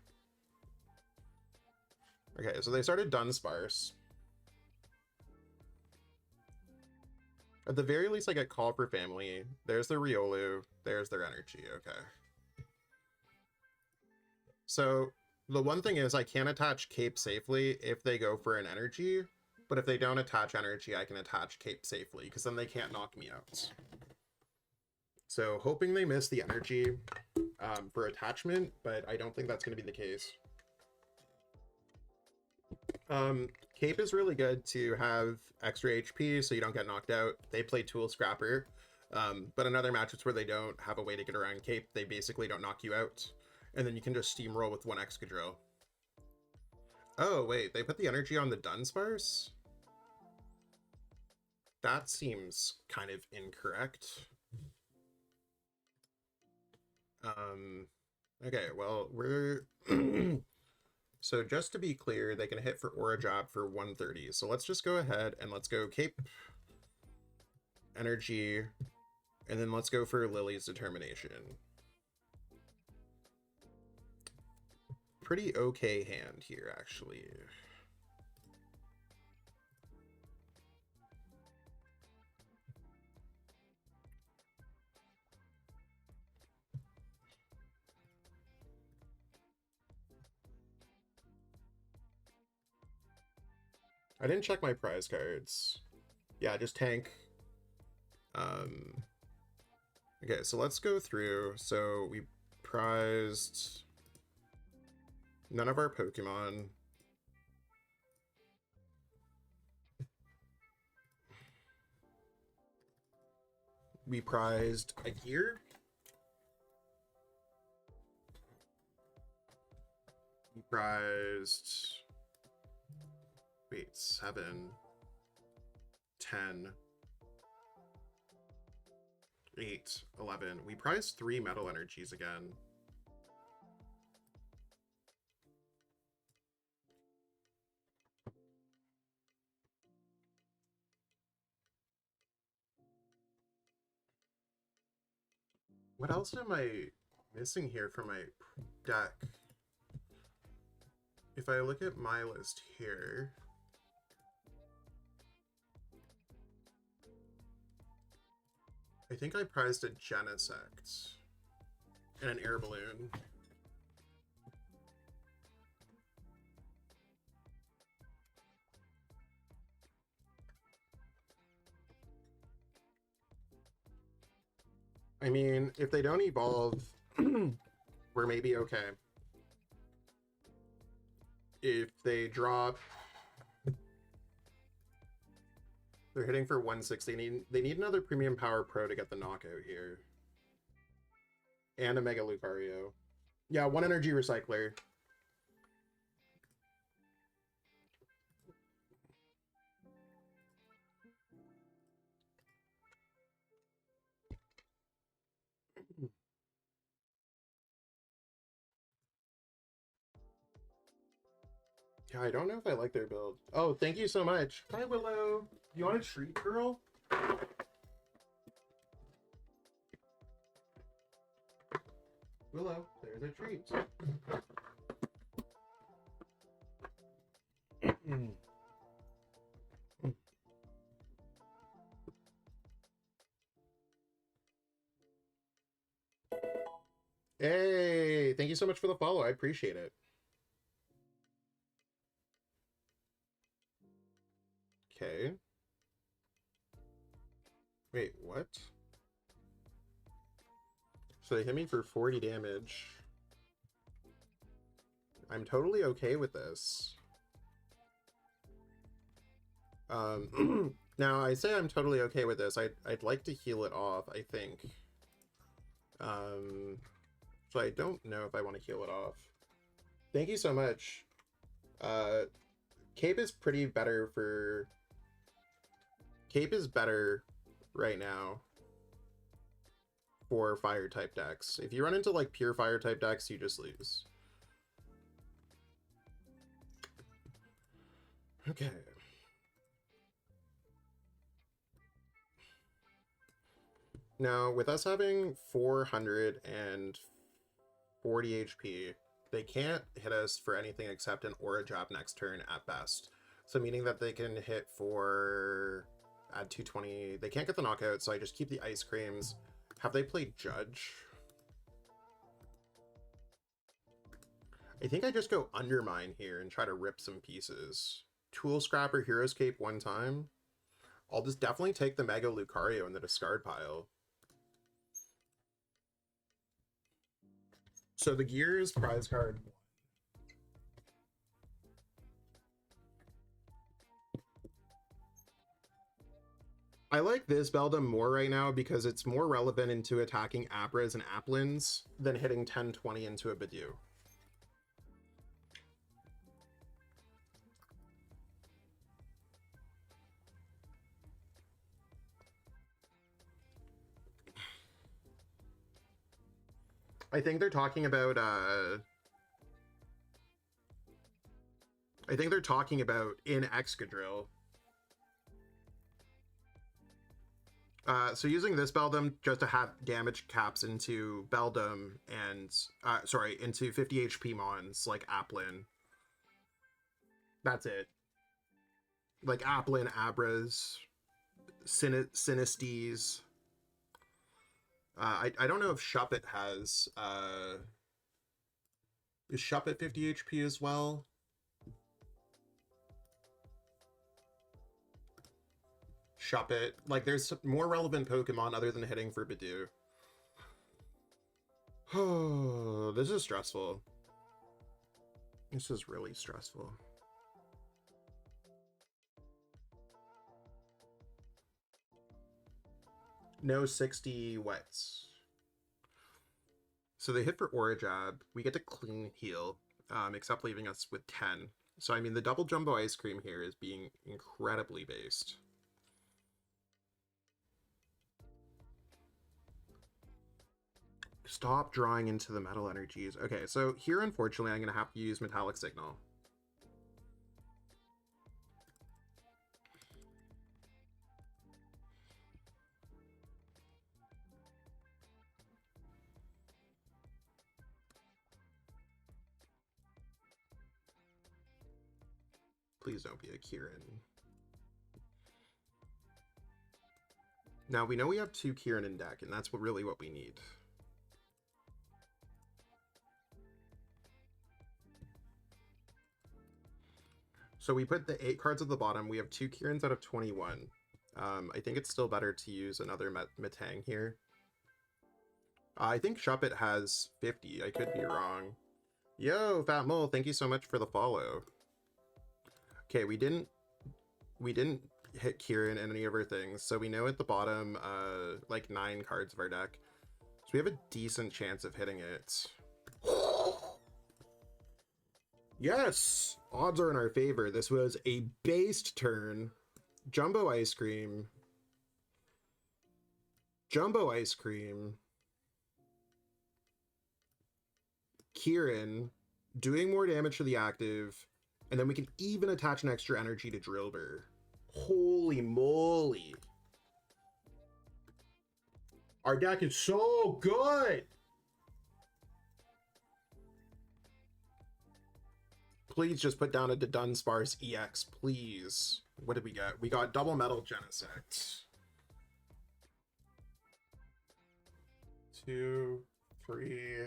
Okay, so they started Dunsparce. At the very least, I get Call for Family. There's the Riolu. There's their energy. Okay. So the one thing is I can't attach Cape safely if they go for an energy, but if they don't attach energy, I can attach Cape safely, because then they can't knock me out. So hoping they miss the energy for attachment, but I don't think that's going to be the case. Cape is really good to have extra HP so you don't get knocked out. They play Tool Scrapper, but in other matches where they don't have a way to get around Cape, they basically don't knock you out. And then you can just steamroll with 1 Excadrill. Oh, wait, they put the energy on the Dunsparce? That seems kind of incorrect. Okay, well, we're... So just to be clear, they can hit for Aura Jab for 130. So let's just go ahead and let's go Cape, Energy, And then let's go for Lily's Determination. Pretty okay hand here, actually. I didn't check my prize cards. Yeah, just tank. Okay, so let's go through. So we prized none of our Pokemon. We prized a gear. We prized... Wait, 7, 10, 8, 11. We prized 3 Metal Energies again. What else am I missing here from my deck? If I look at my list here... I think I prized a Genesect and an Air Balloon. I mean, if they don't evolve, we're maybe okay. If they drop... They're hitting for 160. They need another Premium Power Pro to get the knockout here. And a Mega Lucario. Yeah, 1 Energy Recycler. Yeah, I don't know if I like their build. Oh, thank you so much. Hi, Willow. You want a treat, girl? Willow, there's a treat. Hey, thank you so much for the follow. I appreciate it. Okay. Wait, what? So they hit me for 40 damage. I'm totally okay with this. Now I say I'm totally okay with this. I'd like to heal it off, I think. So I don't know if I want to heal it off. Thank you so much. Cape is pretty better for... Cape is better right now for fire type decks. If you run into like pure fire type decks, you just lose. Okay. Now, with us having 440 HP, they can't hit us for anything except an Aura Jab next turn at best. So meaning that they can hit for... add 220. They can't get the knockout, so I just keep the Ice Creams. Have they played Judge? I think I just go Undermine here and try to rip some pieces. Tool Scrapper, Hero's Cape one time. I'll just definitely take the Mega Lucario in the discard pile. So the gear is prize card 1. I like this Beldum more right now because it's more relevant into attacking Abras and Applins than hitting 1020 into a Bidoof. I think they're talking about in Excadrill. So using this Beldum just to have damage caps into Beldum and, into 50 HP Mons, like Applin. That's it. Like Applin, Abras, Sinistes. I don't know if Shuppet has, is Shuppet 50 HP as well? Shuppet. Like, there's more relevant Pokemon other than hitting for Bidoof. Oh, this is stressful. This is really stressful. No 60 wets. So they hit for Orajab. We get to clean heal, except leaving us with 10. So, I mean, the double jumbo ice cream here is being incredibly based. Stop drawing into the metal energies. Okay, so here, unfortunately, I'm going to have to use Metallic Signal. Please don't be a Kieran. Now, we know we have 2 Kieran in deck, and that's really what we need. So we put the 8 cards at the bottom. We have 2 Kiirans out of 21. I think it's still better to use another Metang here. I think Shuppet has 50. I could be wrong. Yo, Fat Mole, thank you so much for the follow. Okay, we didn't hit Kieran in any of our things, so we know at the bottom, like 9 cards of our deck. So we have a decent chance of hitting it. Yes! Odds are in our favor. This was a based turn. Jumbo Ice Cream. Jumbo Ice Cream. Kieran doing more damage to the active, and then we can even attach an extra energy to Drillbur. Holy moly. Our deck is so good! Please just put down a Dunsparce EX, please. What did we get? We got double metal Genesect. 2, 3,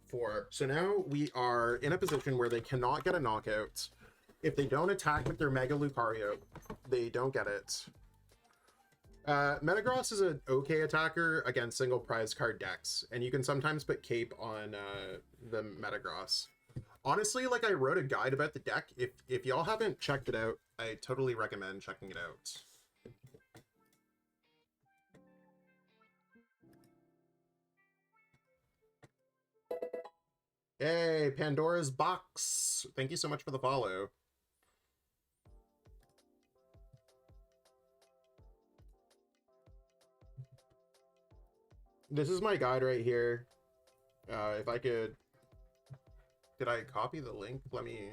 4. So now we are in a position where they cannot get a knockout. If they don't attack with their Mega Lucario, they don't get it. Metagross is an okay attacker against single prize card decks, and you can sometimes put Cape on the Metagross. Honestly, like, I wrote a guide about the deck. If y'all haven't checked it out, I totally recommend checking it out. Hey, Pandora's Box. Thank you so much for the follow. This is my guide right here. If I could... Did I copy the link? Let me...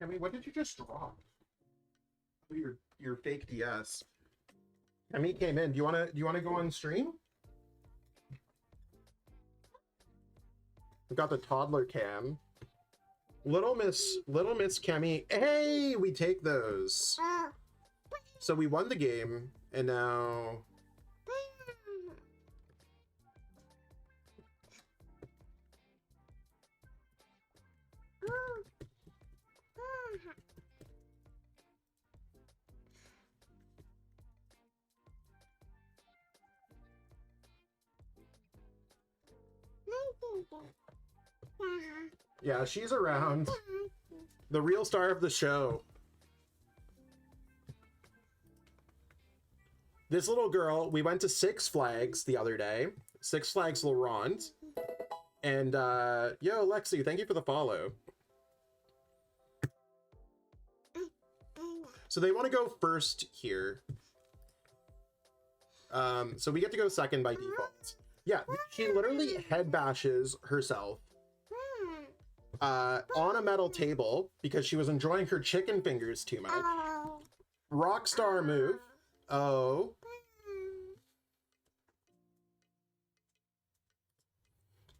I mean, what did you just drop? Oh, your fake DS. Emmy came in. Do you wanna go on stream? We got the toddler cam. Little Miss Kemi. Hey, we take those. So we won the game, and now... Yeah, she's around. The real star of the show. This little girl, we went to Six Flags the other day. Six Flags Laurent. And, yo, Lexi, thank you for the follow. So they want to go first here. So we get to go second by default. Yeah, she literally head bashes herself on a metal table because she was enjoying her chicken fingers too much. Rockstar move. Oh.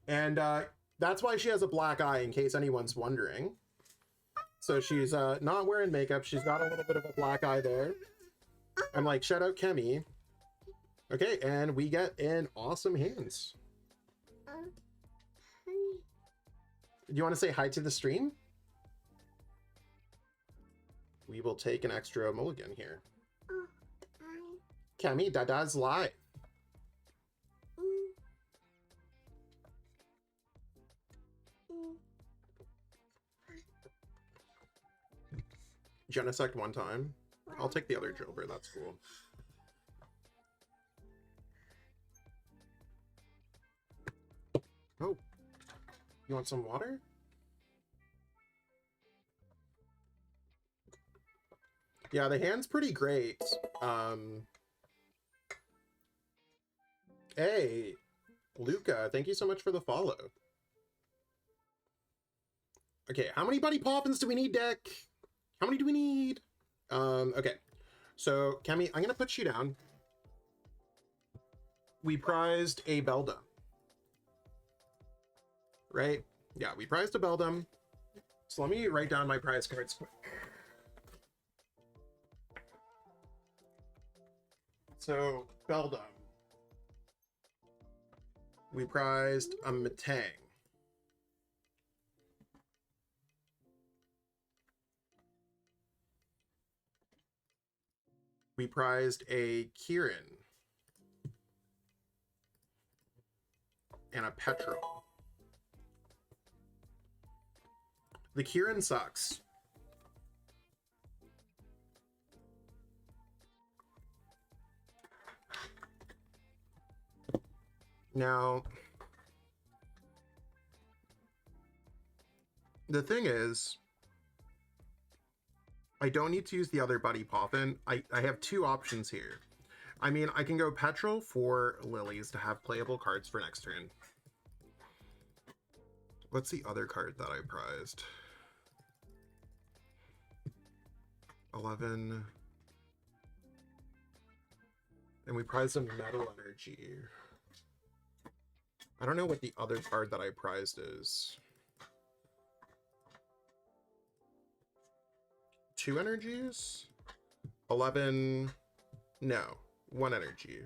And that's why she has a black eye, in case anyone's wondering. So she's not wearing makeup. She's got a little bit of a black eye there. I'm like, shout out Kemi. Okay, and we get in awesome hands. Do you want to say hi to the stream? We will take an extra mulligan here. Kemi, Dada's live. Genesect one time. I'll take the other Jover, that's cool. Oh, you want some water? Yeah, the hand's pretty great. Hey, Luca, thank you so much for the follow. Okay, how many buddy poppins do we need, Deck? How many do we need? Okay. So, Kemi, I'm gonna put you down. We prized a Beldum. Right? Yeah, we prized a Beldum. So let me write down my prize cards quick. So, Beldum. We prized a Matang. We prized a Kieran. And a Petrol. The Kieran sucks. Now, the thing is, I don't need to use the other Buddy Poppin. I have two options here. I mean, I can go Petrol for Lilies to have playable cards for next turn. What's the other card that I prized? 11. And we prized a Metal Energy. I don't know what the other card that I prized is. 2 energies? 11. No, 1 energy.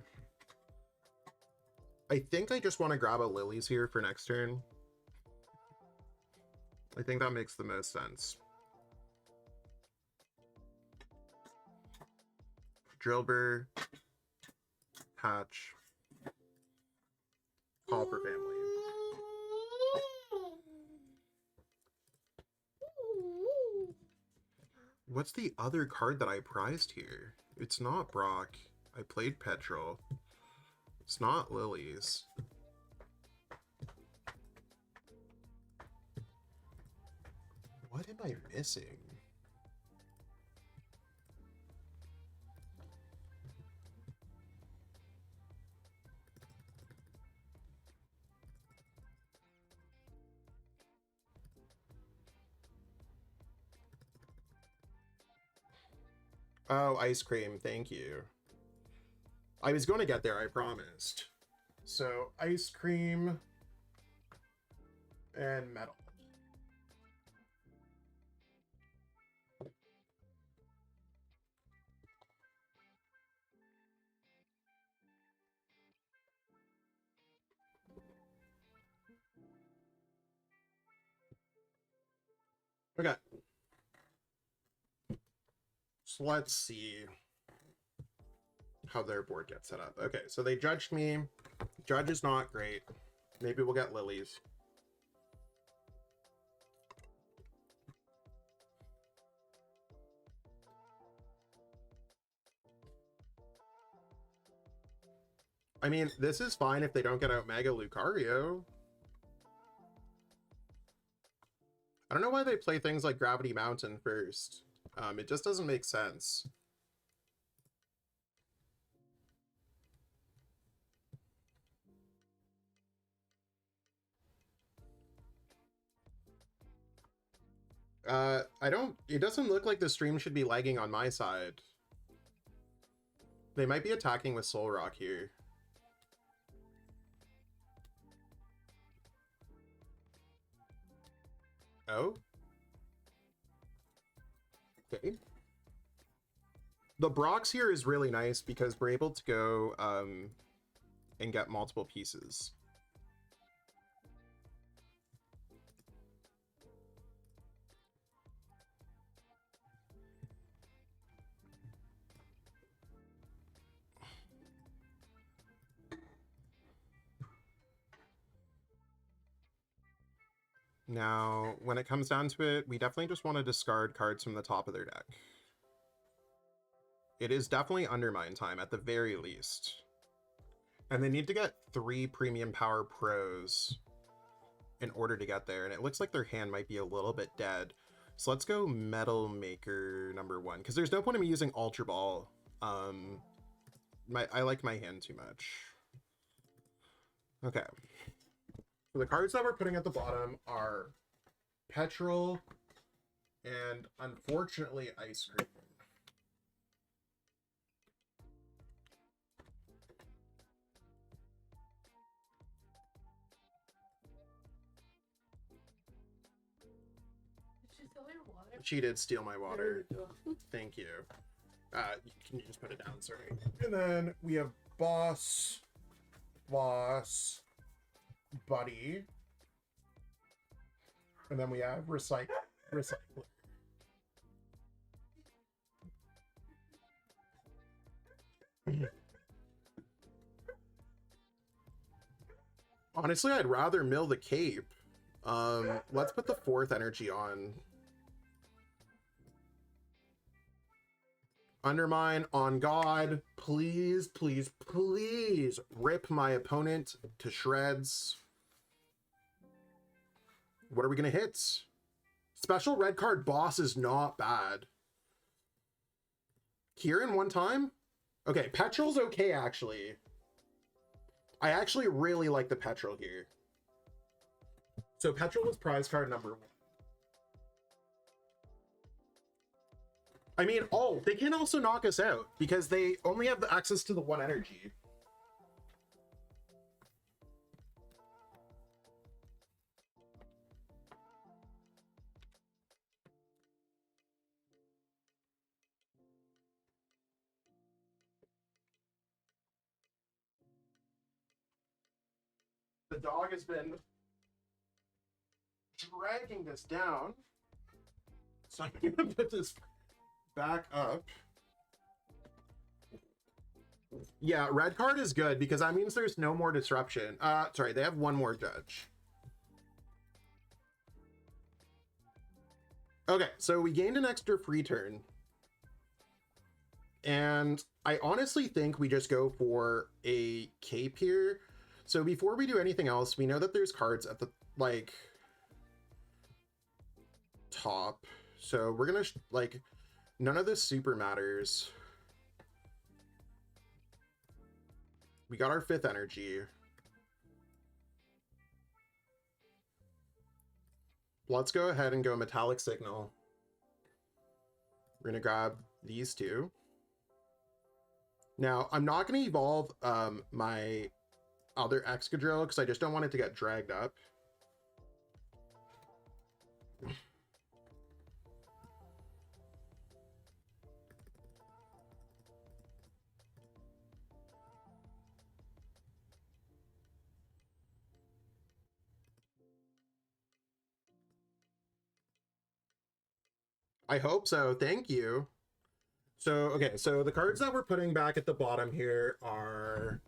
I think I just want to grab a Lilies here for next turn. I think that makes the most sense. Drillbur, Hatch, Hopper family. What's the other card that I prized here? It's not Brock. I played Petrol. It's not Lilies. What am I missing? Oh, ice cream, thank you. I was going to get there, I promised. So, ice cream and metal. Okay. So let's see how their board gets set up. Okay, so they judged me. Judge is not great. Maybe we'll get Lilies. I mean, this is fine if they don't get out Mega Lucario. I don't know why they play things like Gravity Mountain first. It just doesn't make sense. It doesn't look like the stream should be lagging on my side. They might be attacking with Soul Rock here. Oh. Okay. The Brox here is really nice because we're able to go and get multiple pieces. Now, when it comes down to it, we definitely just want to discard cards from the top of their deck. It is definitely Undermine time at the very least. And they need to get 3 Premium Power Pros in order to get there. And it looks like their hand might be a little bit dead. So let's go Metal Maker number 1. Because there's no point in me using Ultra Ball. I like my hand too much. Okay. So the cards that we're putting at the bottom are Petrol and, unfortunately, Ice Cream. She did steal my water. Thank you. Can you just put it down? Sorry. And then we have Boss, Buddy. And then we have Recycler. Honestly, I'd rather mill the cape. Let's put the 4th energy on. Undermine on God. Please, please, please rip my opponent to shreds. What are we going to hit? Special red card Boss is not bad. Kieran one time? Okay, Petrol's okay, actually. I actually really like the Petrol here. So Petrol was prize card number 1. I mean, oh, they can also knock us out because they only have the access to the 1 energy. The dog has been dragging this down. So I'm gonna put this back up. Yeah, red card is good because that means there's no more disruption. Sorry, they have 1 more judge. Okay, so we gained an extra free turn. And I honestly think we just go for a cape here. So before we do anything else, we know that there's cards at the, like, top. So we're gonna, like, none of this super matters. We got our 5th energy. Let's go ahead and go Metallic Signal. We're gonna grab these 2. Now, I'm not gonna evolve my other Excadrill because I just don't want it to get dragged up. I hope so. Thank you. So, okay, so the cards that we're putting back at the bottom here are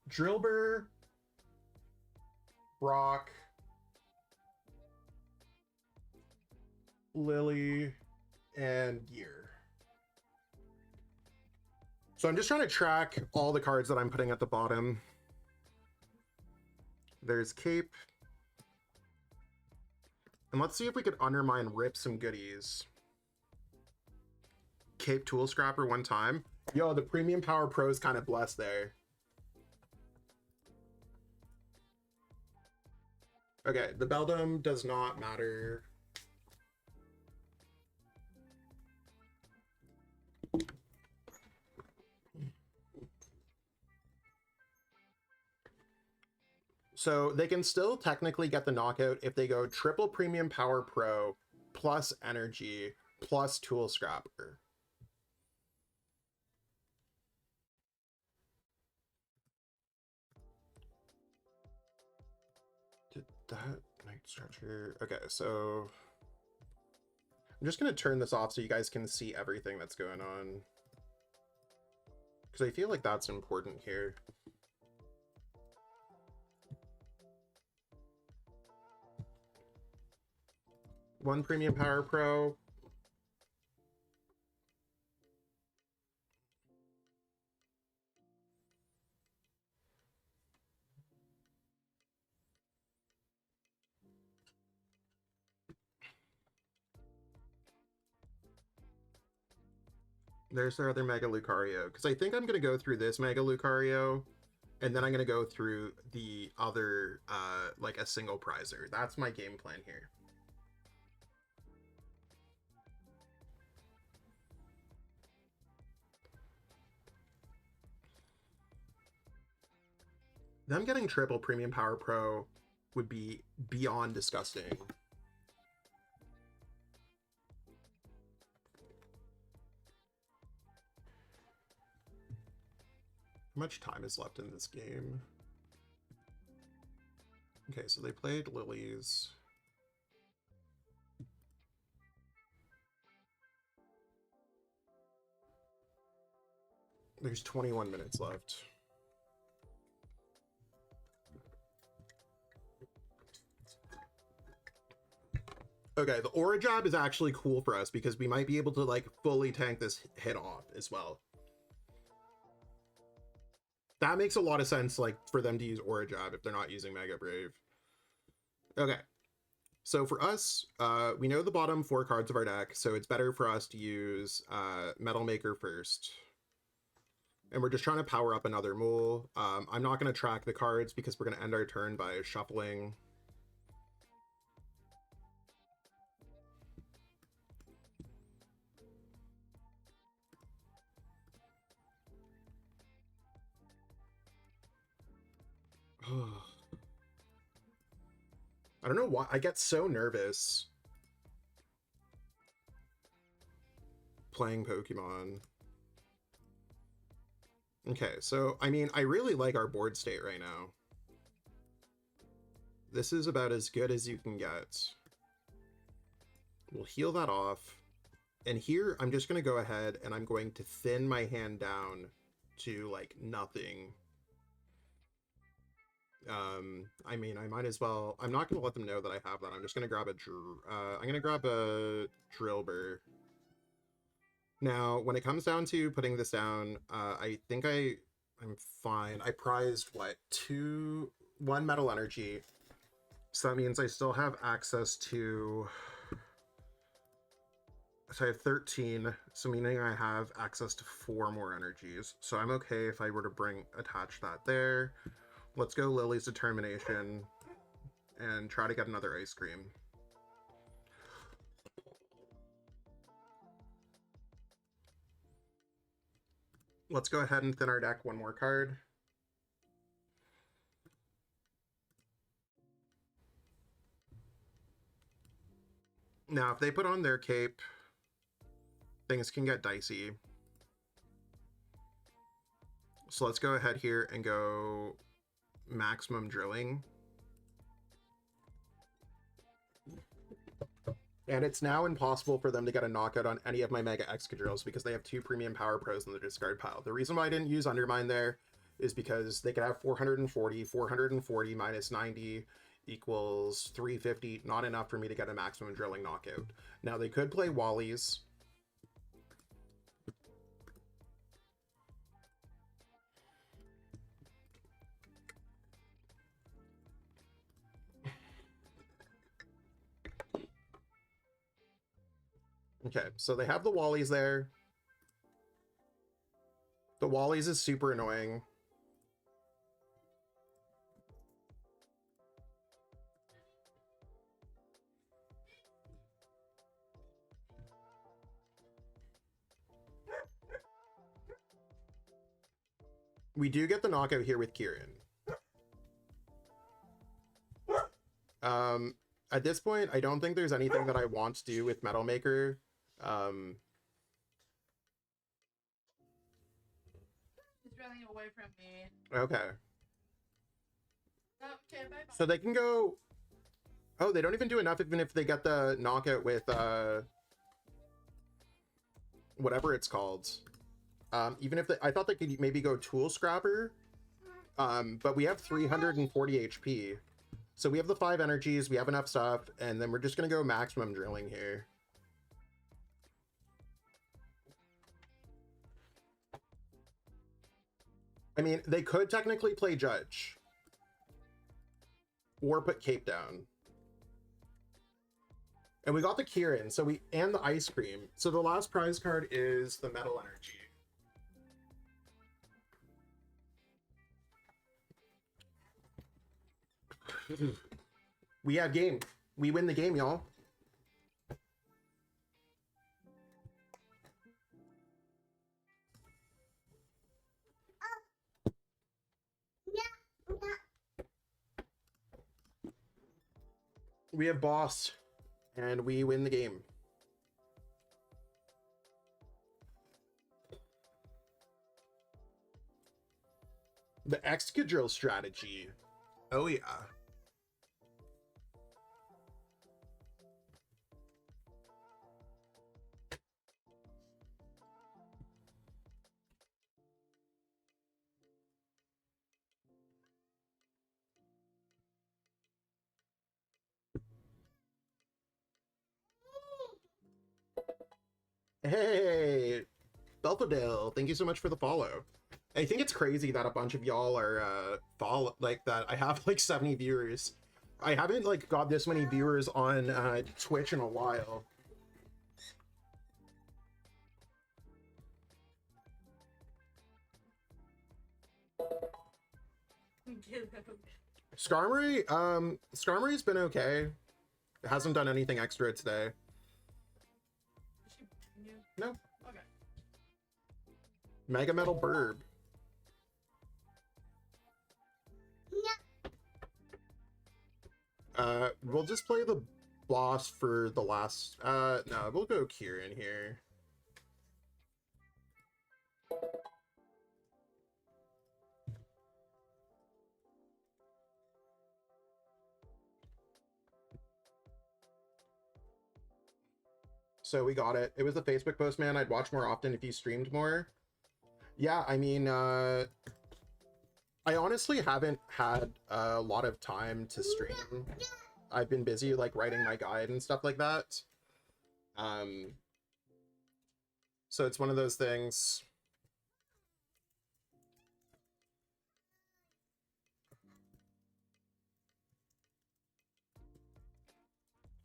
Drillbur, Brock, Lily, and Gear. So I'm just trying to track all the cards that I'm putting at the bottom. There's Cape. And let's see if we could Undermine rip some goodies. Cape Tool Scrapper 1 time. Yo, the Premium Power Pro is kind of blessed there. Okay, the Beldum does not matter. So they can still technically get the knockout if they go triple premium power pro plus energy plus tool scrapper. Did that night stretcher? Okay, so I'm just gonna turn this off so you guys can see everything that's going on, because I feel like that's important here. One premium power pro. There's their other Mega Lucario, because I think I'm going to go through this Mega Lucario, and then I'm going to go through the other, like a single prizer. That's my game plan here. Them getting triple premium power pro would be beyond disgusting. How much time is left in this game? Okay, so they played Lilies. There's 21 minutes left. Okay, the Aura Jab is actually cool for us because we might be able to like fully tank this hit off as well. That makes a lot of sense, like, for them to use Aura Jab if they're not using Mega Brave. Okay, so for us, we know the bottom 4 cards of our deck, so it's better for us to use Metal Maker first. And we're just trying to power up another mole. I'm not going to track the cards because we're going to end our turn by shuffling. I don't know why I get so nervous playing Pokemon. Okay, so I mean, I really like our board state right now. This is about as good as you can get. We'll heal that off. And here, I'm just going to go ahead and I'm going to thin my hand down to like nothing. I mean, I might as well. I'm not going to let them know that I have that. I'm just going to grab I'm going to grab a Drillbur. Now, when it comes down to putting this down, I think I'm fine. I prized what, 1 Metal Energy. So that means I still have access to. So I have 13, so meaning I have access to 4 more energies. So I'm okay if I were to attach that there. Let's go Lily's Determination and try to get another ice cream. Let's go ahead and thin our deck 1 more card. Now, if they put on their cape, things can get dicey. So let's go ahead here and go maximum drilling. And it's now impossible for them to get a knockout on any of my Mega Excadrills because they have 2 premium power pros in the discard pile. The reason why I didn't use Undermine there is because they could have 440 minus 90 equals 350, not enough for me to get a maximum drilling knockout. Now they could play Wallies. Okay, so they have the Wallies there. The Wallies is super annoying. We do get the knockout here with Kieran. At this point, I don't think there's anything that I want to do with Metal Maker. He's running away from me. Okay. Okay, bye-bye. So they can go... Oh, they don't even do enough even if they get the knockout with, whatever it's called. Even if they... I thought they could maybe go Tool Scrapper. But we have 340 HP. So we have the 5 energies, we have enough stuff, and then we're just gonna go maximum drilling here. I mean, they could technically play Judge. Or put Cape down. And we got the Kieran, so and the Ice Cream. So the last prize card is the Metal Energy. We have game. We win the game, y'all. We have boss, and we win the game. The Excadrill strategy. Oh yeah. Hey, Belfodale, thank you so much for the follow. I think it's crazy that a bunch of y'all are like that. I have like 70 viewers. I haven't like got this many viewers on Twitch in a while. Skarmory's been okay. It hasn't done anything extra today. No. Okay. Mega Metal Burb. We'll just play the boss for the last... no, we'll go Kieran here. So we got it. It was a Facebook post, man. I'd watch more often if you streamed more. Yeah, I mean, I honestly haven't had a lot of time to stream. I've been busy, like, writing my guide and stuff like that. So it's one of those things.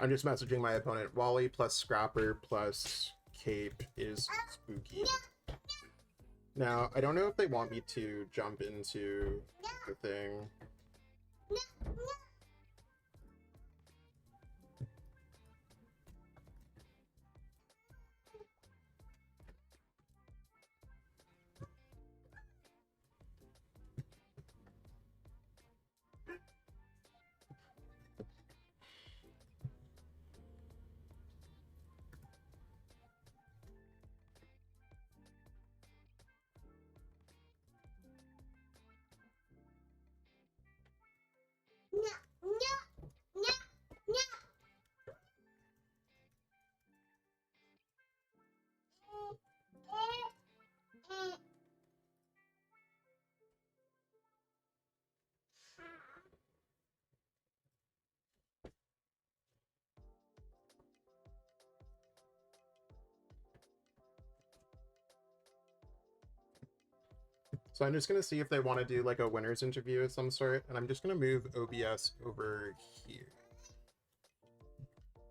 I'm just messaging my opponent. Wally plus Scrapper plus Cape is spooky. Now, I don't know if they want me to jump into the thing. So I'm just going to see if they want to do like a winner's interview of some sort, and I'm just going to move OBS over here.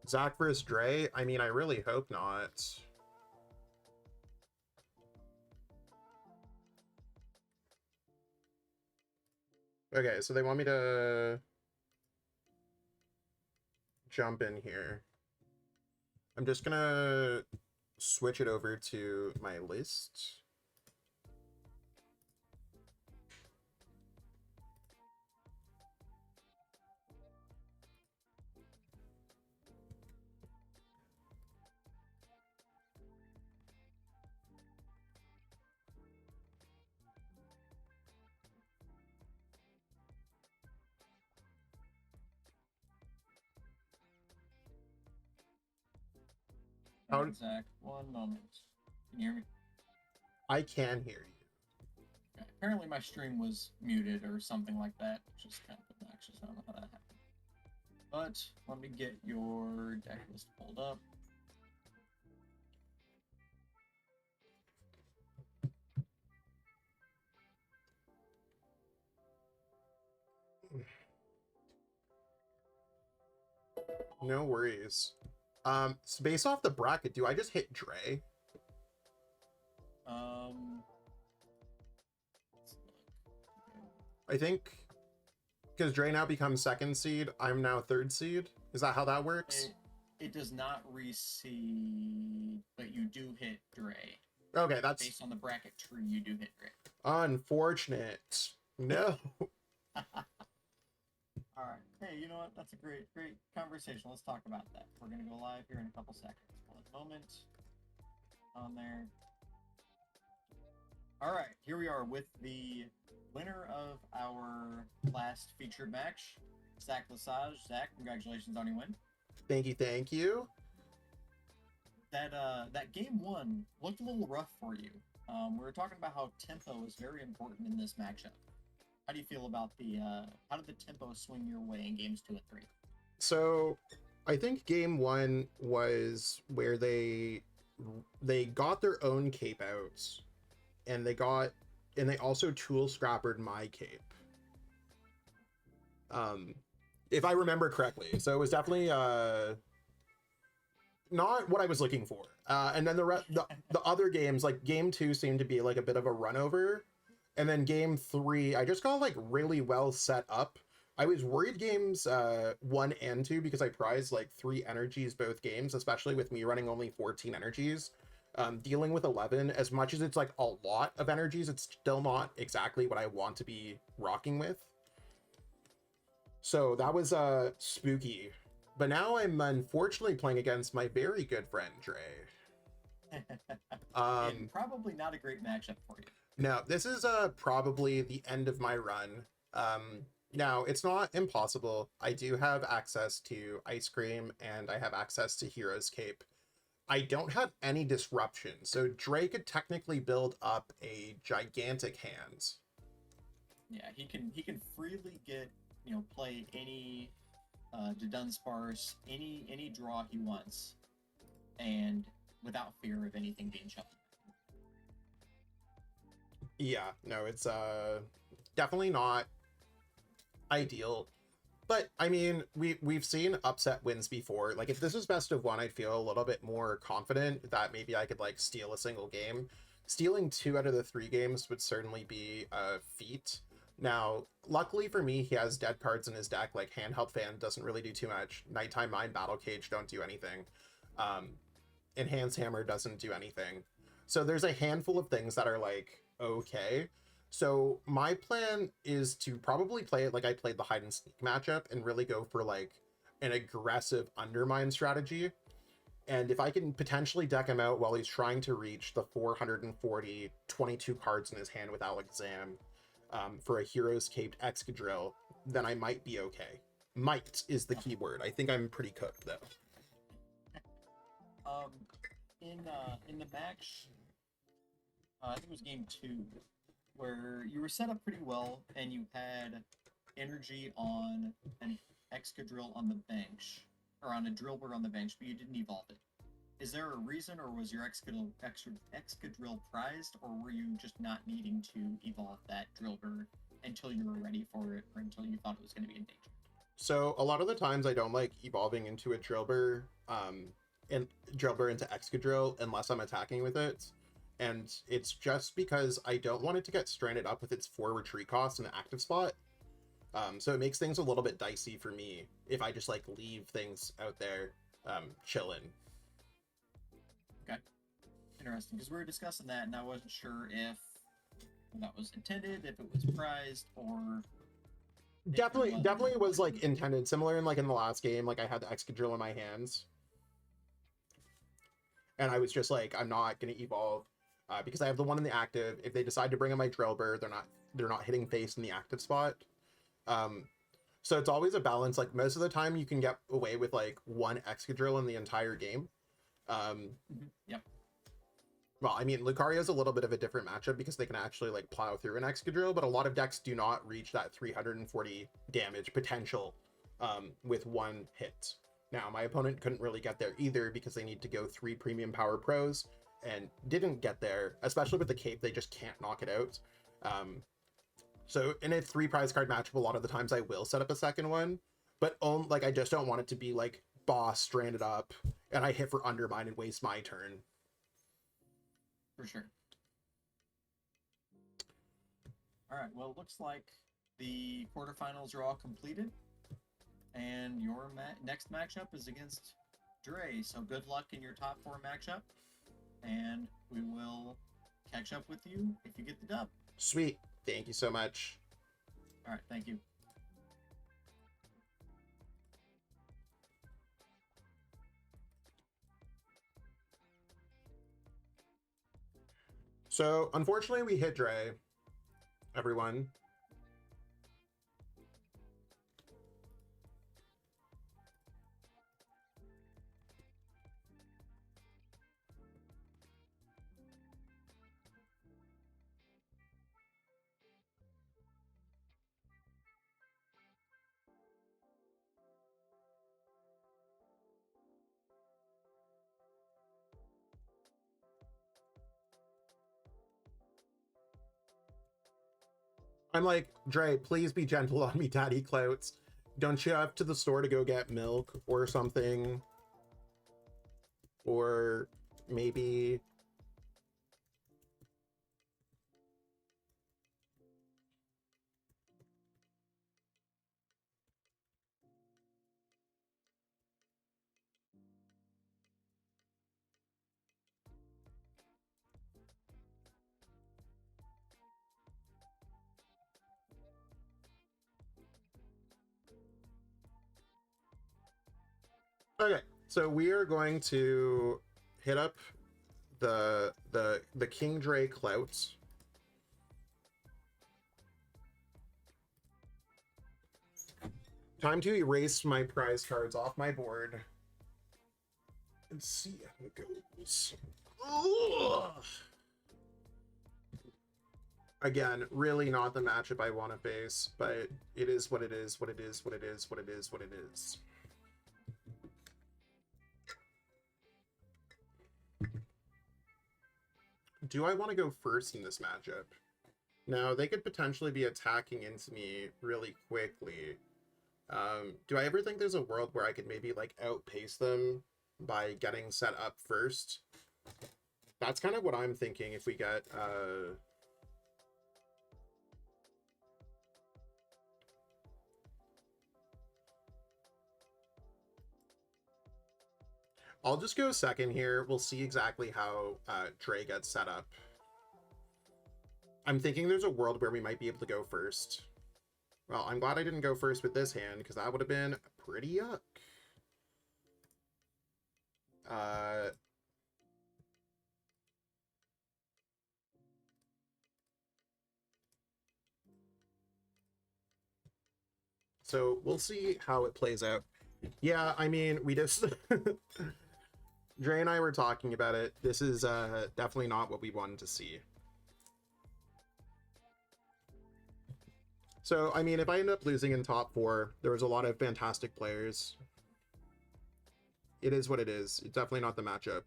Zach versus Dre? I mean, I really hope not. Okay, so they want me to jump in here. I'm just going to switch it over to my list. How- Zach, one moment. Can you hear me? I can hear you. Okay. Apparently my stream was muted or something like that, which is kind of obnoxious. I don't know how that happened. But let me get your deck list pulled up. No worries. So based off the bracket, do I just hit Dre? Let's look. I think because Dre now becomes second seed, I'm now third seed. Is that how that works? It does not reseed, but you do hit Dre. Okay, that's Based on the bracket tree, you do hit Dre. unfortunate. No. All right. Hey, you know what? That's a great conversation. Let's talk about that. We're gonna go live here in a couple seconds. One moment. On there. All right. Here we are with the winner of our last featured match, Zach Lesage. Zach, congratulations on your win. Thank you, thank you. That game one looked a little rough for you. We were talking about how tempo is very important in this matchup. How do you feel about how did the tempo swing your way in games 2 and 3? So I think game one was where they got their own cape outs, and they also tool scrappered my cape. If I remember correctly. So it was definitely not what I was looking for. And then the other games, like game 2 seemed to be like a bit of a run over. And then game 3, I just got like really well set up. I was worried games 1 and 2 because I prized like 3 energies both games, especially with me running only 14 energies. Dealing with 11, as much as it's like a lot of energies, it's still not exactly what I want to be rocking with. So that was spooky. But now I'm unfortunately playing against my very good friend Dre. And probably not a great matchup for you. No, this is probably the end of my run. Now, it's not impossible. I do have access to Ice Cream, and I have access to Hero's Cape. I don't have any disruption, so Dre could technically build up a gigantic hand. Yeah, he can freely get, play any Dunsparce, any draw he wants, and without fear of anything being shuffled. Yeah, no, it's definitely not ideal. But I mean, we've seen upset wins before. Like if this was best of 1, I'd feel a little bit more confident that maybe I could like steal a single game. Stealing 2 out of the 3 games would certainly be a feat. Now, luckily for me, he has dead cards in his deck, like Handheld Fan doesn't really do too much. Nighttime Mine, Battle Cage don't do anything. Enhanced Hammer doesn't do anything. So there's a handful of things that are like, okay. So my plan is to probably play it like I played the hide and sneak matchup and really go for like an aggressive undermine strategy. And if I can potentially deck him out while he's trying to reach the 440, 22 cards in his hand with Alakazam for a Hero's Cape Excadrill, then I might be okay. Might is the key word. I think I'm pretty cooked though. In the match, I think it was game 2, where you were set up pretty well and you had energy on an Excadrill on the bench, or on a Drillbur on the bench, but you didn't evolve it. Is there a reason, or was your Excadrill prized, or were you just not needing to evolve that Drillbur until you were ready for it, or until you thought it was going to be in danger? So a lot of the times I don't like evolving into a Drillbur, and Drillbur into Excadrill unless I'm attacking with it. And it's just because I don't want it to get stranded up with its 4 retreat costs in the active spot. So it makes things a little bit dicey for me if I just like leave things out there chilling. Okay. Interesting, because we were discussing that and I wasn't sure if that was intended, if it was prized, or... Definitely was like intended. Similar in the last game, like I had the Excadrill in my hands. And I was just like, I'm not going to evolve. Because I have the one in the active. If they decide to bring in my Drillbur, they're not hitting face in the active spot. So it's always a balance. Like most of the time you can get away with like 1 Excadrill in the entire game. Yep. Well, I mean, Lucario's a little bit of a different matchup because they can actually like plow through an Excadrill, but a lot of decks do not reach that 340 damage potential with one hit. Now, my opponent couldn't really get there either because they need to go 3 premium power pros and didn't get there, especially with the cape, they just can't knock it out. So in a 3 prize card matchup, a lot of the times I will set up a second one, but like I just don't want it to be like boss stranded up and I hit for undermine and waste my turn. For sure. All right, well, it looks like the quarterfinals are all completed, and your next matchup is against Dre. So good luck in your top 4 matchup, and we will catch up with you if you get the dub. Sweet. Thank you so much. All right, thank you. So unfortunately we hit Dre, everyone. I'm like, Dre, please be gentle on me, Daddy Clouts. Don't you have to the store to go get milk or something? Or maybe... Okay, so we are going to hit up the King Dre Clouts. Time to erase my prize cards off my board and see how it goes. Ugh. Again, really not the matchup I want to face, but it is what it is, what it is, what it is, what it is, what it is. Do I want to go first in this matchup? Now, they could potentially be attacking into me really quickly. Do I ever think there's a world where I could maybe, like, outpace them by getting set up first? That's kind of what I'm thinking if we get, I'll just go second here. We'll see exactly how Dre gets set up. I'm thinking there's a world where we might be able to go first. Well, I'm glad I didn't go first with this hand, because that would have been pretty yuck. So we'll see how it plays out. Yeah, I mean, we just... Dre and I were talking about it. This is definitely not what we wanted to see. So, I mean, if I end up losing in top 4, there was a lot of fantastic players. It is what it is. It's definitely not the matchup.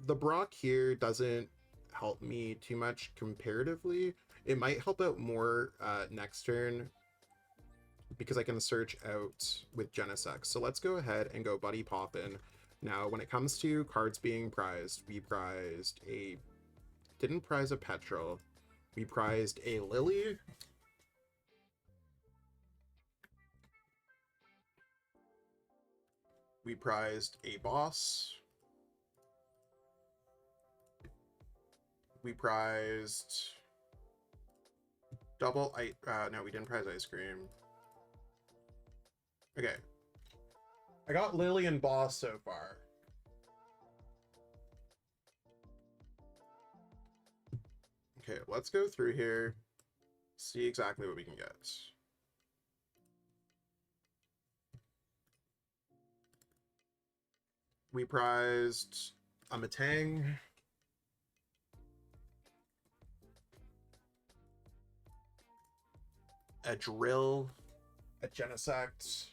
The Brock here doesn't help me too much comparatively. It might help out more next turn because I can search out with Genesect. So let's go ahead and go Buddy Poppin'. Now, when it comes to cards being prized, we prized a... Didn't prize a Petrol. We prized a Lily. We prized a Boss. We prized... No, we didn't prize Ice Cream. Okay. I got Lily and Boss so far. Okay, let's go through here. See exactly what we can get. We prized a Matang. A Drill. A Genesect.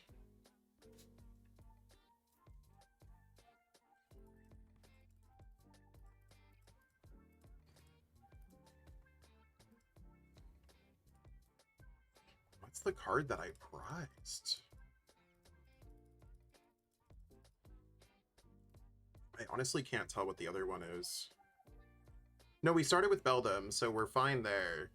What's the card that I prized? I honestly can't tell what the other one is. No, we started with Beldum, so we're fine there.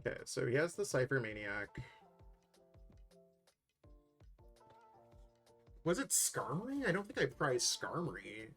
Okay, so he has the Cypher Maniac. Was it Skarmory? I don't think I prized Skarmory.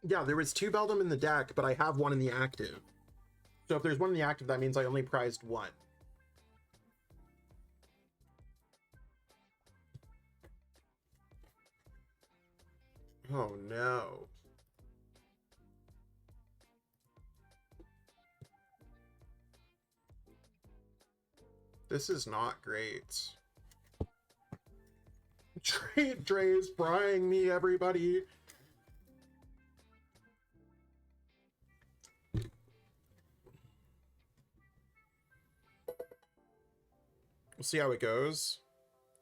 Yeah, there was 2 Beldum in the deck, but I have 1 in the active. So if there's 1 in the active, that means I only prized 1. Oh no. This is not great. Dre is frying me, everybody. We'll see how it goes.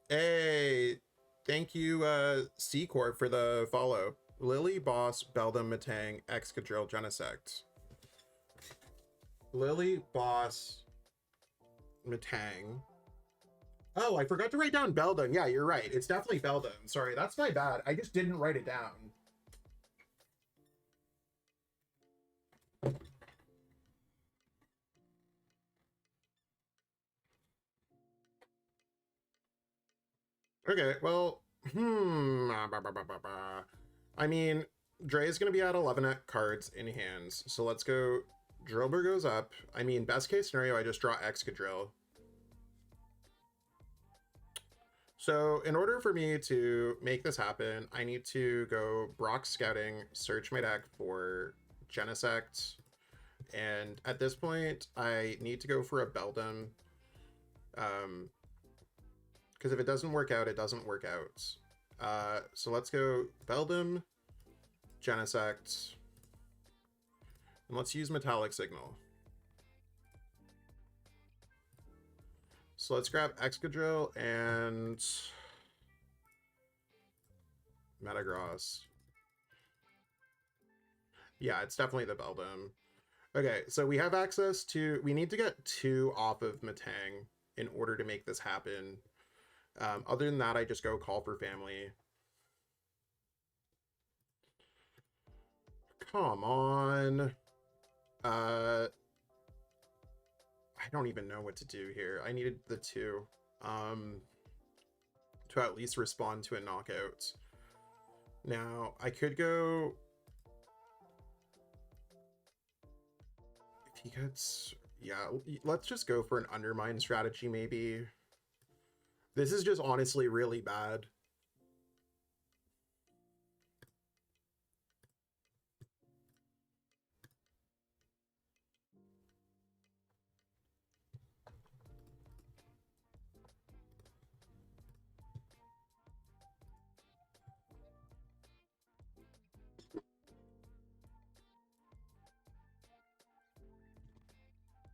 Hey, thank you, C Corp, for the follow. Lily, Boss, Beldum, Matang, Excadrill, Genesect. Lily, Boss, Matang. Oh, I forgot to write down Beldum. Yeah, you're right. It's definitely Beldum. Sorry, that's my bad. I just didn't write it down. Okay, well, I mean, Dre's gonna be at 11 cards in hands, so let's go. Drillbur goes up. I mean, best case scenario, I just draw Excadrill. So in order for me to make this happen, I need to go Brock Scouting, search my deck for Genesect, and at this point, I need to go for a Beldum. Because if it doesn't work out, it doesn't work out. So let's go Beldum, Genesect, and let's use Metallic Signal. So let's grab Excadrill and Metagross. Yeah, it's definitely the Beldum. Okay, so we have access to... We need to get 2 off of Matang in order to make this happen. Other than that, I just go Call for Family. Come on. I don't even know what to do here. I needed the 2 to at least respond to a knockout. Now, I could go... If he gets... Yeah, let's just go for an Undermine strategy, maybe. This is just honestly really bad.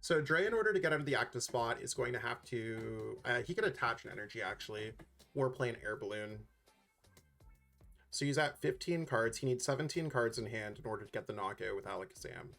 So Dre, in order to get out of the active spot, is going to have to... he could attach an energy, actually, or play an air balloon. So he's at 15 cards. He needs 17 cards in hand in order to get the knockout with Alakazam.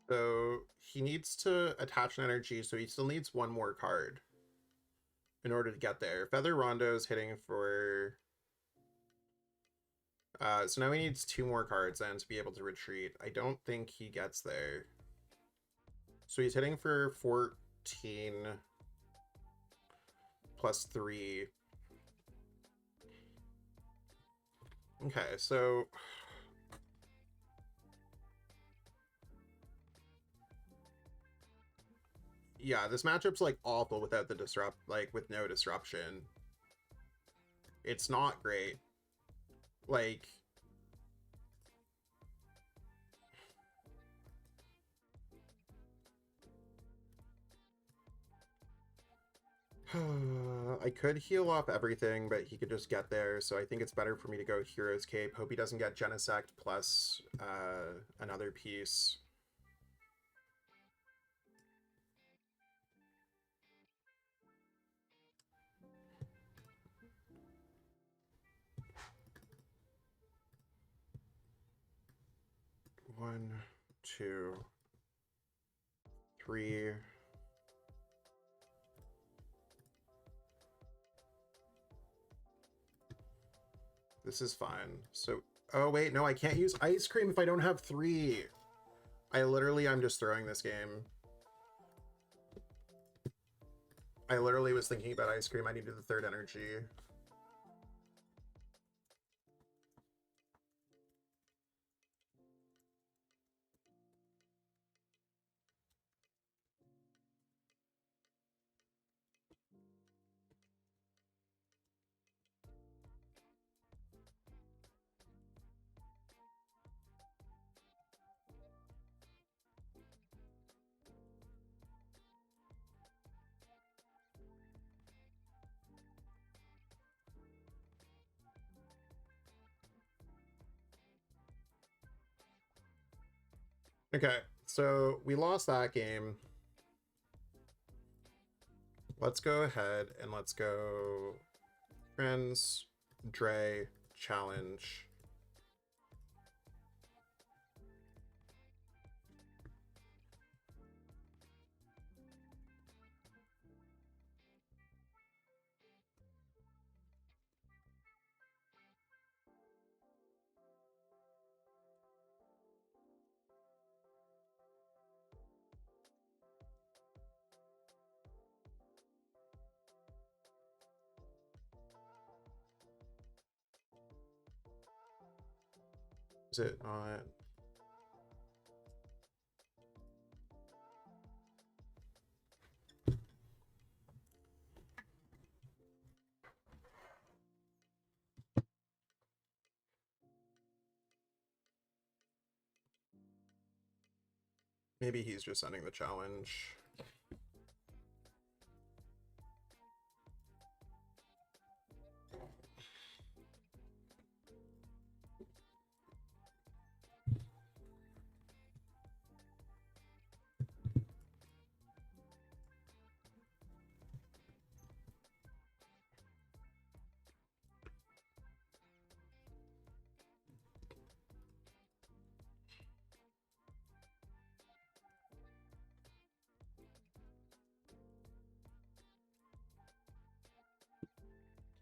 So he needs to attach an energy, so he still needs one more card in order to get there. Feather Rondo's hitting for... so now he needs 2 more cards then to be able to retreat. I don't think he gets there. So he's hitting for 14 plus 3. Okay, so... yeah, this matchup's like awful without the with no disruption. It's not great. Like, I could heal off everything, but he could just get there, so I think it's better for me to go Hero's Cape. Hope he doesn't get Genesect plus another piece. One, two, three. This is fine. So, oh wait, no, I can't use Ice Cream if I don't have 3. I'm just throwing this game. I literally was thinking about Ice Cream. I needed the 3rd energy. Okay, so we lost that game. Let's go ahead and let's go Friends, Dre, Challenge. Is it on? Maybe he's just sending the challenge.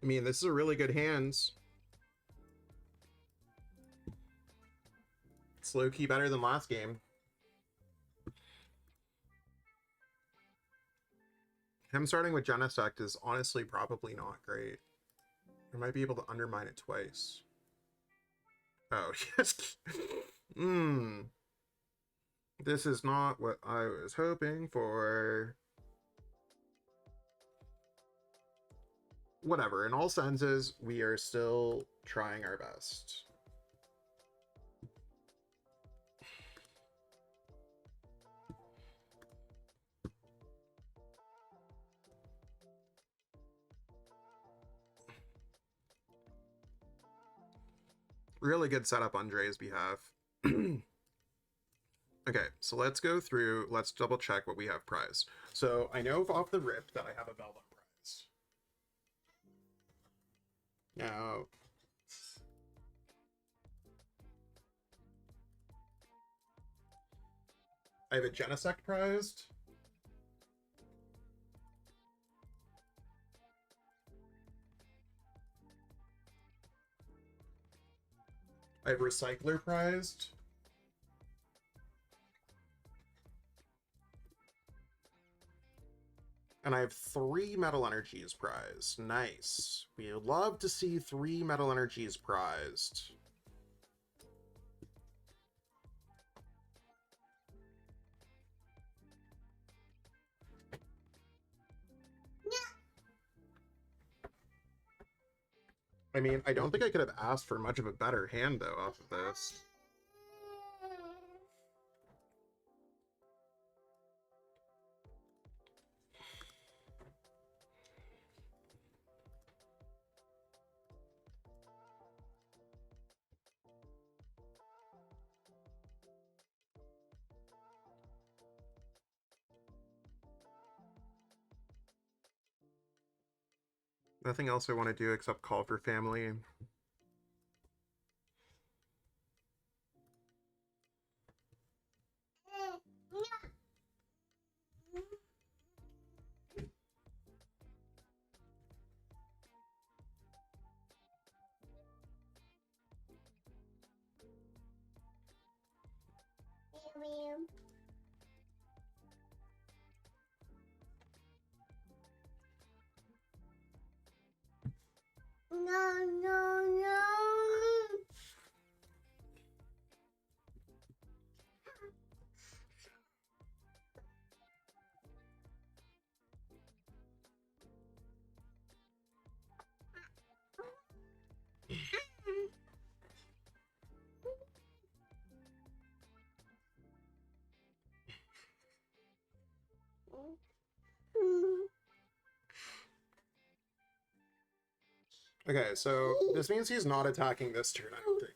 I mean, this is a really good hand. It's low-key better than last game. Him starting with Genesect is honestly probably not great. I might be able to undermine it twice. Oh, yes. This is not what I was hoping for. Whatever, in all senses, we are still trying our best. Really good setup on Dre's behalf. Okay, so let's go through, let's double check what we have prized. So I know off the rip that I have a Velvet prize. Now, I have a Genesect prized. I have Recycler prized. And I have 3 Metal Energies prized. Nice. We would love to see 3 Metal Energies prized. I mean, I don't think I could have asked for much of a better hand, though, off of this. Nothing else I want to do except call for family. No, no, no. Okay, so this means he's not attacking this turn, I don't think.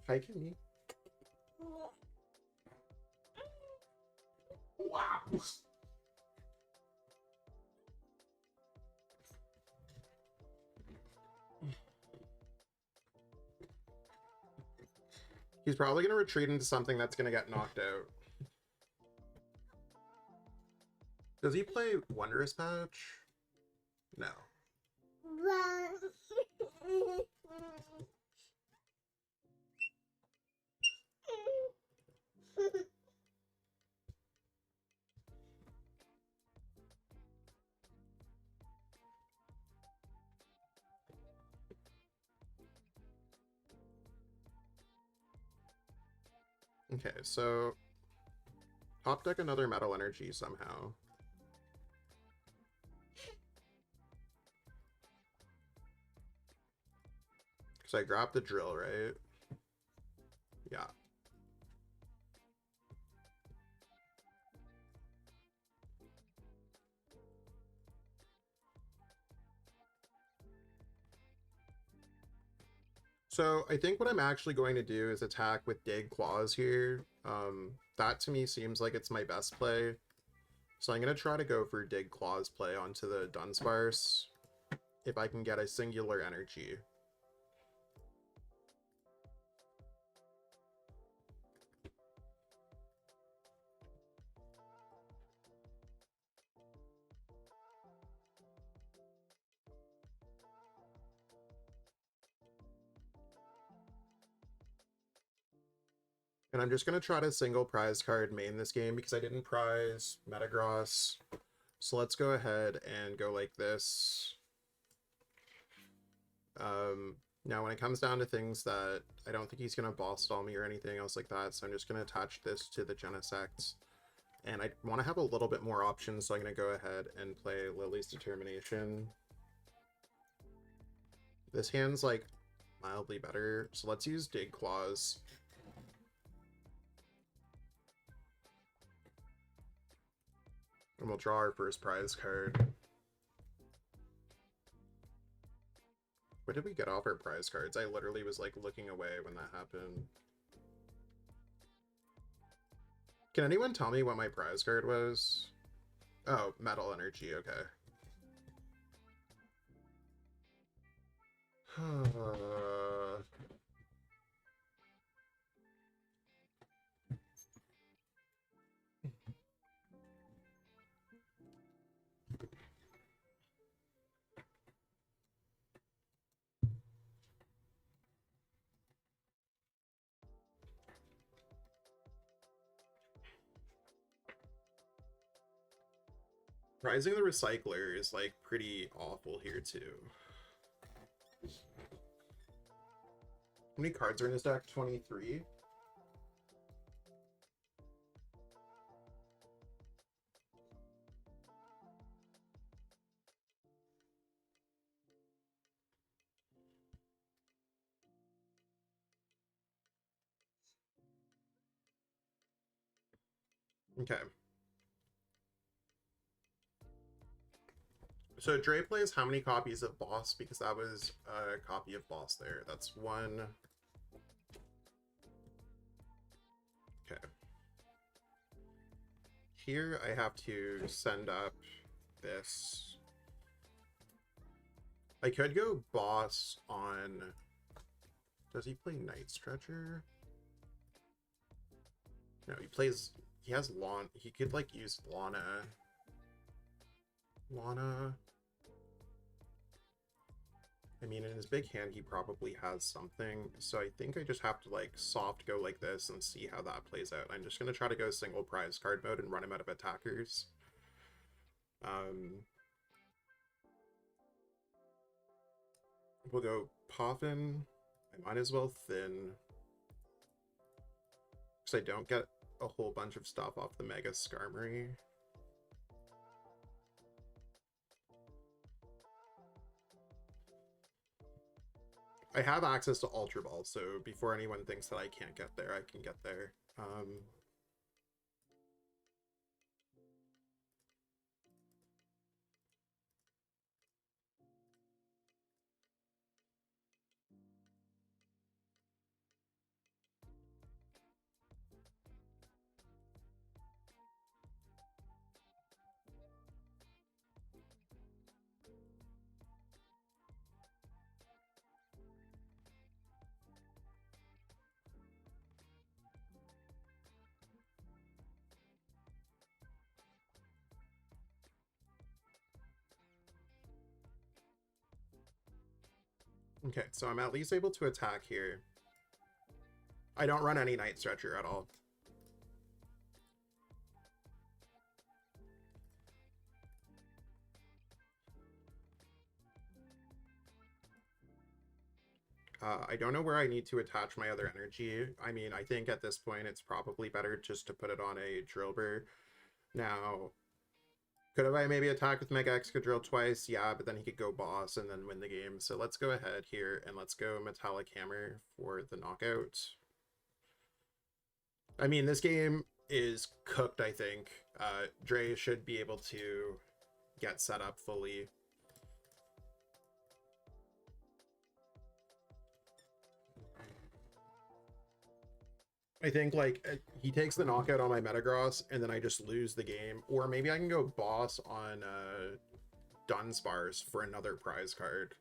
Hi, Kimmy. Wow. He's probably going to retreat into something that's going to get knocked out. Does he play Wondrous Patch? No. Okay, so top deck another Metal Energy somehow. So I grabbed the drill, right? Yeah. So I think what I'm actually going to do is attack with Dig Claws here. That to me seems like it's my best play. So I'm going to try to go for Dig Claws play onto the Dunsparce if I can get a singular energy. And I'm just going to try to single prize card main this game because I didn't prize Metagross. So let's go ahead and go like this. Now when it comes down to things that I don't think he's going to boss stall me or anything else like that, so I'm just going to attach this to the Genesect. And I want to have a little bit more options, so I'm going to go ahead and play Lily's Determination. This hand's like mildly better, so let's use Dig Claws. And we'll draw our first prize card. What did we get off our prize cards? I literally was like looking away when that happened. Can anyone tell me what my prize card was? Oh, Metal Energy, okay. Prizing the Recycler is like pretty awful here too. How many cards are in this deck? 23? Okay. So Dre plays how many copies of Boss? Because that was a copy of Boss there. That's one. Okay. Here I have to send up this. I could go Boss on... Does he play Night Stretcher? No, he plays... He has Lana. He could like use Lana. I mean, in his big hand, he probably has something. So I think I just have to like soft go like this and see how that plays out. I'm just going to try to go single prize card mode and run him out of attackers. We'll go Poffin. I might as well Thin. Because I don't get a whole bunch of stuff off the Mega Skarmory. I have access to Ultra Ball, so before anyone thinks that I can't get there, I can get there. Okay, so I'm at least able to attack here. I don't run any Night Stretcher at all. I don't know where I need to attach my other energy. I mean, I think at this point it's probably better just to put it on a Drillbur. Now, could I maybe attack with Mega Excadrill twice? Yeah, but then he could go Boss and then win the game. So let's go ahead here and let's go Metallic Hammer for the knockout. I mean, this game is cooked, I think. Dre should be able to get set up fully. I think, like, he takes the knockout on my Metagross, and then I just lose the game. Or maybe I can go Boss on Dunsparce for another prize card.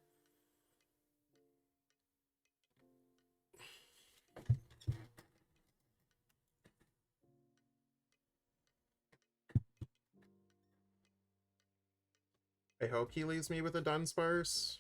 I hope he leaves me with a Dunsparce.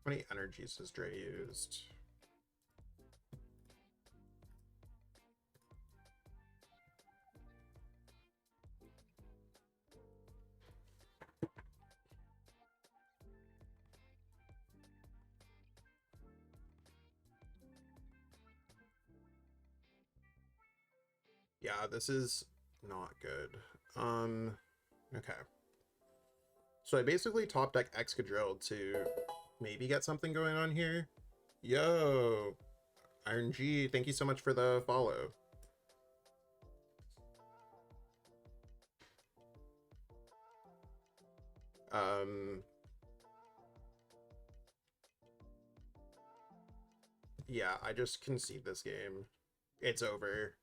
How many energies has Dre used? Yeah, this is not good. Okay. So I basically top deck Excadrill to maybe get something going on here. Yo, Iron G, thank you so much for the follow. Yeah, I just concede this game. It's over.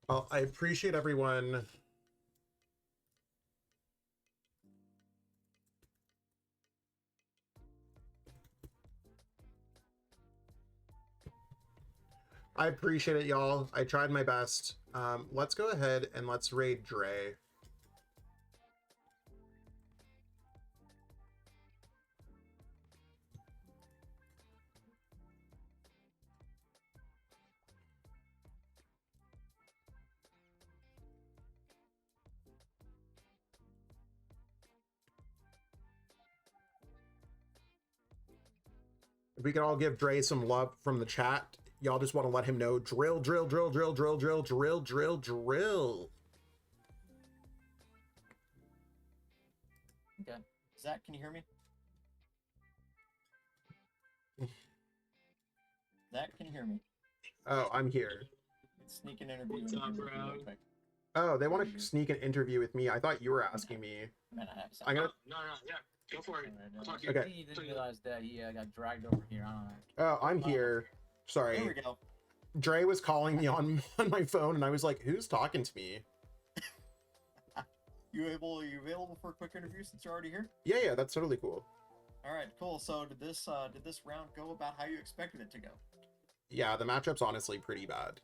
Well, I appreciate everyone. I appreciate it, y'all. I tried my best. Let's go ahead and let's raid Dre. If we could all give Dre some love from the chat, y'all just want to let him know, drill, drill, drill, drill, drill, drill, drill, drill, drill. Okay. Zach, can you hear me? Zach, can you hear me? Oh, I'm here. Sneak an interview. What's up, bro? Oh, they want to sneak an interview with me. I thought you were asking me. Man, I have I'm gonna. No, yeah, go for it. I'll talk to you. Okay. He didn't realize that he got dragged over here. I don't know. Oh, I'm here. There we Sorry. go. Dre was calling me on my phone, and I was like, "Who's talking to me?" Are you available for a quick interview since you're already here? Yeah, that's totally cool. All right, cool. So did this round go about how you expected it to go? Yeah, the matchup's honestly pretty bad.